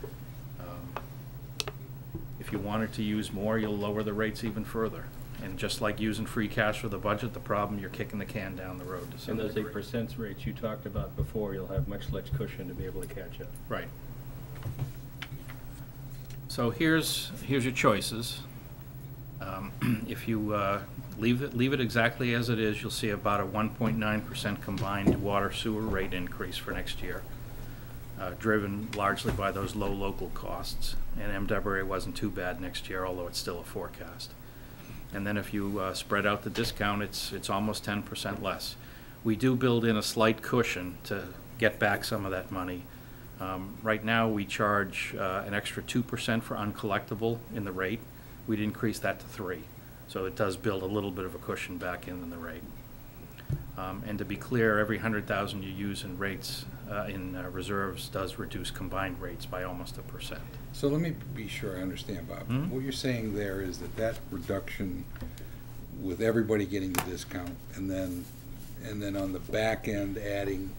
If you wanted to use more, you'll lower the rates even further. And just like using free cash for the budget, the problem, you're kicking the can down the road to some And those degree. 8% rates you talked about before, you'll have much less cushion to be able to catch up. Right. So here's your choices. If you leave it exactly as it is, you'll see about a 1.9% combined water sewer rate increase for next year, driven largely by those low local costs. And MWA wasn't too bad next year, although it's still a forecast. And then if you spread out the discount, it's almost 10% less. We do build in a slight cushion to get back some of that money. Right now, we charge an extra 2% for uncollectible in the rate. We'd increase that to 3%. So it does build a little bit of a cushion back in the rate. And to be clear, every 100,000 you use in rates, in reserves, does reduce combined rates by almost 1%. So let me be sure I understand, Bob. Mhm. What you're saying there is that reduction with everybody getting the discount and then on the back end adding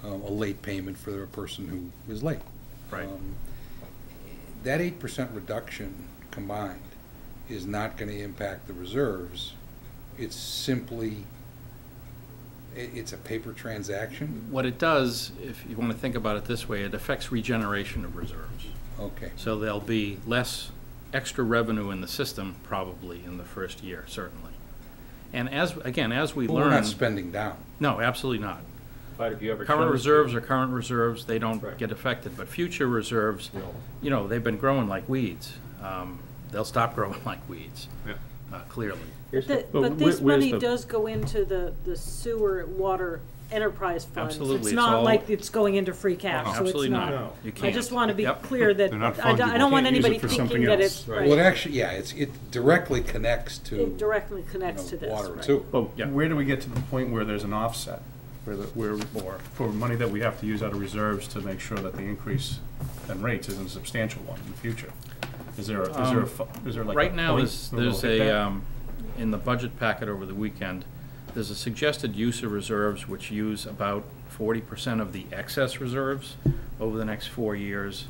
a late payment for a person who is late. Right. That 8% reduction combined is not going to impact the reserves. It's simply, it's a paper transaction? What it does, if you want to think about it this way, it affects regeneration of reserves. Okay. So there'll be less extra revenue in the system probably in the first year, certainly. And as we But learn. we're not spending down. No, absolutely not. But if you ever Current chose reserves to- are current reserves, they don't Right. get affected, but future reserves, you know, they've been growing like weeds. They'll stop growing like weeds, clearly. Here's the- But this where's money the- does go into the sewer water enterprise funds. Absolutely, It's it's not all- like it's going into free cash, so it's Absolutely not. not. You I can't. just want to be Yep. clear that, They're not I don't want fungible. Can't use anybody it for thinking something that else. it's, Right. right. Well, it actually, yeah, it directly connects to, It directly connects to you know, this, water and right. sewer. But Yeah. where do we get to the point where there's an offset? Or for money that we have to use out of reserves to make sure that the increase in rates isn't a substantial one in the future? Is there like Right a now, point there's where we'll hit that? in the budget packet over the weekend, there's a suggested use of reserves which use about 40% of the excess reserves over the next 4 years,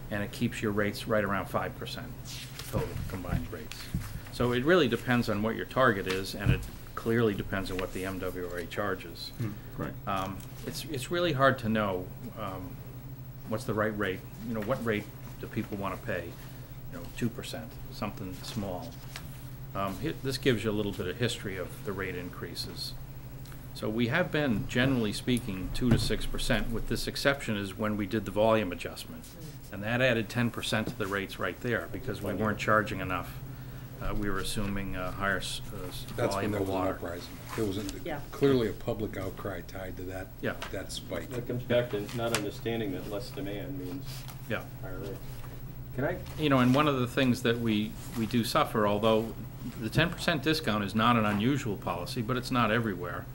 and it keeps your rates right around 5% total combined rates. So it really depends on what your target is, and it clearly depends on what the MWRA charges. Right. It's really hard to know what's the right rate. You know, what rate do people want to pay? You know, 2%, something small. This gives you a little bit of history of the rate increases. So we have been, generally speaking, 2 to 6%, with this exception is when we did the volume adjustment. And that added 10% to the rates right there, because we weren't charging enough. We were assuming a higher That's when volume there of was an water. uprising. There was Yeah. clearly a public outcry tied to that, Yeah. that spike. That comes back to not understanding that less demand means Yeah. higher rates. Can I, You know, and one of the things that we do suffer, although the 10% discount is not an unusual policy, but it's not everywhere.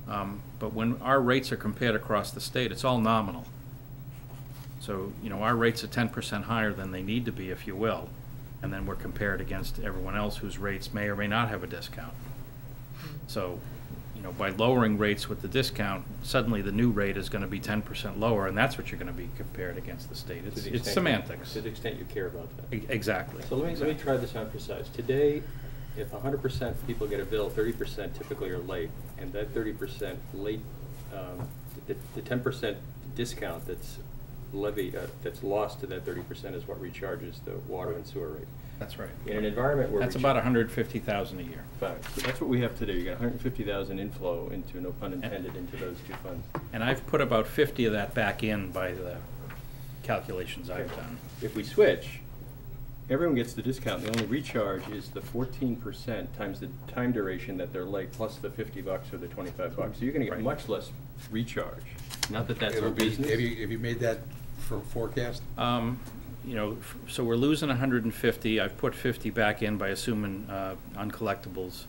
But when our rates are compared across the state, it's all nominal. So, you know, our rates are 10% higher than they need to be, if you will, and then we're compared against everyone else whose rates may or may not have a discount. So, you know, by lowering rates with the discount, suddenly the new rate is gonna be 10% lower, and that's what you're gonna be compared against the state. to It's the it's extent- semantics. To the extent you care about that. Exactly. So let me try this on for size. Today, if 100% people get a bill, 30% typically are late, and that 30% late, the 10% discount that's levied, that's lost to that 30% is what recharges the water and sewer rate. That's right. In an environment where That's about 150,000 a year. Fine. So that's what we have today. You got 150,000 inflow into, no pun intended, into those two funds. And I've put about 50 of that back in by the calculations I've done. If we switch, everyone gets the discount. The only recharge is the 14% times the time duration that they're late, plus the $50 or the $25. So you're gonna get Right. much less recharge. Not that that's It'll our be, business. have you made that for forecast? You know, so we're losing 150. I've put 50 back in by assuming uncollectibles.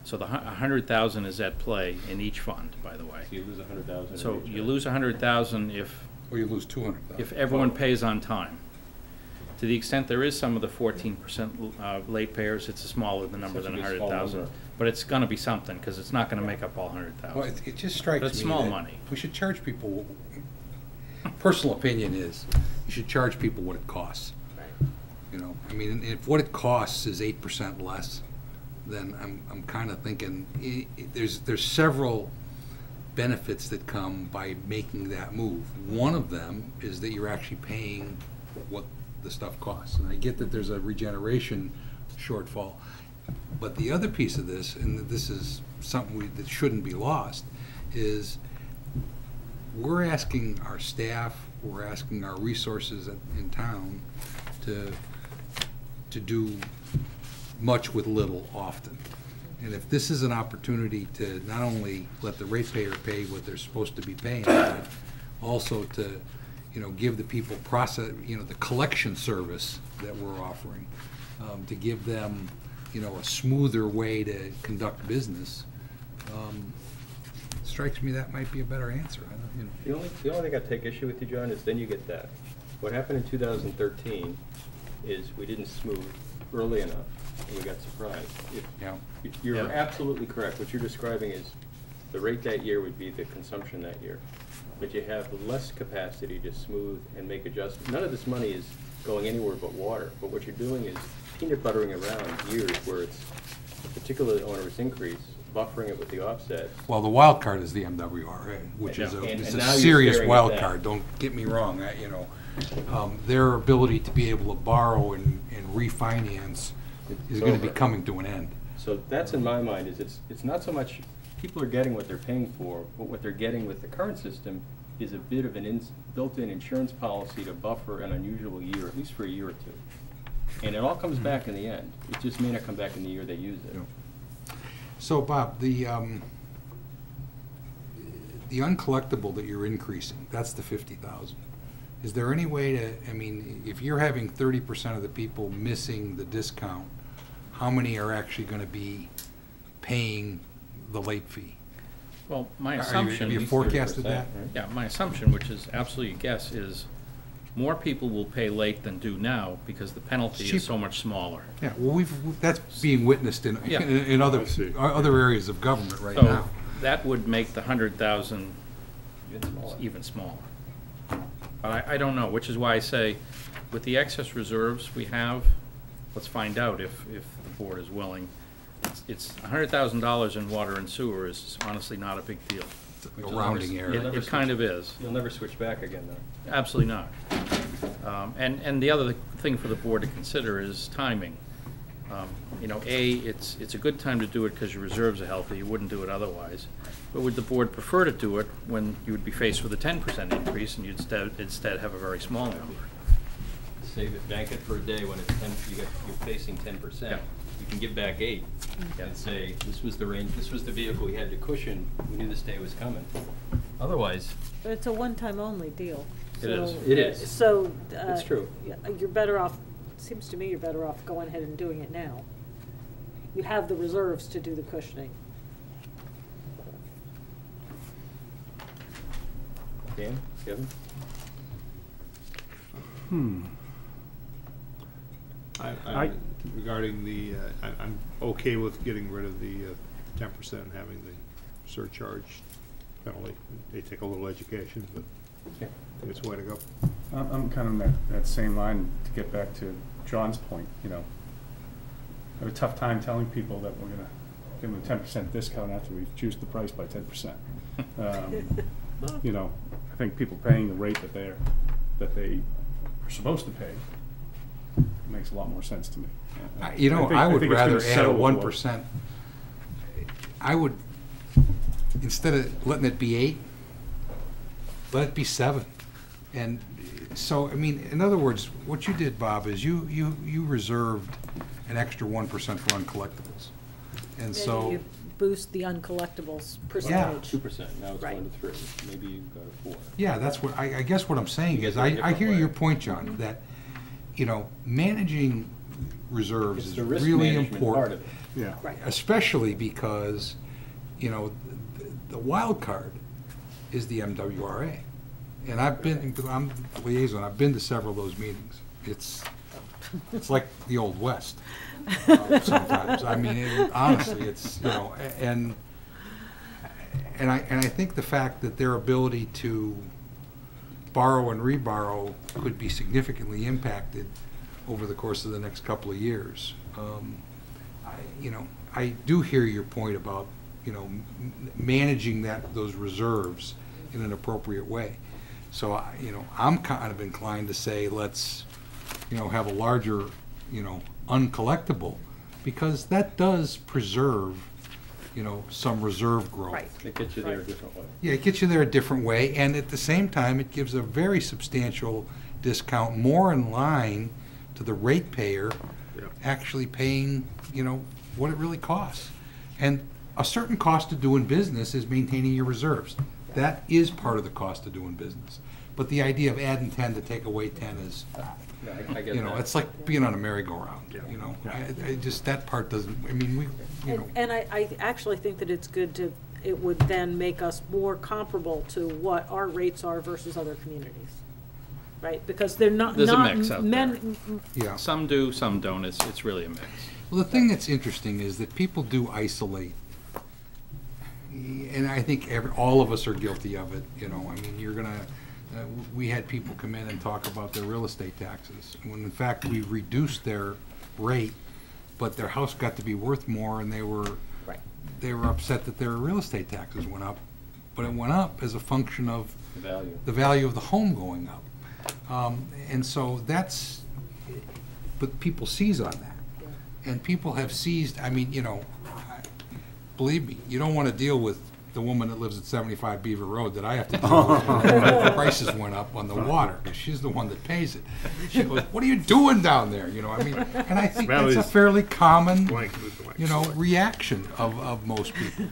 So the 100,000 is at play in each fund, by the way. So you lose 100,000. So you lose 100,000 Or you lose 200,000? if everyone pays on time. To the extent there is some of the 14% late payers, it's a smaller the number than Such a big, small 100,000. number. But it's gonna be something, because it's not gonna make up all Well, 100,000. it just strikes me But it's small that money. we should charge people, personal opinion is, you should charge people what it costs. You know, I mean, if what it costs is 8% less, then I'm kind of thinking, there's several benefits that come by making that move. One of them is that you're actually paying what the stuff costs. And I get that there's a regeneration shortfall. But the other piece of this, and this is something that shouldn't be lost, is we're asking our staff, we're asking our resources in town to do much with little often. And if this is an opportunity to not only let the ratepayer pay what they're supposed to be paying, but also to, you know, give the people the collection service that we're offering, to give them, you know, a smoother way to conduct business, strikes me that might be a better answer. I don't, you know. The only thing I take issue with you, John, is then you get that. What happened in 2013 is we didn't smooth early enough, and we got surprised. Yeah. You're Yeah. absolutely correct. What you're describing is the rate that year would be the consumption that year. But you have less capacity to smooth and make adjustments. None of this money is going anywhere but water. But what you're doing is peanut buttering around years where it's a particularly onerous increase, buffering it with the offset. Well, the wild card is the MWRA, which is Yeah. a, And it's now a you're serious staring at wild that. card, don't get me wrong, their ability to be able to borrow and refinance is gonna be coming to an end. So that's in my mind, is it's not so much people are getting what they're paying for, but what they're getting with the current system is a bit of an built-in insurance policy to buffer an unusual year, at least for a year or two. And it all comes back in the end. It just may not come back in the year they use it. So, Bob, the the uncollectible that you're increasing, that's the 50,000. Is there any way to, I mean, if you're having 30% of the people missing the discount, how many are actually gonna be paying the late fee? Well, my Are you- assumption. Have you forecasted that? Yeah, my assumption, which is absolutely a guess, is more people will pay late than do now because the penalty Cheaper. is so much smaller. Yeah, well, that's being witnessed in, Yeah. in other, I see. other areas of government right So now. that would make the 100,000 even smaller. But I don't know, which is why I say, with the excess reserves we have, let's find out if the board is willing. It's $100,000 in water and sewer is honestly not a big deal. A rounding error. It kind of is. You'll never switch back again, though. Absolutely not. And the other thing for the board to consider is timing. You know, it's a good time to do it because your reserves are healthy, you wouldn't do it otherwise. But would the board prefer to do it when you would be faced with a 10% increase and you'd instead have a very small number? Save it, bank it for a day when it's you're facing 10%. Yeah. You can give back 8 and say, this was the range, this was the vehicle we had to cushion, we knew this day was coming. Otherwise, But it's a one-time only deal. It is. So- It is. So. It's true. Yeah, you're better off, seems to me you're better off going ahead and doing it now. You have the reserves to do the cushioning. Dan, Kevin? Regarding the, I'm okay with getting rid of the 10% and having the surcharge penalty. They take a little education, but I think it's the way to go. I'm kind of in that same line, to get back to John's point, you know. I have a tough time telling people that we're gonna give them a 10% discount after we've reduced the price by 10%. You know, I think people paying the rate that they are supposed to pay makes a lot more sense to me. You know, I would think it's gonna rather add a settle with 1%. I would, instead of letting it be 8, let it be 7. And so, I mean, in other words, what you did, Bob, is you reserved an extra 1% for uncollectibles. And so, Maybe you boost the uncollectibles Yeah. percentage. 2%, now it's Right. going to 3, maybe you go to 4. yeah, that's what, I guess what I'm saying You is, get it a I different hear way. your point, John, that, you know, managing reserves It's is the risk really management part important. of it. Yeah. Right. Especially because, you know, the wild card is the MWRA. And I'm the liaison, I've been to several of those meetings. It's like the Old West sometimes. I mean, honestly, it's, you know, and I think the fact that their ability to borrow and reborrow could be significantly impacted over the course of the next couple of years. You know, I do hear your point about, you know, managing those reserves in an appropriate way. So, you know, I'm kind of inclined to say, let's, you know, have a larger, you know, uncollectible, because that does preserve, you know, some reserve growth. Right. It gets you there a different way. Yeah, it gets you there a different way, and at the same time, it gives a very substantial discount, more in line to the ratepayer actually paying, you know, what it really costs. And a certain cost of doing business is maintaining your reserves. That is part of the cost of doing business. But the idea of adding 10 to take away 10 is, Yeah, I get you know, that. it's like being on a merry-go-round, you know? I just, that part doesn't, I mean, you know. And I actually think that it's good to, it would then make us more comparable to what our rates are versus other communities. Right? Because they're not. There's a not mix out men- Yeah. Some do, some don't. It's really a mix. Well, the thing that's interesting is that people do isolate, and I think all of us are guilty of it, you know, I mean, you're gonna, we had people come in and talk about their real estate taxes, when in fact we reduced their rate, but their house got to be worth more, and they were upset that their real estate taxes went up, but it went up as a function of the value of the home going up. And so that's, but people seize on that. And people have seized, I mean, you know, believe me, you don't want to deal with the woman that lives at 75 Beaver Road that I have to deal with when the prices went up on the water, because she's the one that pays it. She goes, what are you doing down there? You know, I mean, and I think that's a fairly common, you know, reaction of most people.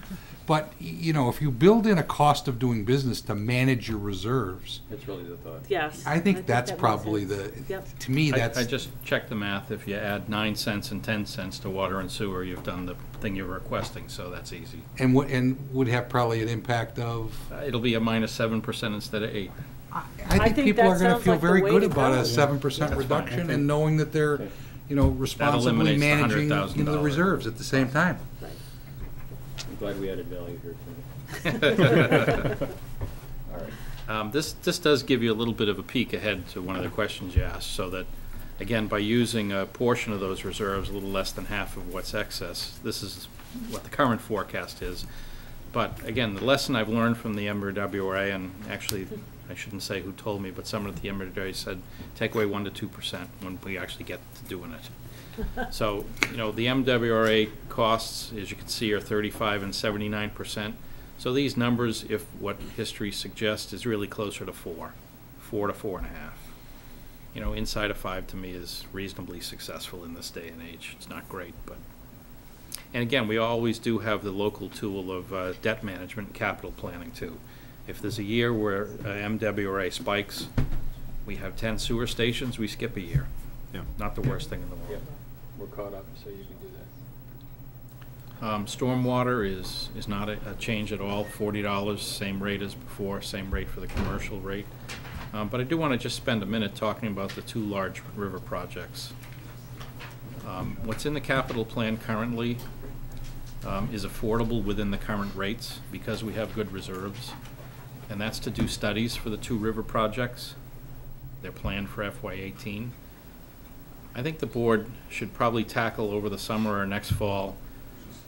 But, you know, if you build in a cost of doing business to manage your reserves, That's really the thought. Yes. I think that's that makes probably sense. the, Yep. to me, I that's. just checked the math. If you add 9 cents and 10 cents to water and sewer, you've done the thing you're requesting, so that's easy. And would have probably an impact of, It'll be a -7% instead of 8. I think think people that are gonna sounds feel like the very way good to about go. a 7% That's fine. reduction and knowing that they're, you know, responsibly eliminates the managing, you know, the $100,000. reserves at the same time. Right. I'm glad we added value here tonight. This does give you a little bit of a peek ahead to one of the questions you asked, so that, again, by using a portion of those reserves, a little less than half of what's excess, this is what the current forecast is. But again, the lesson I've learned from the MWRA, and actually, I shouldn't say who told me, but someone at the MWRA said, take away 1 to 2% when we actually get to doing it. So, you know, the MWRA costs, as you can see, are 35 and 79%. So these numbers, if what history suggests, is really closer to 4 to 4.5. You know, inside of 5 to me is reasonably successful in this day and age. It's not great, but. And again, we always do have the local tool of debt management and capital planning too. If there's a year where MWRA spikes, we have 10 sewer stations, we skip a year. Yeah. Not the worst thing in the world. We're caught up, so you can do that. Stormwater is not a change at all, $40, same rate as before, same rate for the commercial rate. But I do want to just spend a minute talking about the 2 large river projects. What's in the capital plan currently is affordable within the current rates because we have good reserves. And that's to do studies for the 2 river projects. They're planned for FY18. I think the board should probably tackle over the summer or next fall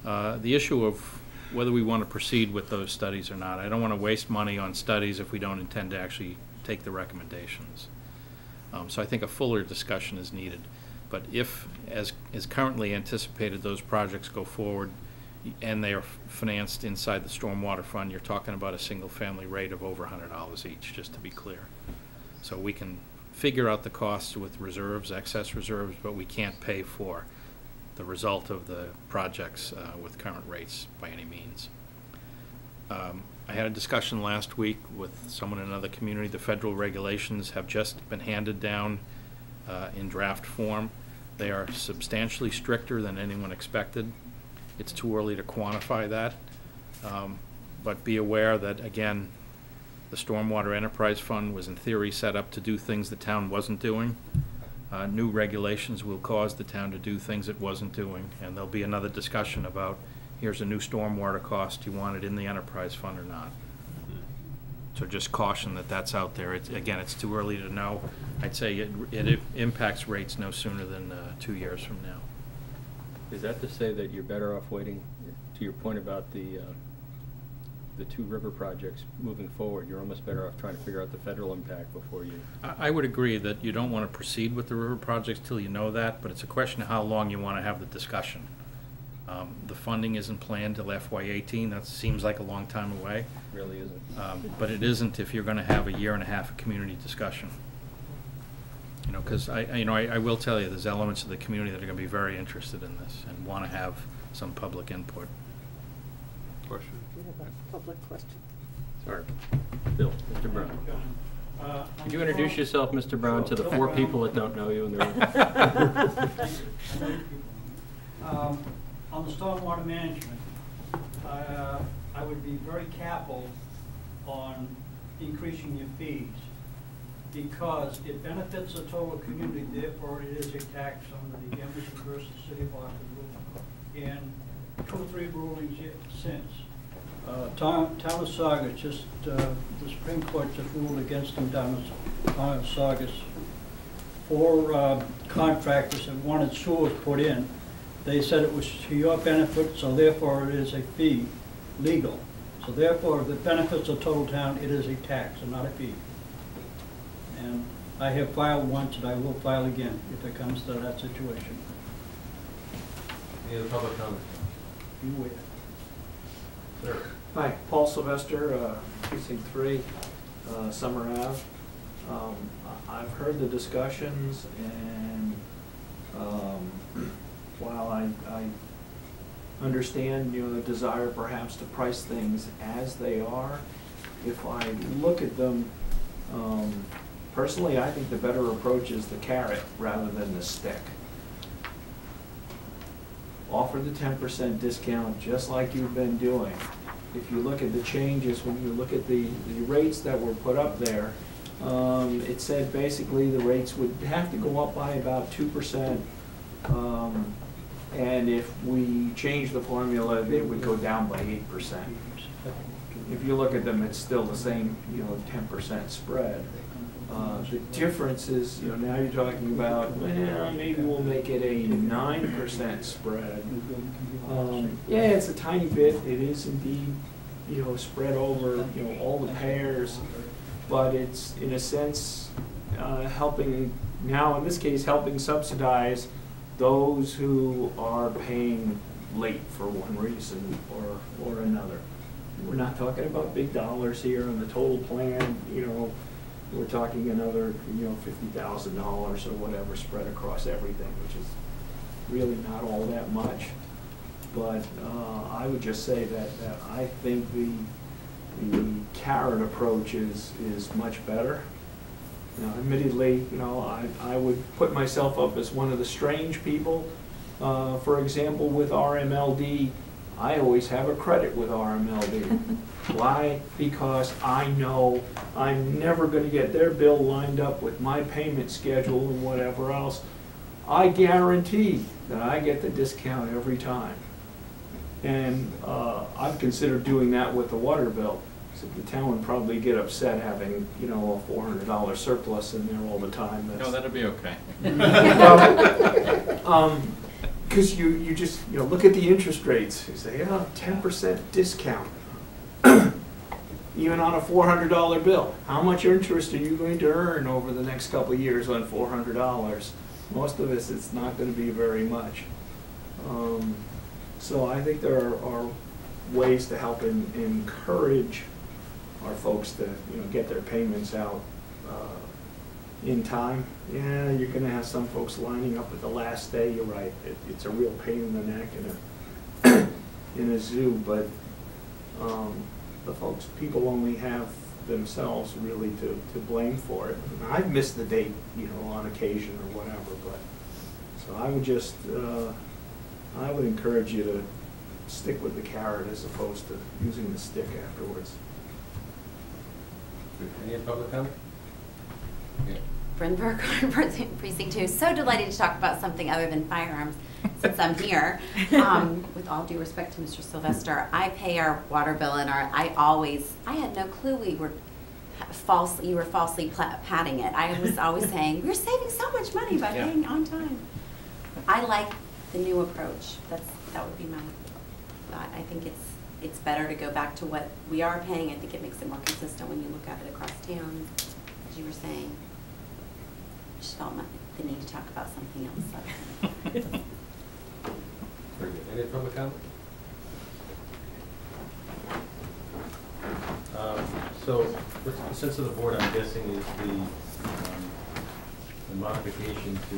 the issue of whether we want to proceed with those studies or not. I don't want to waste money on studies if we don't intend to actually take the recommendations. So I think a fuller discussion is needed. But if, as is currently anticipated, those projects go forward and they are financed inside the stormwater fund, you're talking about a single-family rate of over $100 each, just to be clear. So we can figure out the costs with reserves, excess reserves, but we can't pay for the result of the projects with current rates by any means. I had a discussion last week with someone in another community. The federal regulations have just been handed down in draft form. They are substantially stricter than anyone expected. It's too early to quantify that, but be aware that, again, the Stormwater Enterprise Fund was in theory set up to do things the town wasn't doing. New regulations will cause the town to do things it wasn't doing, and there'll be another discussion about, here's a new stormwater cost, do you want it in the enterprise fund or not? So just caution that that's out there. Again, it's too early to know. I'd say it impacts rates no sooner than 2 years from now. Is that to say that you're better off waiting, to your point about the 2 river projects moving forward, you're almost better off trying to figure out the federal impact before you... I would agree that you don't want to proceed with the river projects till you know that, but it's a question of how long you want to have the discussion. The funding isn't planned till FY18. That seems like a long time away. Really isn't. But it isn't if you're going to have a year and a half of community discussion. You know, because I will tell you, there's elements of the community that are going to be very interested in this and want to have some public input. Question? We have a public question. Sorry. Bill, Mr. Brown. Could you introduce yourself, Mr. Brown, to the 4 people that don't know you in the room? On the stormwater management, I would be very careful on increasing your fees because it benefits the total community, therefore it is a tax under the Emerson versus City of Boston rule. And 2 or 3 rulings since. Town of Saugus just, the Supreme Court just ruled against them down in Town of Saugus. 4 contractors that wanted sewers put in. They said it was to your benefit, so therefore it is a fee, legal. So therefore, if it benefits the total town, it is a tax and not a fee. And I have filed once and I will file again if it comes to that situation. Any other public comment? You wait. Sir. Hi, Paul Sylvester, Precinct 3, Summer Ave. I've heard the discussions, and while I understand, the desire perhaps to price things as they are. If I look at them, personally, I think the better approach is the carrot rather than the stick. Offer the 10% discount just like you've been doing. If you look at the changes, when you look at the rates that were put up there, it said basically the rates would have to go up by about 2%. And if we change the formula, they would go down by 8%. If you look at them, it's still the same, 10% spread. The difference is, now you're talking about, well, maybe we'll make it a 9% spread. Yeah, it's a tiny bit. It is indeed, spread over, all the pairs, but it's in a sense helping, now in this case, helping subsidize those who are paying late for one reason or another. We're not talking about big dollars here on the total plan, we're talking another, $50,000 or whatever spread across everything, which is really not all that much. But I would just say that I think the carrot approach is much better. Now, admittedly, I would put myself up as one of the strange people. For example, with RMLD, I always have a credit with RMLD. Why? Because I know I'm never going to get their bill lined up with my payment schedule and whatever else. I guarantee that I get the discount every time. And I've considered doing that with the water bill. So the town would probably get upset having, a $400 surplus in there all the time. No, that'd be okay. Because you just, look at the interest rates. You say, 10% discount. Even on a $400 bill. How much interest are you going to earn over the next couple of years on $400? Most of us, it's not going to be very much. So I think there are ways to help encourage our folks to, get their payments out in time. Yeah, you're going to have some folks lining up at the last day. You're right. It's a real pain in the neck in a zoo, but the people only have themselves really to blame for it. And I've missed the date, on occasion or whatever, but so I would just I would encourage you to stick with the carrot as opposed to using the stick afterwards. Any public comment? Yeah. Bryn Burke, Precinct 2. So delighted to talk about something other than firearms since I'm here. With all due respect to Mr. Sylvester, I pay our water bill and I had no clue you were falsely padding it. I was always saying, we're saving so much money by paying on time. I like the new approach. That would be my thought. I think it's better to go back to what we are paying. I think it makes it more consistent when you look at it across town, as you were saying. Just felt the need to talk about something else. Very good. Any public comment? So, what's the sense of the board, I'm guessing, is the modification to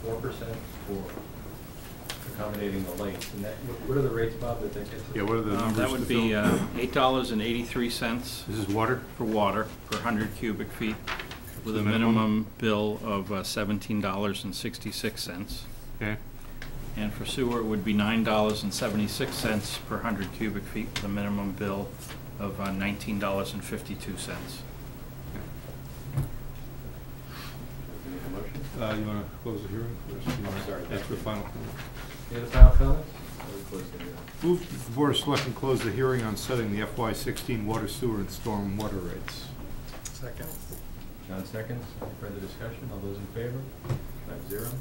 4% for accommodating the lights. And that, what are the rates, Bob, that gets us? Yeah, what are the numbers? That would be $8.83. This is water? For water, per 100 cubic feet, with a minimum bill of $17.66. Okay. And for sewer, it would be $9.76 per 100 cubic feet, with a minimum bill of $19.52. You want to close the hearing first? Sorry. That's the final comment. Any other final comments? Move that the Board of Selectmen close the hearing on setting the FY16 water, sewer, and storm water rates. Second. John seconds. Any further discussion? All those in favor? 5-0.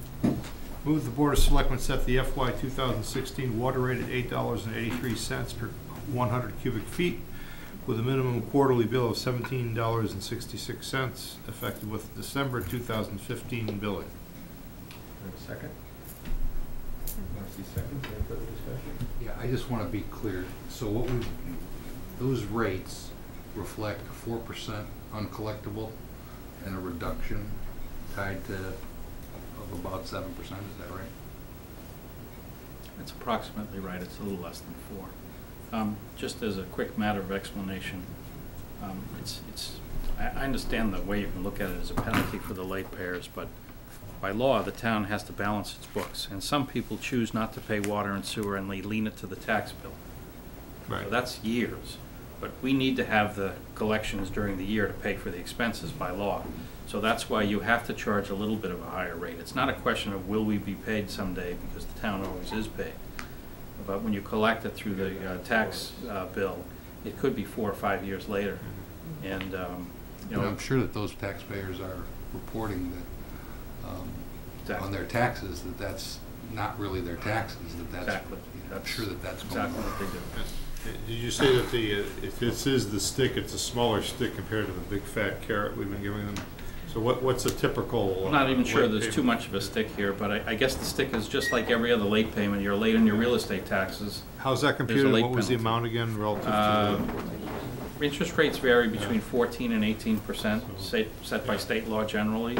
Move the Board of Selectmen set the FY 2016 water rate at $8.83 per 100 cubic feet, with a minimum quarterly bill of $17.66, effective with December 2015 billing. Second. Marcy seconds. Any further discussion? Yeah, I just want to be clear. So what those rates reflect 4% uncollectible and a reduction tied to of about 7%. Is that right? It's approximately right, it's a little less than 4. Just as a quick matter of explanation, I understand the way you can look at it as a penalty for the late payers, but by law, the town has to balance its books, and some people choose not to pay water and sewer and they lean it to the tax bill. Right. So that's years, but we need to have the collections during the year to pay for the expenses by law. So that's why you have to charge a little bit of a higher rate. It's not a question of will we be paid someday, because the town always is paid. But when you collect it through the tax bill, it could be 4 or 5 years later. And, you know. I'm sure that those taxpayers are reporting that, Exactly. on their taxes, that that's not really their taxes, that that's, Exactly. I'm sure that that's going Exactly on. what they do. Did you say that if this is the stick, it's a smaller stick compared to the big fat carrot we've been giving them? So what's a typical? I'm not even sure late there's payment? too much of a stick here, but I guess the stick is just like every other late payment. You're late on your real estate taxes. How's that There's a computed? late What was the penalty. amount again relative to Interest rates vary between 14 and 18%, set by state law generally.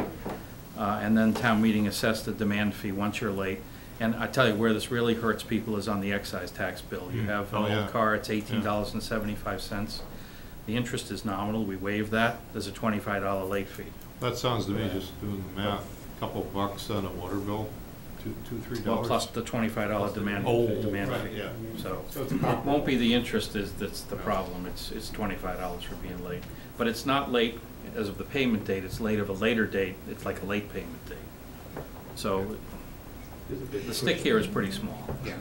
And then town meeting assessed the demand fee once you're late. And I tell you, where this really hurts people is on the excise tax bill. You have Oh, an yeah. old car, it's $18.75. The interest is nominal, we waive that. There's a $25 late fee. That sounds to me, just doing the math, a couple bucks on a water bill, $2, $3. Well, plus the $25 demand right, fee. yeah. So it's it won't be the interest that's the problem. It's $25 for being late. But it's not late as of the payment date, it's late of a later date. It's like a late payment date. So the stick here is pretty small. Yeah,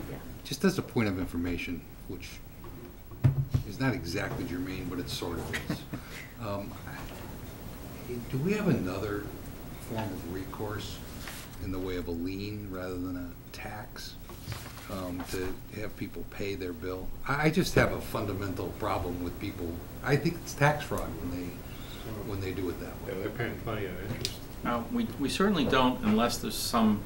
just as a point of information, which is not exactly germane, but it sort of is. Do we have another form of recourse in the way of a lien rather than a tax to have people pay their bill? I just have a fundamental problem with people. I think it's tax fraud when they do it that way. Yeah, they're paying plenty of interest. We certainly don't unless there's some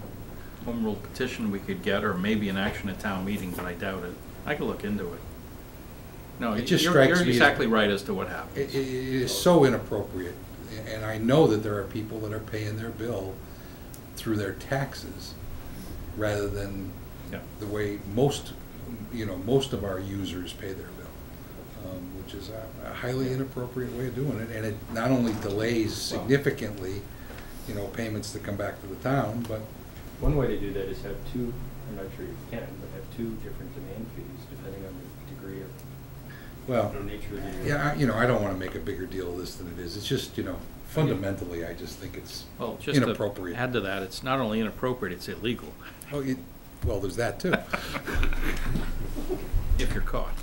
home rule petition we could get, or maybe an action at town meeting, but I doubt it. I could look into it. No, It just you're strikes me as- exactly right as to what happened. It is so inappropriate, and I know that there are people that are paying their bill through their taxes rather than Yeah. the way most of our users pay their bill, which is a highly inappropriate way of doing it, and it not only delays significantly, payments that come back to the town, but One way to do that is have two, I'm not sure you can, but have two different demand fees depending on the degree of, well, nature of the. yeah, I don't wanna make a bigger deal of this than it is. It's just, fundamentally, I just think it's Well, just to inappropriate. add to that, it's not only inappropriate, it's illegal, Oh, well, there's that too. if you're caught.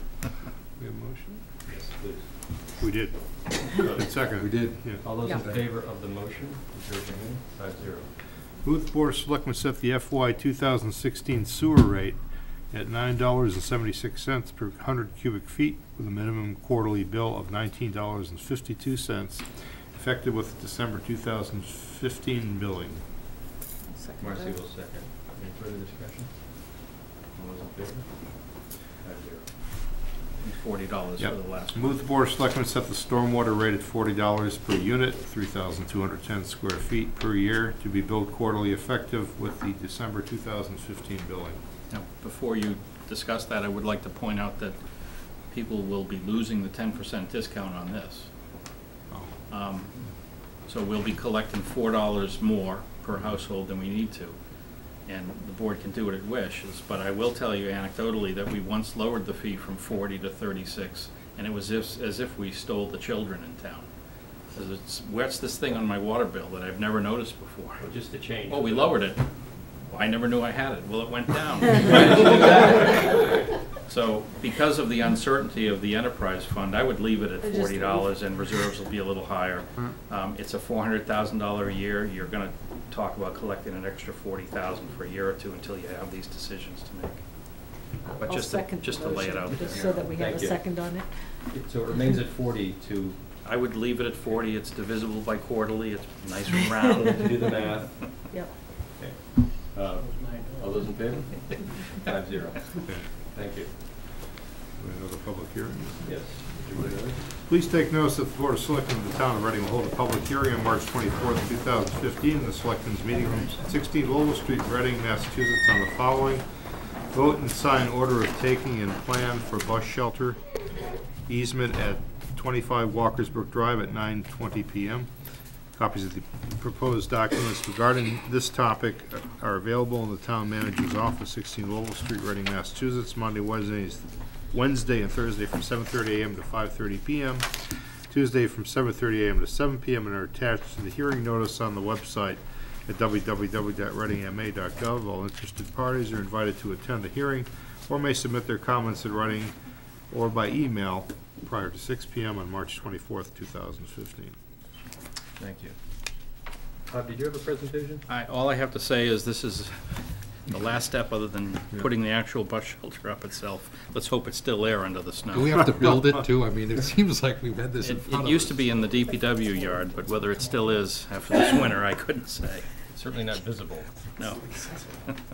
We have a motion? Yes, please. We did. Good second. We did. Yeah. All those in Yeah. favor of the motion, raise your hand, 5-0. Move the Board of Selectmen set the FY 2016 sewer rate at $9.76 per 100 cubic feet with a minimum quarterly bill of $19.52, effective with December 2015 billing. Second Marcy that. will second. Any further discussion? All those in favor? 5-0. $40 Yep. for the last one. Move the Board of Selectmen set the stormwater rate at $40 per unit, 3,210 square feet per year, to be billed quarterly effective with the December 2015 billing. Now, before you discuss that, I would like to point out that people will be losing the 10% discount on this. So we'll be collecting $4 more per household than we need to. And the board can do what it wishes, but I will tell you anecdotally that we once lowered the fee from 40 to 36, and it was as if we stole the children in town. 'Cause what's this thing on my water bill that I've never noticed before? Well, just to change. Oh, we lowered it. Well, I never knew I had it. Well, it went down. So because of the uncertainty of the enterprise fund, I would leave it at $40 and reserves will be a little higher. It's a $400,000 a year. You're gonna talk about collecting an extra $40,000 for a year or two until you have these decisions to make. But I'll just second the to lay it motion, out there. just so that we have Thank a you. second on it. So it remains at 40 to, I would leave it at 40. It's divisible by quarterly. It's nice and to round. do the math. Yep. Okay. All those in favor? 5-0. Thank you. Another public hearing? Yes. Did you want to? Please take notice that the Board of Selectmen of the Town of Reading will hold a public hearing on March 24th, 2015, in the Selectmen's meeting room, 16 Lowell Street, Reading, Massachusetts, on the following. Vote and sign order of taking and plan for bus shelter easement at 25 Walkersbrook Drive at 9:20 p.m. Copies of the proposed documents regarding this topic are available in the town manager's office, 16 Lowell Street, Reading, Massachusetts, Monday, Wednesday and Thursday from 7:30 a.m. to 5:30 p.m., Tuesday from 7:30 a.m. to 7 p.m., and are attached to the hearing notice on the website at www.readingma.gov. All interested parties are invited to attend the hearing or may submit their comments in writing or by email prior to 6 p.m. on March 24th, 2015. Thank you. Bob, did you have a presentation? All I have to say is this is the last step other than Yeah. putting the actual bus shelter up itself. Let's hope it's still there under the snow. Do we have to build it too? I mean, it seems like we've had this in front It of us. used to be in the DPW yard, but whether it still is after this winter, I couldn't say. Certainly not visible. No.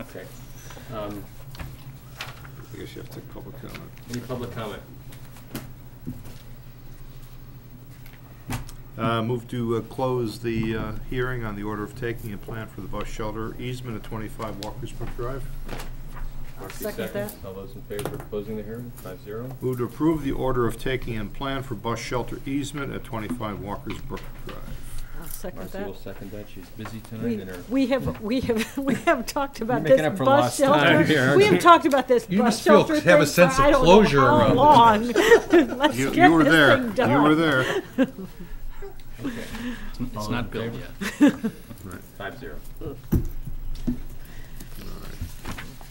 Okay. I guess you have to take public comment. Any public comment? Move to close the hearing on the order of taking and plan for the bus shelter easement at 25 Walkersbrook Drive. Marcy Second seconds. that. All those in favor of closing the hearing? 5-0. Move to approve the order of taking and plan for bus shelter easement at 25 Walkersbrook Drive. I'll second Marcy that. will second that. She's busy tonight in her. We have talked about making this up for bus lost time here, shelter. aren't We you? have talked about this You bus must feel- shelter have a thing sense for of I don't closure know how around it. long. Let's You get were this there. thing done. You were there. Okay. It's All not in built favor? yet. Right. 5-0.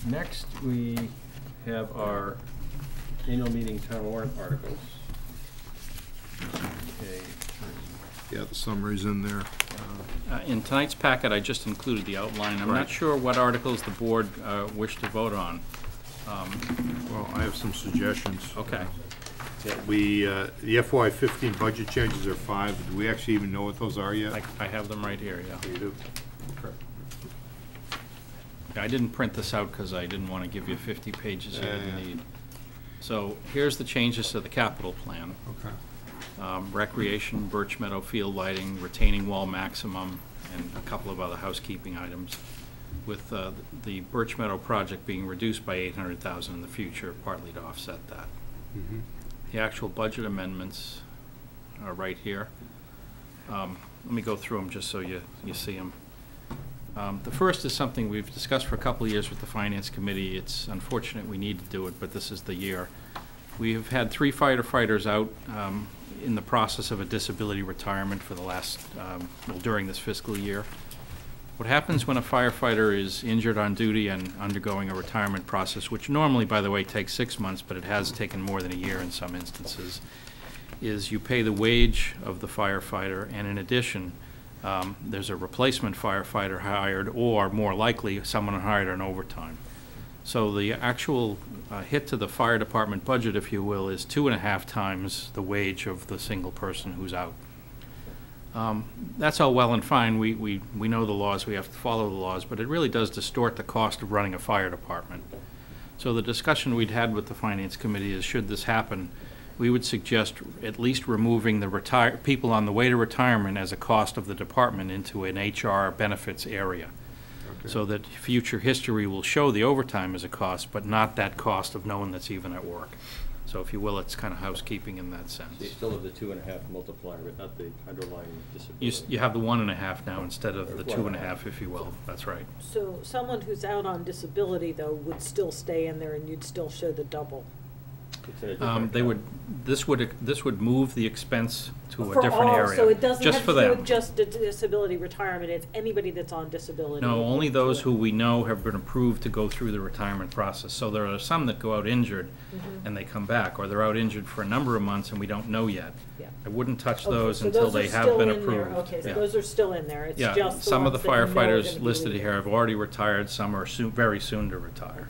Next, we have our annual meeting town warrant articles. Okay. Yeah, the summary's in there. In tonight's packet, I just included the outline. I'm Right. not sure what articles the board wish to vote on. Well, I have some suggestions. Okay. We, the FY15 budget changes are 5. Do we actually even know what those are yet? I have them right here, yeah. You do? I didn't print this out because I didn't want to give you 50 pages you didn't Yeah. need. So here's the changes to the capital plan. Okay. Recreation, Birch Meadow field lighting, retaining wall maximum, and a couple of other housekeeping items, with the Birch Meadow project being reduced by $800,000 in the future, partly to offset that. Mm-hmm. The actual budget amendments are right here. Let me go through them just so you see them. The first is something we've discussed for a couple of years with the Finance Committee. It's unfortunate we need to do it, but this is the year. We have had 3 firefighters out in the process of a disability retirement for the last, during this fiscal year. What happens when a firefighter is injured on duty and undergoing a retirement process, which normally, by the way, takes 6 months, but it has taken more than a year in some instances, is you pay the wage of the firefighter, and in addition, there's a replacement firefighter hired, or more likely, someone hired on overtime. So the actual hit to the fire department budget, if you will, is 2.5 times the wage of the single person who's out. That's all well and fine. We know the laws, we have to follow the laws, but it really does distort the cost of running a fire department. So the discussion we'd had with the Finance Committee is, should this happen, we would suggest at least removing the people on the way to retirement as a cost of the department into an HR benefits area. Okay. So that future history will show the overtime as a cost, but not that cost of no one that's even at work. So if you will, it's kind of housekeeping in that sense. So you still have the 2.5 multiplier, but not the underlying disability. You have the 1.5 now instead of the 1.5. 2.5, if you will. That's right. So someone who's out on disability, though, would still stay in there and you'd still show the double. It's in a different They would, this would move the expense to a For different all, area. so it doesn't just have for to do them. with just the disability retirement, it's anybody that's on disability. No, only would those do who it. we know have been approved to go through the retirement process. So there are some that go out injured Mhm. and they come back, or they're out injured for a number of months and we don't know yet. Yeah. I wouldn't touch Okay, those so until those are they have still been in there. approved. Okay, so Yeah. those are still in there, it's Yeah, just the some of the ones that you know are firefighters gonna be listed leaving. here have already retired, some are very soon to retire.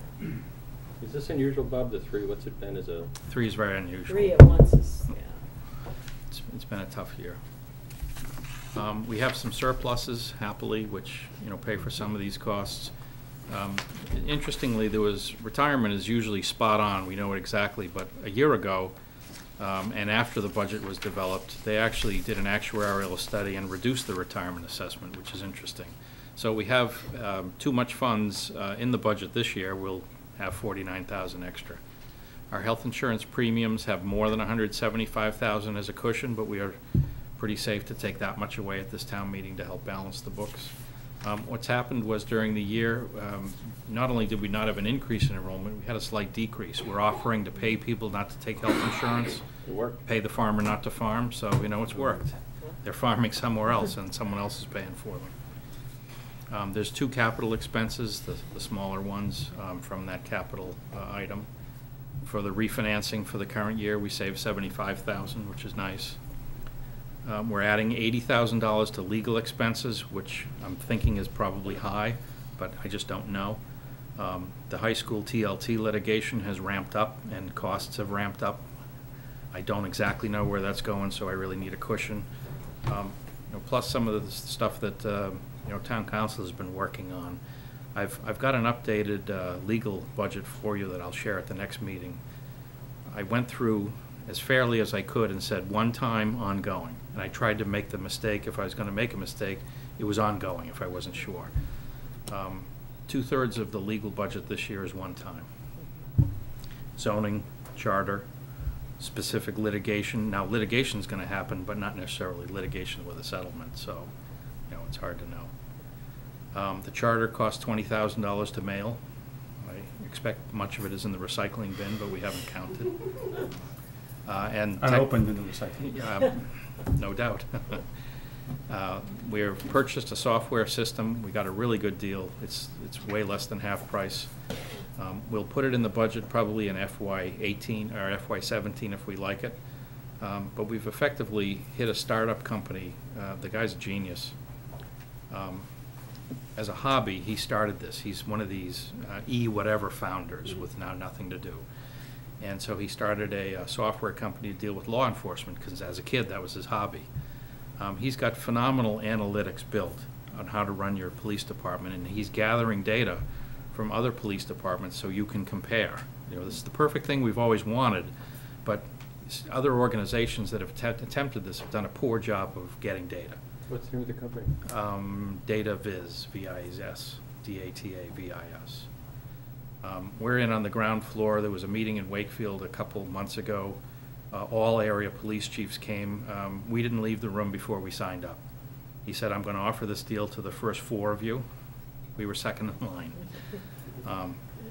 Is this unusual, Bob, the 3? What's it been as a? 3 is very unusual. 3 at once is, yeah. It's been a tough year. We have some surpluses, happily, which, pay for some of these costs. Interestingly, retirement is usually spot on, we know it exactly, but a year ago, and after the budget was developed, they actually did an actuarial study and reduced the retirement assessment, which is interesting. So we have too much funds in the budget this year. We'll have 49,000 extra. Our health insurance premiums have more than 175,000 as a cushion, but we are pretty safe to take that much away at this town meeting to help balance the books. What's happened was during the year, not only did we not have an increase in enrollment, we had a slight decrease. We're offering to pay people not to take health insurance, pay the farmer not to farm, so it's worked. They're farming somewhere else and someone else is paying for them. There's 2 capital expenses, the smaller ones from that capital item. For the refinancing for the current year, we saved $75,000, which is nice. We're adding $80,000 to legal expenses, which I'm thinking is probably high, but I just don't know. The high school TLT litigation has ramped up and costs have ramped up. I don't exactly know where that's going, so I really need a cushion. Plus some of the stuff that town council has been working on. I've got an updated legal budget for you that I'll share at the next meeting. I went through as fairly as I could and said one time ongoing. And I tried to make the mistake, if I was going to make a mistake, it was ongoing if I wasn't sure. 2/3 of the legal budget this year is one time. Zoning, charter, specific litigation. Now litigation's going to happen, but not necessarily litigation with a settlement, so it's hard to know. The charter costs $20,000 to mail. I expect much of it is in the recycling bin, but we haven't counted. And unopened in the recycling. No doubt. We've purchased a software system. We got a really good deal. It's way less than half price. We'll put it in the budget probably in FY18 or FY17 if we like it. But we've effectively hit a startup company. The guy's a genius. As a hobby, he started this. He's one of these whatever founders with now nothing to do. And so he started a software company to deal with law enforcement because as a kid that was his hobby. He's got phenomenal analytics built on how to run your police department, and he's gathering data from other police departments so you can compare. This is the perfect thing we've always wanted, but other organizations that have attempted this have done a poor job of getting data. What's the name of the company? DataViz, V-I-Z-S, D-A-T-A-V-I-S. We're in on the ground floor. There was a meeting in Wakefield a couple months ago. All area police chiefs came. We didn't leave the room before we signed up. He said, I'm going to offer this deal to the first 4 of you. We were second in line.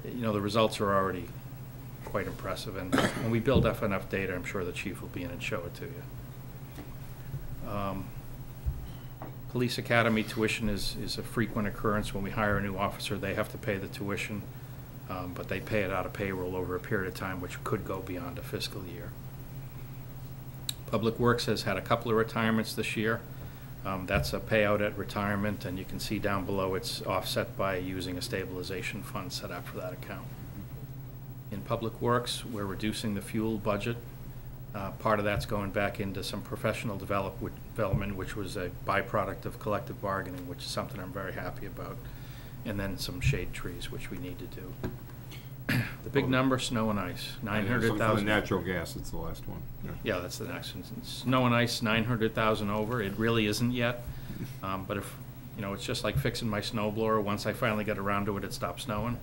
The results are already quite impressive. And when we build up enough data, I'm sure the chief will be in and show it to you. Police Academy tuition is a frequent occurrence. When we hire a new officer, they have to pay the tuition. But they pay it out of payroll over a period of time, which could go beyond a fiscal year. Public Works has had a couple of retirements this year. That's a payout at retirement, and you can see down below it's offset by using a stabilization fund set up for that account. In Public Works, we're reducing the fuel budget. Part of that's going back into some professional development, which was a byproduct of collective bargaining, which is something I'm very happy about. And then some shade trees, which we need to do. The big number, snow and ice, 900,000. Natural gas, it's the last one. Yeah, that's the next one. Snow and ice, 900,000 over. It really isn't yet. But if, it's just like fixing my snowblower. Once I finally get around to it, it stops snowing.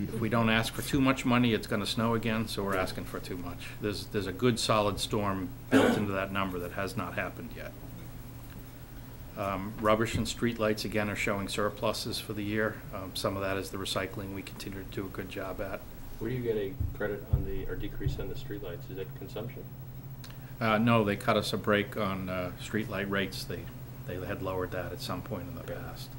If we don't ask for too much money, it's going to snow again, so we're asking for too much. There's a good solid storm built into that number that has not happened yet. Rubbish and streetlights, again, are showing surpluses for the year. Some of that is the recycling we continue to do a good job at. Where do you get a credit on or decrease on the streetlights? Is it consumption? No, they cut us a break on streetlight rates. They had lowered that at some point in the past.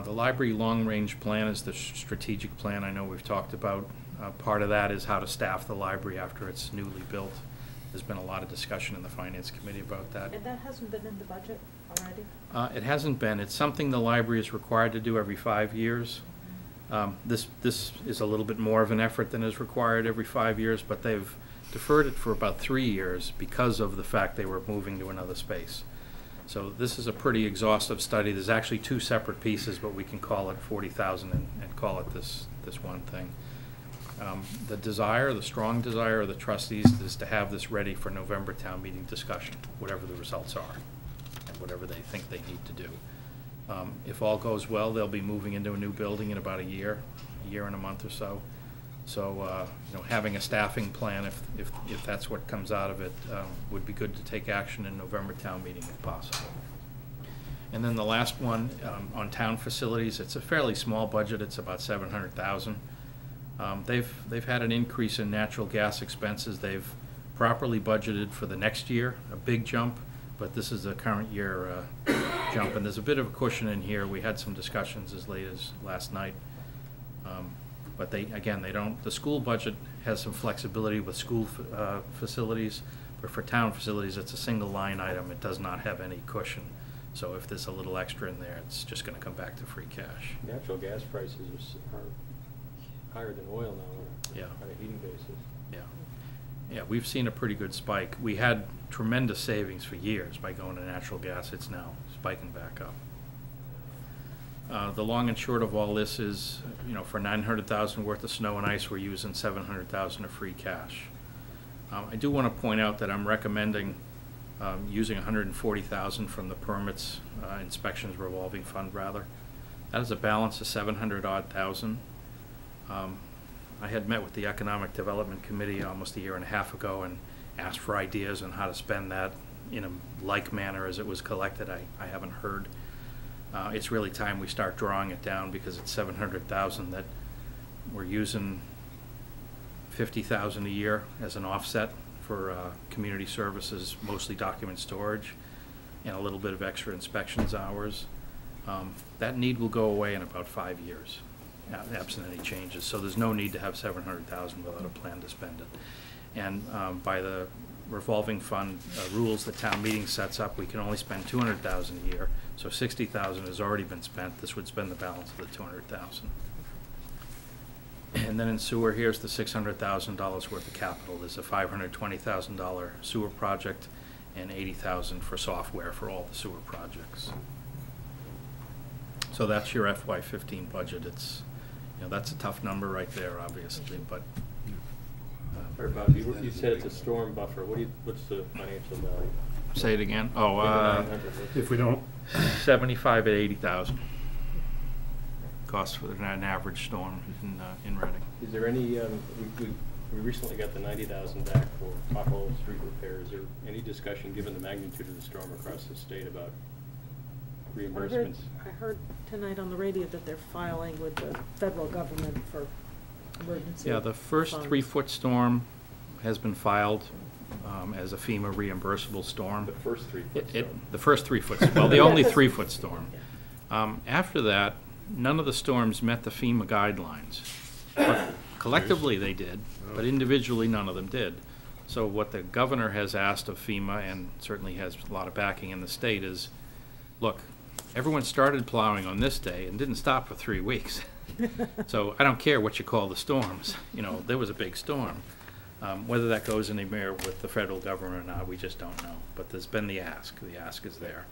The library long-range plan is the strategic plan I know we've talked about. Part of that is how to staff the library after it's newly built. There's been a lot of discussion in the Finance Committee about that. And that hasn't been in the budget already? It hasn't been. It's something the library is required to do every 5 years. This is a little bit more of an effort than is required every 5 years, but they've deferred it for about 3 years because of the fact they were moving to another space. So this is a pretty exhaustive study. There's actually 2 separate pieces, but we can call it 40,000 and call it this one thing. The strong desire of the trustees is to have this ready for November town meeting discussion, whatever the results are and whatever they think they need to do. If all goes well, they'll be moving into a new building in about a year. year and a month or so. So, you know, having a staffing plan, if that's what comes out of it, would be good to take action in November town meeting if possible. And then the last one, on town facilities, it's a fairly small budget, it's about $700,000. They've had an increase in natural gas expenses. They've properly budgeted for the next year, a big jump, but this is a current year jump, and there's a bit of a cushion in here. We had some discussions as late as last night. But the school budget has some flexibility with school facilities, but for town facilities, it's a single line item. It does not have any cushion. So if there's a little extra in there, it's just gonna come back to free cash. Natural gas prices are higher than oil now Yeah. on a heating basis. Yeah. Yeah, we've seen a pretty good spike. We had tremendous savings for years by going to natural gas. It's now spiking back up. The long and short of all this is, you know, for $900,000 worth of snow and ice, we're using $700,000 of free cash. I do want to point out that I'm recommending using $140,000 from the permits inspections revolving fund rather. That is a balance of $700,000. I had met with the Economic Development Committee almost a year and a half ago and asked for ideas on how to spend that in a like manner as it was collected. I haven't heard. It's really time we start drawing it down because it's $700,000 that we're using $50,000 a year as an offset for community services, mostly document storage, and a little bit of extra inspections hours. That need will go away in about 5 years, absent any changes. So there's no need to have $700,000 without a plan to spend it. And by the revolving fund rules that town meeting sets up, we can only spend $200,000 a year. So $60,000 has already been spent. This would spend the balance of the $200,000. And then in sewer, here's the $600,000 worth of capital. There's a $520,000 sewer project and $80,000 for software for all the sewer projects. So that's your FY15 budget. It's, you know, that's a tough number right there, obviously, but. Bob, you said it's a storm buffer. What's the financial value? Say it again. Oh, If we don't. 75 at 80,000. Cost for an average storm in Reading. Is there any, we recently got the $90,000 back for pothole street repairs. Is there any discussion, given the magnitude of the storm across the state, about reimbursements? I heard tonight on the radio that they're filing with the federal government for emergency. Yeah, the first funds. 3-foot storm has been filed as a FEMA reimbursable storm. The first 3-foot storm? The first 3-foot, well, the only 3-foot storm. After that, none of the storms met the FEMA guidelines. But collectively they did, but individually none of them did. So what the governor has asked of FEMA, and certainly has a lot of backing in the state, is, look, everyone started plowing on this day and didn't stop for 3 weeks. So I don't care what you call the storms. You know, there was a big storm. Whether that goes anywhere with the federal government or not, we just don't know. But there's been the ask. The ask is there.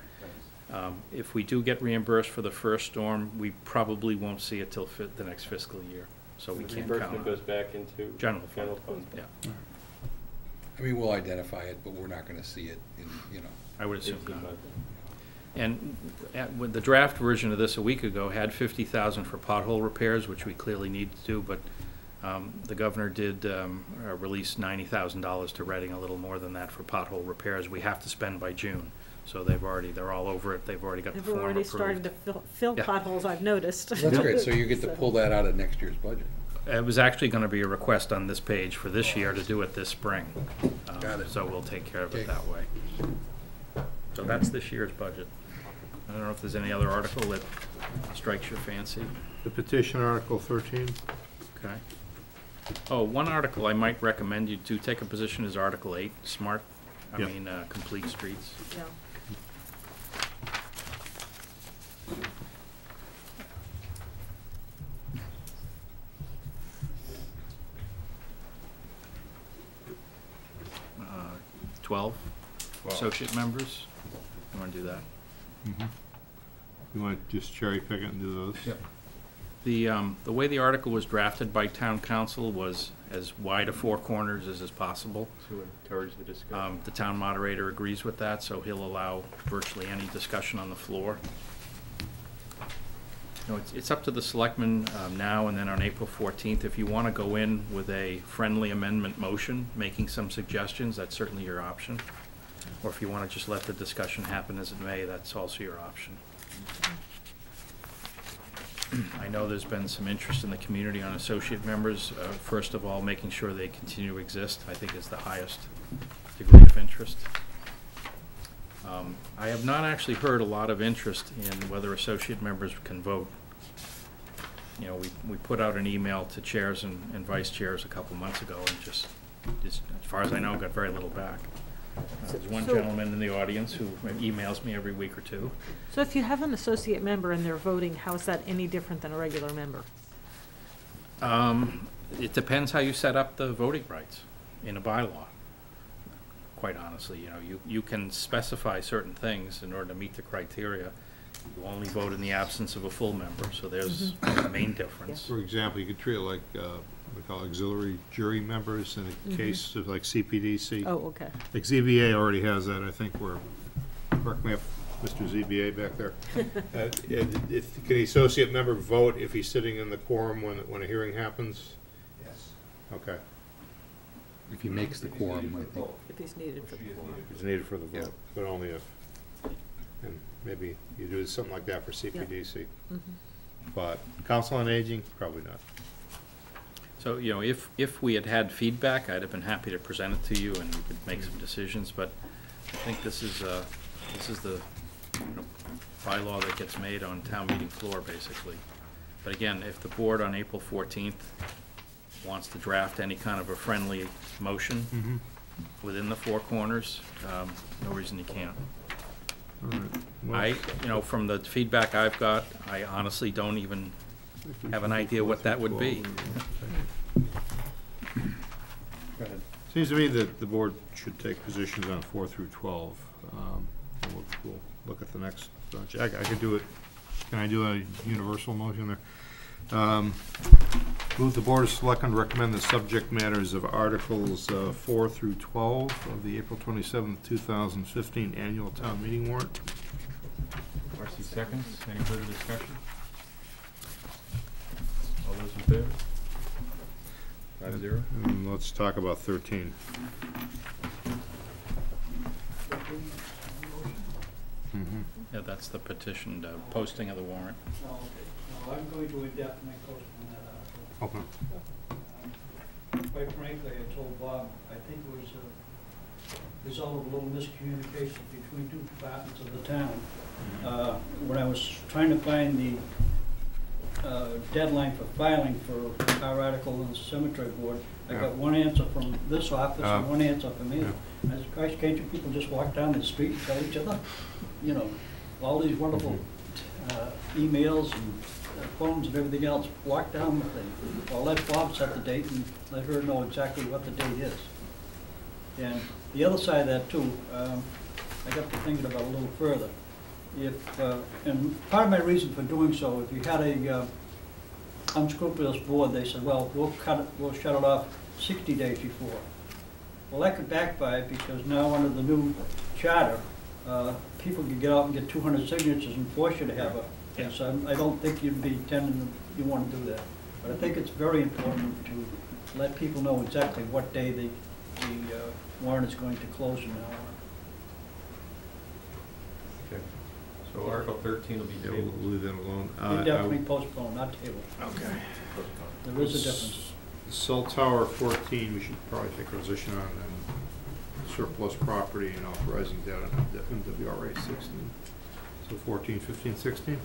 If we do get reimbursed for the first storm, we probably won't see it till the next fiscal year. So we can't count on it. Reimbursement goes back into general fund. Yeah. I mean, we'll identify it, but we're not gonna see it in, you know. I would assume not. And with the draft version of this a week ago had $50,000 for pothole repairs, which we clearly need to do, but the governor did release $90,000 to Reading, a little more than that for pothole repairs. We have to spend by June. So they're all over it. They've already got the form approved. They've already started to fill Yeah. potholes, I've noticed. That's great, so you get to pull that out of next year's budget. It was actually going to be a request on this page for this year to do it this spring. Got it. So we'll take care of Okay. it that way. So that's this year's budget. I don't know if there's any other article that strikes your fancy. The petition, Article 13. Okay. Oh, one article I might recommend you to take a position is Article 8, smart, Yeah. complete streets. Yeah. Uh, 12 associate members. You want to do that? You want to just cherry pick it and do those? Yep. The way the article was drafted by town council was as wide of 4 corners as is possible. To encourage the discussion. The town moderator agrees with that, so he'll allow virtually any discussion on the floor. No, it's up to the selectmen now and then on April 14th. If you want to go in with a friendly amendment motion, making some suggestions, that's certainly your option. Or if you want to just let the discussion happen as it may, that's also your option. I know there's been some interest in the community on associate members. First of all, making sure they continue to exist, I think, is the highest degree of interest. I have not actually heard a lot of interest in whether associate members can vote. You know, we put out an email to chairs and vice chairs a couple months ago, and just as far as I know, got very little back. There's one gentleman in the audience who emails me every week or two. So if you have an associate member and they're voting, how is that any different than a regular member? It depends how you set up the voting rights in a bylaw. Quite honestly, you know, you can specify certain things in order to meet the criteria. You only vote in the absence of a full member, so there's a main difference. For example, you could treat it like, we call auxiliary jury members in a case of like CPDC. Oh, okay. Like ZBA already has that, I think, where, correct me if Mr. ZBA back there. Can the associate member vote if he's sitting in the quorum when a hearing happens? Yes. Okay. If he makes the quorum, I think. If he's needed for the quorum. It's needed for the vote, but only if, and maybe you do something like that for CPDC. But Council on Aging, probably not. So, you know, if we had had feedback, I'd have been happy to present it to you and you could make some decisions, but I think this is the bylaw that gets made on town meeting floor, basically. But again, if the board on April 14th wants to draft any kind of a friendly motion within the four corners, no reason you can't. You know, from the feedback I've got, I honestly don't even have an idea what that would be. Seems to me that the board should take positions on 4 through 12. We'll look at the next bunch. I could do it. Can I do a universal motion there? Move the Board of Selectmen recommend the subject matters of Articles 4 through 12 of the April 27th, 2015 annual town meeting warrant. Marcy seconds. Any further discussion? All those in favor? 5-0. And let's talk about 13. Yeah, that's the petitioned posting of the warrant. No, okay. No, I'm going to indefinitely postpone that article. Okay. Quite frankly, I told Bob, I think it was a result of a little miscommunication between two departments of the town. When I was trying to find the deadline for filing for our article on the cemetery board, I got one answer from this office and one answer from here. I said, gosh, can't you people just walk down the street and tell each other? You know, all these wonderful emails and phones and everything else, walk down with it. I'll let Bob set the date and let her know exactly what the date is. And the other side of that too, I got to thinking about a little further. If, and part of my reason for doing so, if you had a unscrupulous board, they said, well, we'll shut it off 60 days before. Well, that could backfire because now under the new charter, people could get out and get 200 signatures and force you to have a, and so I don't think you'd be tending, you want to do that. But I think it's very important to let people know exactly what day the warrant is going to close from now on. Okay. So Article 13 will be tabled. We'll leave them alone. Indefinitely postponed, not tabled. Okay. There is a difference. Cell Tower 14, we should probably take a position on, and surplus property and authorizing that on WRA 16. So 14, 15, 16.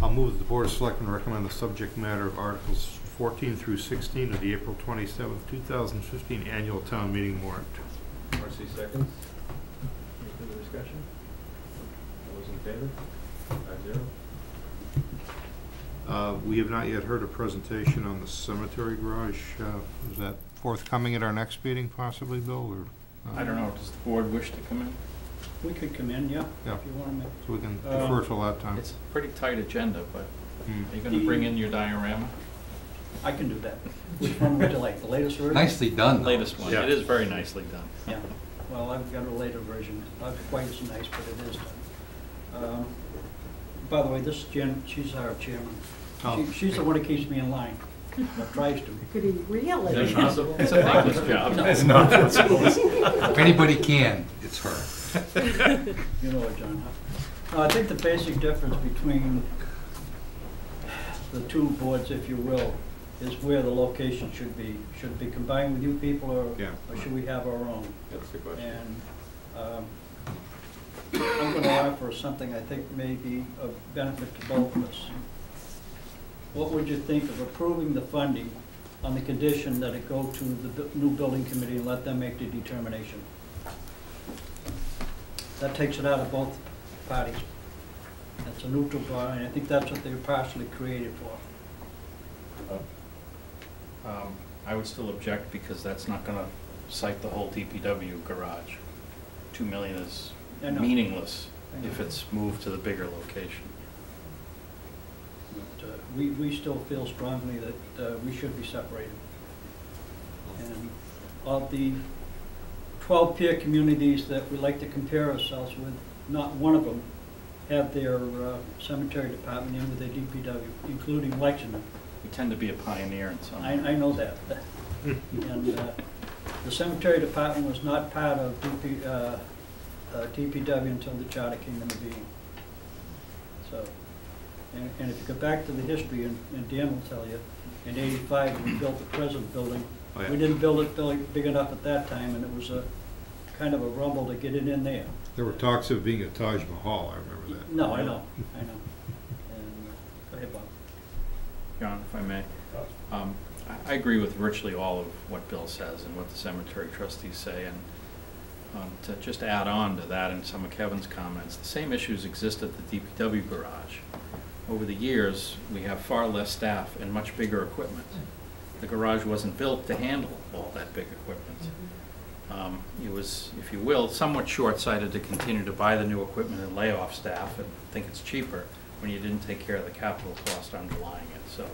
I'll move that the Board of Selectmen recommend the subject matter of Articles 14 through 16 of the April 27th, 2015 annual town meeting warrant. Marcy seconds. Any further discussion? All those in favor? 5-0. We have not yet heard a presentation on the cemetery garage. Is that forthcoming at our next meeting possibly, Bill? Or I don't know, does the board wish to come in? We could come in, yeah, Yeah. if you want to make. So we can defer till that time. It's a pretty tight agenda, but are you going to bring in your diorama? I can do that. Which one would you like, the latest version? Nicely done. Latest one. Yeah. It is very nicely done. Yeah, well, I've got a later version, not quite as nice, but it is done. by the way, this is Jen, she's our chairman. Oh. She's the one that keeps me in line, or tries to. Could he really? Is that possible? It's a thankless job. It's not possible. If anybody can, it's her. You know what, John? I think the basic difference between the two boards, if you will, is where the location should be. Should it be combined with you people, or should we have our own? That's the question. And I'm going to offer something I think may be of benefit to both of us. What would you think of approving the funding on the condition that it go to the new building committee and let them make the determination? That takes it out of both parties. That's a neutral body, and I think that's what they were partially created for. I would still object because that's not gonna cite the whole DPW garage. 2 million is I know. meaningless I know. if it's moved to the bigger location. But, we still feel strongly that we should be separated. And of the 12 peer communities that we like to compare ourselves with, not one of them have their cemetery department in with their DPW, including Lexington. We tend to be a pioneer in some. I know that. And the cemetery department was not part of DPW until the charter came into being. So, and if you go back to the history, and Dan will tell you, in '85 we built the present building. Oh, yeah. We didn't build it big enough at that time, and it was a kind of a rumble to get it in there. There were talks of being a Taj Mahal, I remember that. No, I know. And, go ahead, Bob. John, if I may. I agree with virtually all of what Bill says and what the cemetery trustees say, and to just add on to that and some of Kevin's comments, the same issues exist at the DPW garage. Over the years, we have far less staff and much bigger equipment. The garage wasn't built to handle all that big equipment. It was, if you will, somewhat short-sighted to continue to buy the new equipment and lay off staff and think it's cheaper when you didn't take care of the capital cost underlying it. So,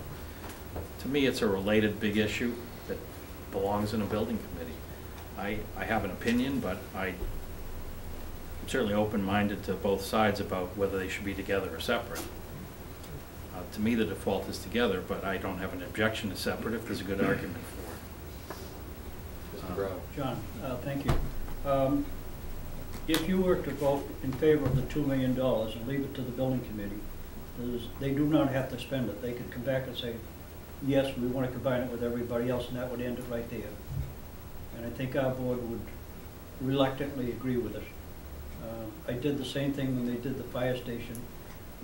to me, it's a related big issue that belongs in a building committee. I have an opinion, but I'm certainly open-minded to both sides about whether they should be together or separate. To me, the default is together, but I don't have an objection to separate if there's a good argument for it. Mr. Brown. John, thank you. If you were to vote in favor of the $2 million and leave it to the building committee, they do not have to spend it. They could come back and say, yes, we want to combine it with everybody else, and that would end it right there. And I think our board would reluctantly agree with it. I did the same thing when they did the fire station.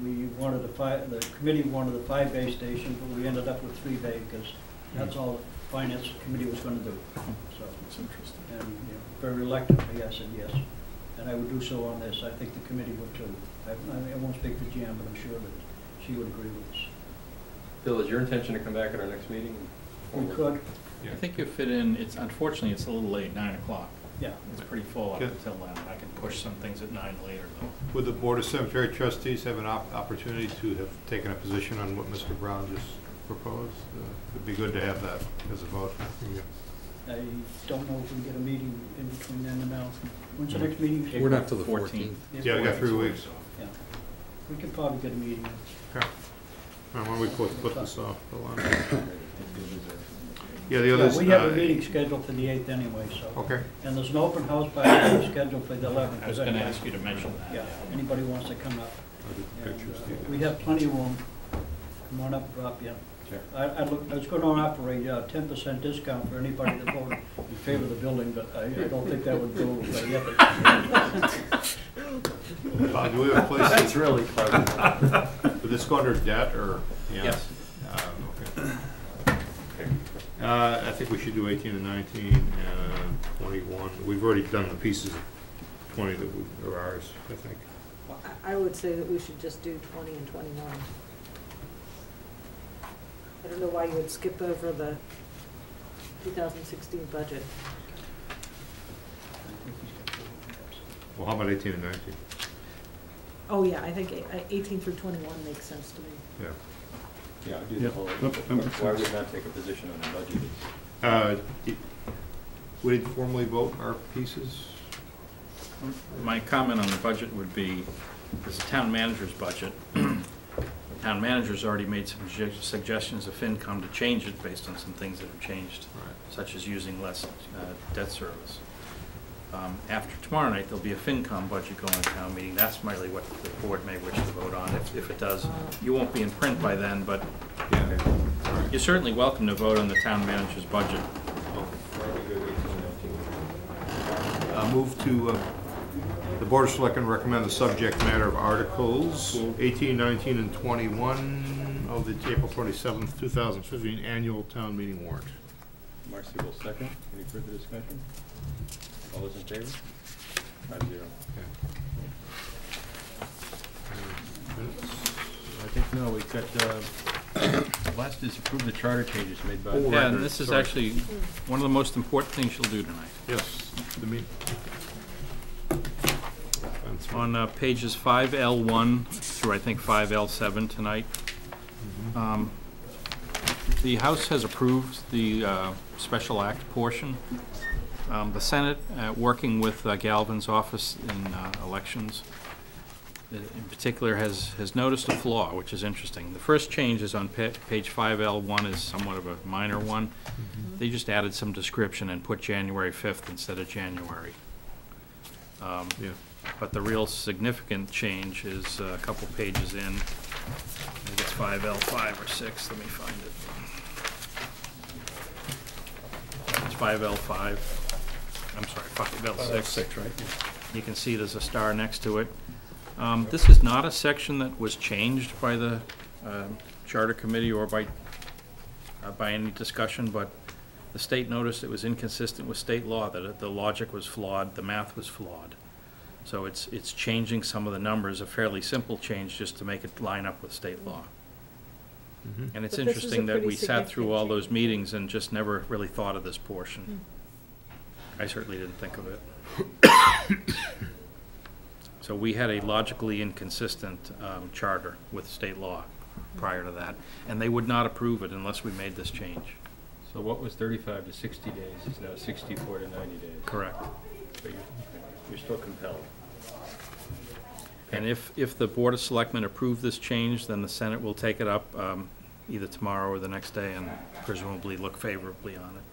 We wanted the committee wanted a 5-bay station, but we ended up with 3-bay because that's all the finance committee was going to do. So It's interesting. And very reluctantly, I said yes. And I would do so on this. I think the committee would too. I won't speak for Jan, but I'm sure that she would agree with us. Bill, is your intention to come back at our next meeting? We could. I think you fit in, unfortunately, it's a little late, 9 o'clock. Yeah. It's pretty full up Yeah. until then. I can push some things at 9 later, though. Would the Board of Cemetery Trustees have an opportunity to have taken a position on what Mr. Brown just proposed? It'd be good to have that as a vote. I don't know if we can get a meeting in between then and now. When's the next meeting? We're not till the 14th. Yeah, we got 3 weeks. Yeah. We could probably get a meeting. Okay. Why don't we put this off the line? Yeah, the others. We have a meeting scheduled for the 8th anyway, so. Okay. And there's an open house by the scheduled for the 11th. I was going to ask you to mention that. Yeah, anybody wants to come up. And, Pictures, we have plenty of room. Come on up, drop in. I was going to operate a 10% discount for anybody that voted in favor of the building, but I don't think that would go yet. Do we have a place? That's really clever. Would this go under debt or? Yeah. Yes. Okay. I think we should do 18 and 19 and 21. We've already done the pieces of 20 that are ours, I think. Well, I would say that we should just do 20 and 21. I don't know why you would skip over the 2016 budget. Well, how about 18 and 19? Oh, yeah, I think 18 through 21 makes sense to me. Yeah. Yeah, I'll do the whole, why would not take a position on the budget? We didn't formally vote our pieces? My comment on the budget would be, this is town manager's budget. town manager's already made some suggestions to FinCom to change it based on some things that have changed, such as using less debt service. After tomorrow night, there'll be a FinCom budget going to town meeting. That's merely what the board may wish to vote on, if it does. You won't be in print by then, but you're certainly welcome to vote on the town manager's budget. Move to, the Board of Selectmen recommend the subject matter of Articles 18, 19, and 21 of the April 27th, 2015 annual town meeting warrant. Marcy will second. Any further discussion? All those in favor? 5-0. I think, no, we've got, last is approve the charter changes made by. Yeah, and this is actually one of the most important things you'll do tonight. Yes, the meeting. On pages 5L1 through, I think, 5L7 tonight. The House has approved the special act portion. The Senate, working with Galvin's office in elections, in particular, has noticed a flaw, which is interesting. The first change is on page 5L1 is somewhat of a minor one. They just added some description and put January 5th instead of January. But the real significant change is a couple pages in. I think it's 5L5 or 6. Let me find it. It's 5L5. I'm sorry, 5L6. Right? You can see there's a star next to it. This is not a section that was changed by the Charter Committee or by any discussion, but the state noticed it was inconsistent with state law, that the logic was flawed, the math was flawed. So it's changing some of the numbers, a fairly simple change just to make it line up with state law. And it's interesting that we sat through all those meetings and just never really thought of this portion. I certainly didn't think of it. So we had a logically inconsistent charter with state law prior to that, and they would not approve it unless we made this change. So what was 35 to 60 days is now 64 to 90 days. Correct. But you're still compelled. And if the Board of Selectmen approve this change, then the Senate will take it up either tomorrow or the next day and presumably look favorably on it.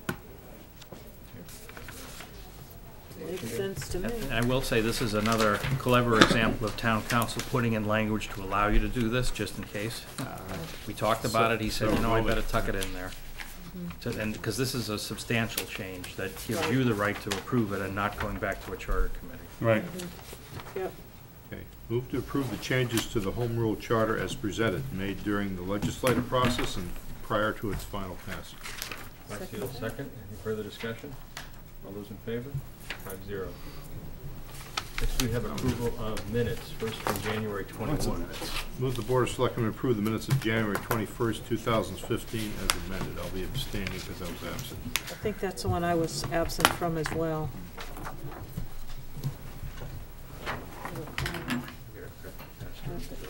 Makes sense to me. And I will say, this is another clever example of town council putting in language to allow you to do this, just in case. We talked about it, he said, you know, I better tuck it in there. And because this is a substantial change that gives you the right to approve it and not going back to a charter committee. Right. Yep. Okay. Move to approve the changes to the Home Rule Charter as presented, made during the legislative process and prior to its final passage. Marcy will second. Any further discussion? All those in favor? 5-0. Next, we have approval of minutes, first from January 21. Move the Board of Selectmen approve the minutes of January 21st, 2015 as amended. I'll be abstaining because I was absent. I think that's the one I was absent from as well.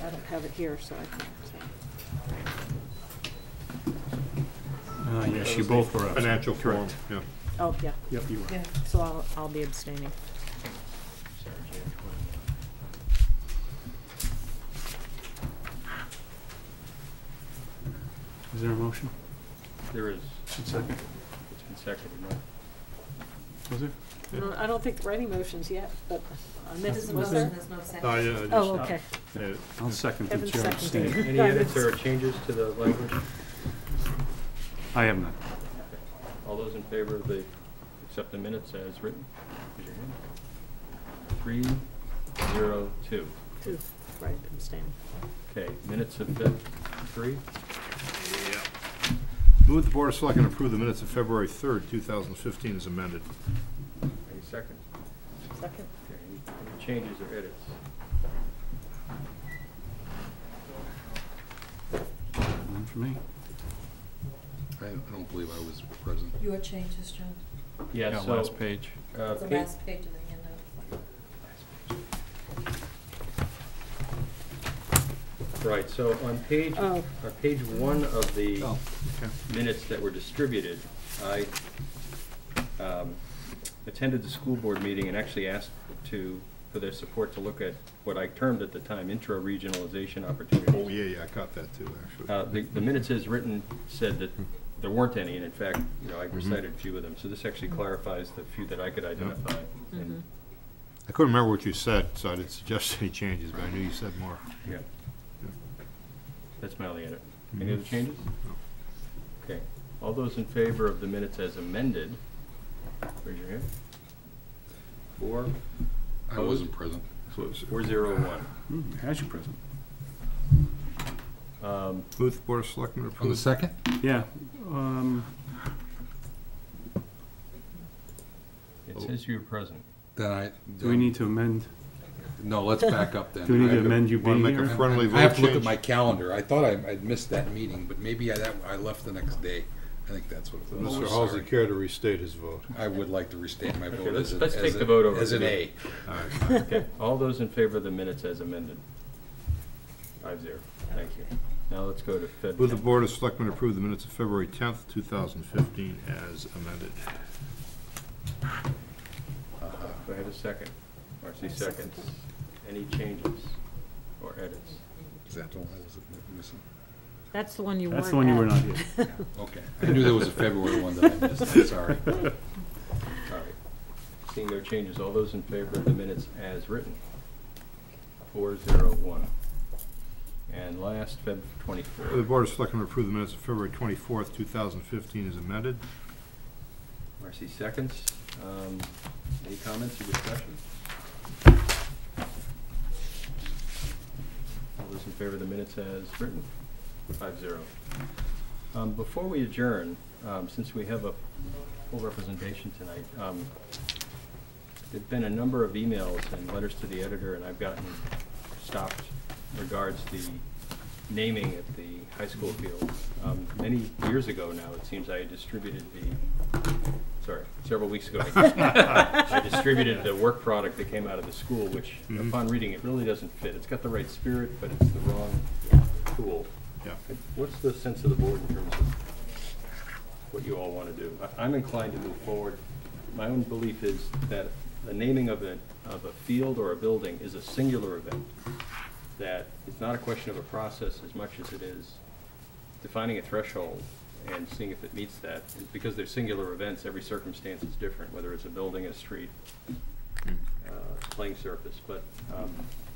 I don't have it here, so I can't. Yes, you both were absent. Financial form, yeah. Oh, yeah. Yep, you were. Yeah, so I'll be abstaining. Is there a motion? There is. Second. It's been seconded, no? Was there? No, I don't think writing motions yet, but There's was there? no second. Yeah, I just, Oh, okay. I'll second the Kevin chair seconded. abstain. Any edits or changes to the language? I have none. All those in favor of accept the minutes as written? Raise your hand. 3-0-2. 2, right, abstaining. Okay, minutes of 3. move the Board of Selectmen approve the minutes of February 3rd, 2015 as amended. Any second? Second. Okay, any changes or edits? None for me. I don't believe I was present. Your changes, John? Yeah, so, last page. The last page of the handout. right, so on page 1 of the okay. minutes that were distributed, I attended the school board meeting and actually asked to for their support to look at what I termed at the time intra-regionalization opportunities. Oh, yeah, I caught that too, actually. The minutes as written said that there weren't any, and in fact, I recited a few of them. So this actually clarifies the few that I could identify. And I couldn't remember what you said, so I didn't suggest any changes, but I knew you said more. yeah, that's my only edit. Any other changes? Okay. All those in favor of the minutes as amended, raise your hand. 4. I wasn't present. 401. As you present. Move the Board of Selectmen On the approve. second? Yeah. It says you're present. Then Do we need to amend? No, let's back up then. Do we need to I- amend you Wanna being make a here? friendly I vote have to look at change? my calendar. I thought I'd missed that meeting, but maybe I left the next day. I think that's what it was. Mr. Sorry. Halsey, care to restate his vote? I would like to restate my vote let's- as let's take the vote over as an A. again. All right, fine. Okay. All those in favor of the minutes as amended? 5-0. Thank you. Now let's go to Feb. Move the 10th. Board of Selectmen approve the minutes of February 10th, 2015 as amended. Do I have a second? Marcy seconds. Any changes or edits? Is that the one I was missing? That's the one you weren't That's the one you were at. not here. Okay. I knew there was a February one that I missed. I'm sorry. All right. Seeing no changes, all those in favor of the minutes as written? 401. And last, Feb. 24. Move the Board of Selectmen approve the minutes of February 24th, 2015 as amended. Marcy seconds. Any comments or discussion? All those in favor of the minutes as written? 5-0. Before we adjourn, since we have a full representation tonight, there've been a number of emails and letters to the editor, and I've gotten stopped regards the naming at the high school field. Many years ago now, it seems I distributed several weeks ago, I distributed the work product that came out of the school, which upon reading it really doesn't fit. It's got the right spirit, but it's the wrong tool. Yeah. What's the sense of the board in terms of what you all want to do? I'm inclined to move forward. My own belief is that the naming of a field or a building is a singular event, that it's not a question of a process as much as it is defining a threshold and seeing if it meets that. And because they're singular events, every circumstance is different, whether it's a building, a street, playing surface. But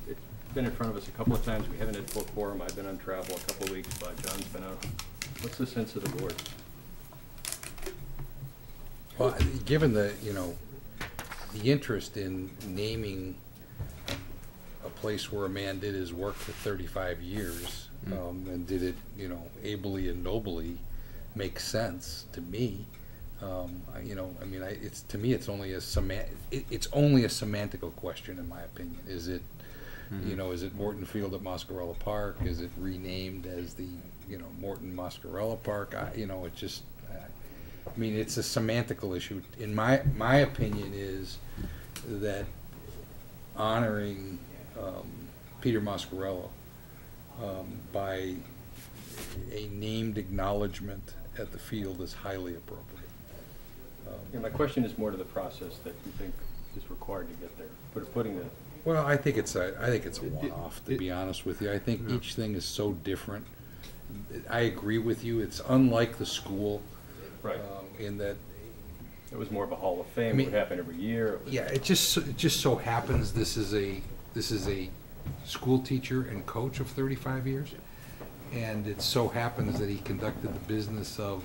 it's been in front of us a couple of times. We haven't had full quorum. I've been on travel a couple of weeks, but John's been out. What's the sense of the board? Well, given the interest in naming a place where a man did his work for 35 years, and did it, ably and nobly, makes sense to me. It's to me, it's only a semantical question, in my opinion. Is it, is it Morton Field at Moscarella Park? Is it renamed as the, Morton Moscarella Park? It just, it's a semantical issue. In my opinion is that honoring Peter Moscarella by a named acknowledgement at the field is highly appropriate. My question is more to the process that you think is required to get there. Putting the Well, I think it's a one-off, to be honest with you. I think each thing is so different. I agree with you. It's unlike the school, right, in that it was more of a Hall of Fame. It would happen every year. Yeah, it just so happens this is a school teacher and coach of 35 years, and it so happens that he conducted the business of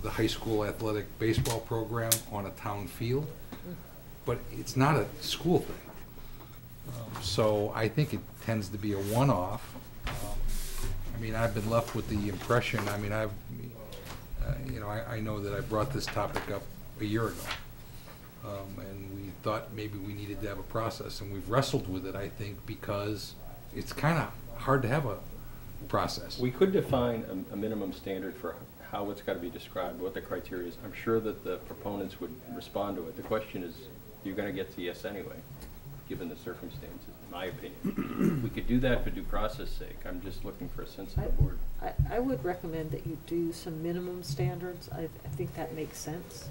the high school athletic baseball program on a town field, but it's not a school thing. So I think it tends to be a one-off. I've been left with the impression, I know that I brought this topic up a year ago. And we thought maybe we needed to have a process, and we've wrestled with it, I think, because it's kind of hard to have a process. We could define a minimum standard for how it's got to be described, what the criteria is. I'm sure that the proponents would respond to it. The question is, you're going to get to yes anyway, given the circumstances, in my opinion. We could do that for due process sake. I'm just looking for a sense of the board. I would recommend that you do some minimum standards. I think that makes sense.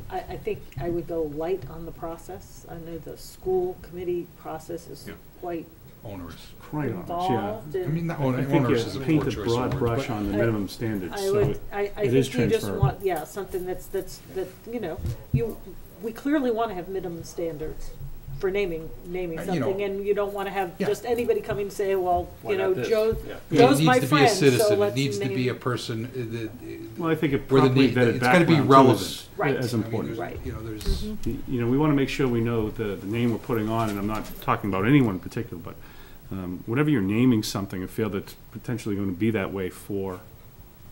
I think I would go light on the process. I know the school committee process is Yeah. quite Onerous. Crying on us, yeah. involved. I and mean, not I think onerous is a you poor paint choice a of broad words, brush but- on the I- minimum standards, I so would, it I it is think you just transferable. want, yeah, something that, we clearly wanna have minimum standards for naming You know, something, and you don't wanna have Yeah. just anybody come and say, well, Why you know, not this? Joe, Yeah. Yeah, Joe's my It needs to be a friend, so citizen, it let's needs to be a name. person Well, I think a where the properly need- vetted it's gotta be background too relevant. is, Right. is I mean, important. there's- Right. You know, there's, You know, we wanna make sure we know the name we're putting on, and I'm not talking about anyone in particular, but, whenever you're naming something, a field that's potentially gonna be that way for,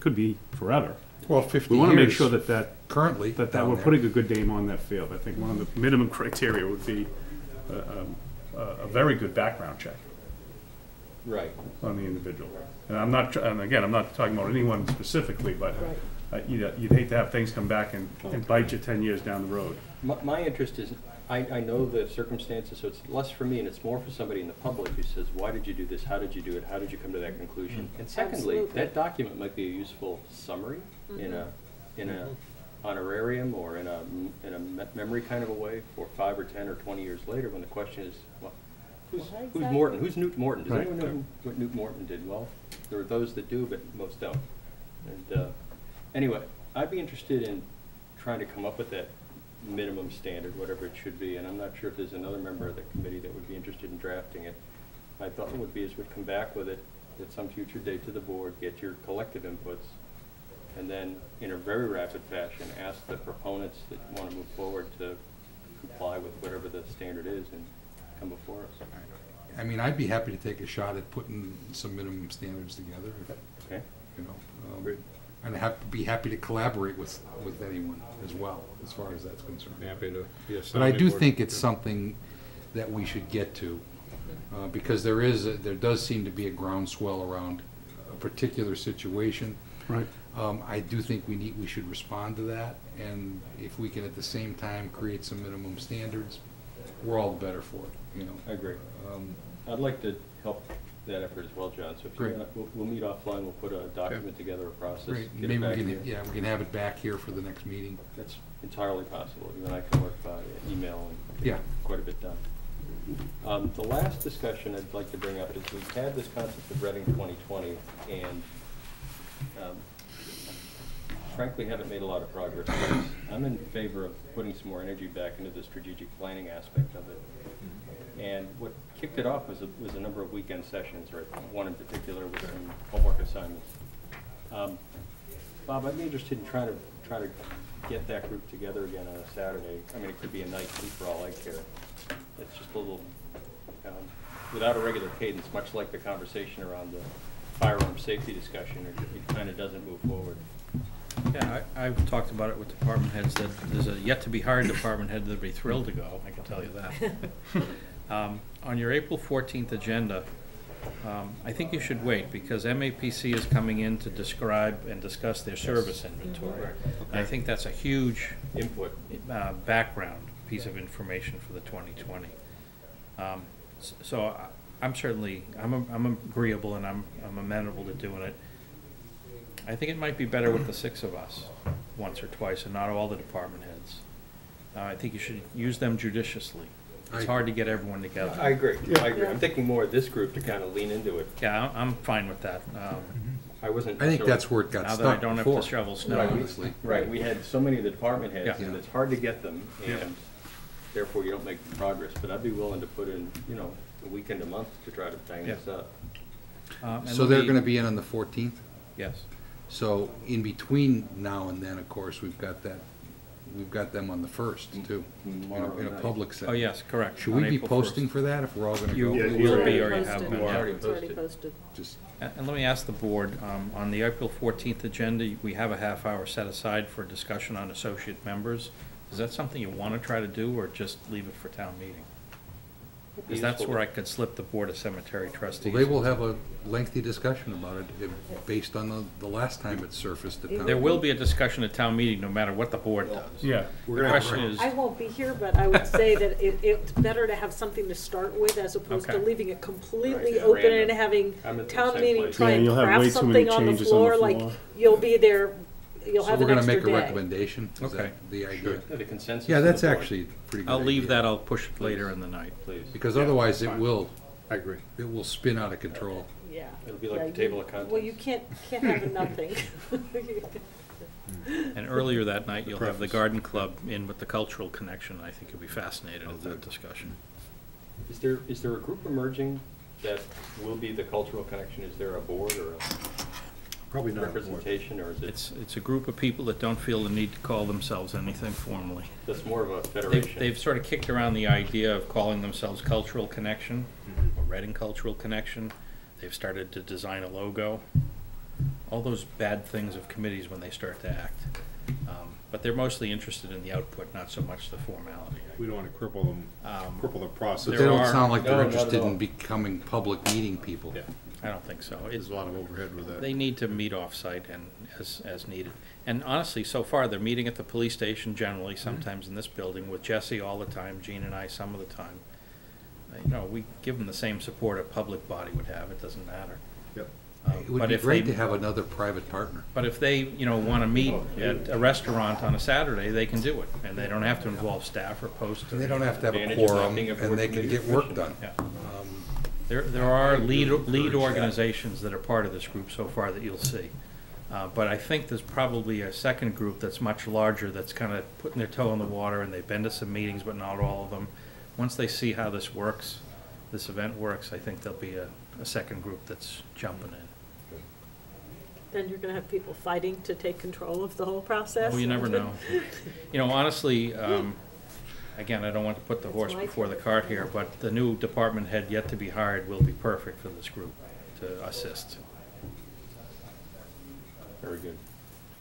could be forever. well, 50 We years. wanna make sure that Currently. that down we're there. putting a good name on that field. I think one of the minimum criteria would be a very good background check Right. on the individual. And I'm not, and again, I'm not talking about anyone specifically, but Right. you'd hate to have things come back and bite you 10 years down the road. My interest is, I know the circumstances, so it's less for me, and it's more for somebody in the public who says, why did you do this, how did you do it, how did you come to that conclusion? And secondly, Absolutely. that document might be a useful summary in a honorarium or in a memory kind of a way for 5 or 10 or 20 years later, when the question is, well, who's Exactly. Morton, who's Newt Morton? Does Right. anyone know what Newt Morton did? Well, there are those that do, but most don't. And, anyway, I'd be interested in trying to come up with that minimum standard, whatever it should be, and I'm not sure if there's another member of the committee that would be interested in drafting it. My thought would be is we'd come back with it at some future date to the board, get your collective inputs, and then in a very rapid fashion, ask the proponents that want to move forward to comply with whatever the standard is and come before us. I mean, I'd be happy to take a shot at putting some minimum standards together, if, Okay? you know. Great. And be happy to collaborate with anyone as well, as far as that's concerned. Happy to be a But I do sounding board. think it's something that we should get to, because there does seem to be a groundswell around a particular situation. Right. I do think we should respond to that, and if we can at the same time create some minimum standards, we're all the better for it, you know. I agree. I'd like to help that effort as well, John, so if Great. we'll meet offline, we'll put a document together, a process, Great. get it Maybe back we to you. can, we can have it back here for the next meeting. That's entirely possible. You and I can work by email and Yeah. get quite a bit done. The last discussion I'd like to bring up is we've had this concept of Reading 2020, and frankly haven't made a lot of progress. I'm in favor of putting some more energy back into the strategic planning aspect of it. And what kicked it off was a number of weekend sessions, or one in particular with some homework assignments. Bob, I'd be interested in trying to get that group together again on a Saturday. I mean, it could be a night too, for all I care. It's just a little, without a regular cadence, much like the conversation around the firearm safety discussion, it kind of doesn't move forward. Yeah, I've talked about it with department heads, that there's a yet-to-be-hired department head that'd be thrilled to go, I can tell you that. On your April 14th agenda, I think you should wait, because MAPC is coming in to describe and discuss their service inventory. And I think that's a huge Input. background piece of information for the 2020. So I'm certainly, I'm agreeable and I'm amenable to doing it. I think it might be better with the 6 of us, once or twice, and not all the department heads. I think you should use them judiciously. It's hard to get everyone together. I agree. I agree. I'm thinking more of this group to kind of lean into it. Yeah, I'm fine with that. I wasn't. I think that's where it got Now stuck that I don't have to before. shovel snow. Right, honestly. Right, we had so many of the department heads, Yeah. and it's hard to get them, Yeah. and therefore you don't make progress. But I'd be willing to put in, a weekend a month to try to bang Yeah. this up. And So let they're me- gonna be in on the 14th? Yes. So in between now and then, of course, we've got them on the 1st too, in a public setting. Oh, yes, correct. Should on we be April 1st. posting for that if we're all gonna You go? will be, or you Posted. have been. We're yeah. already It's already posted. posted. Just, And let me ask the board, on the April 14th agenda, we have a half hour set aside for discussion on associate members. Is that something you want to try to do, or just leave it for town meeting? Because that's where I could slip the Board of Cemetery Trustees. well, they will have a lengthy discussion about it, based on the last time it surfaced at town. There will be a discussion at town meeting, no matter what the board does. Yeah. The question is, I won't be here, but I would say that it's better to have something to start with as opposed to Okay. leaving it completely Right, open random. and having I'm at the town same meeting place. try Yeah, and you'll have way craft too many something on the changes on the floor, like floor. you'll be there, you'll So have we're an gonna extra make a day. recommendation? Is Okay. that the idea? The consensus. Yeah, of the that's board. actually a pretty good I'll leave idea. that, I'll push it later in the night. Please. Because Yeah, otherwise it fine. will, I agree. it will spin out of control. Yeah. It'll be like Yeah, the table of contents. Well, you can't have a nothing. And earlier that night, you'll have the Preface. garden club in with the cultural connection. I think you'll be fascinated at that discussion. Is there a group emerging that will be the cultural connection? Is there a board or Probably a not. representation, or is it, It's a group of people that don't feel the need to call themselves anything formally. that's more of a federation? They've sort of kicked around the idea of calling themselves Cultural Connection, Mm-hmm. or Reading Cultural Connection. They've started to design a logo. All those bad things of committees when they start to act. But they're mostly interested in the output, not so much the formality. We don't want to cripple them, cripple the process. But There they don't are- sound like No, they're not at interested all. in becoming public meeting people. Yeah. I don't think so. There's a lot of overhead with that. They need to meet off-site and as needed. And honestly, so far, they're meeting at the police station generally, sometimes in this building, with Jesse all the time, Gene and I some of the time. You know, we give them the same support a public body would have, it doesn't matter. Yep. It would But be if great they- to have another private partner. But if they, you know, want to meet at a restaurant on a Saturday, they can do it, and they don't have to involve staff or post. And they don't have to have a Advantage of not quorum, being a board and they can committee get work commission. done. Yeah. Um, There are lead encourage that. organizations that are part of this group so far that you'll see. But I think there's probably a second group that's much larger, that's kind of putting their toe in the water, and they've been to some meetings, but not all of them. Once they see how this works, this event works, I think there'll be a second group that's jumping in. Then you're gonna have people fighting to take control of the whole process? Well, you never know. You know, honestly, again, I don't want to put the horse my before the cart here, but the new department head yet to be hired will be perfect for this group to assist. Very good.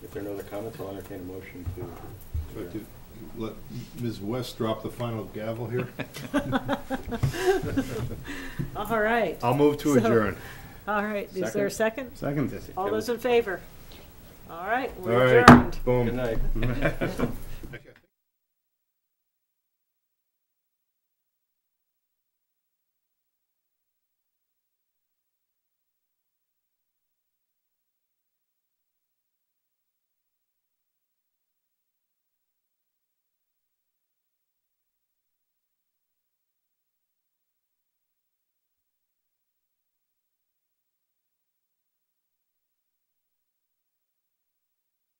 If there are no other comments, I'll entertain a motion to. So to let Ms. West drop the final gavel here. All right. I'll move to So- adjourn. All right, is there a second? Second. All those in favor? All right, All we're right, adjourned. boom. Good night.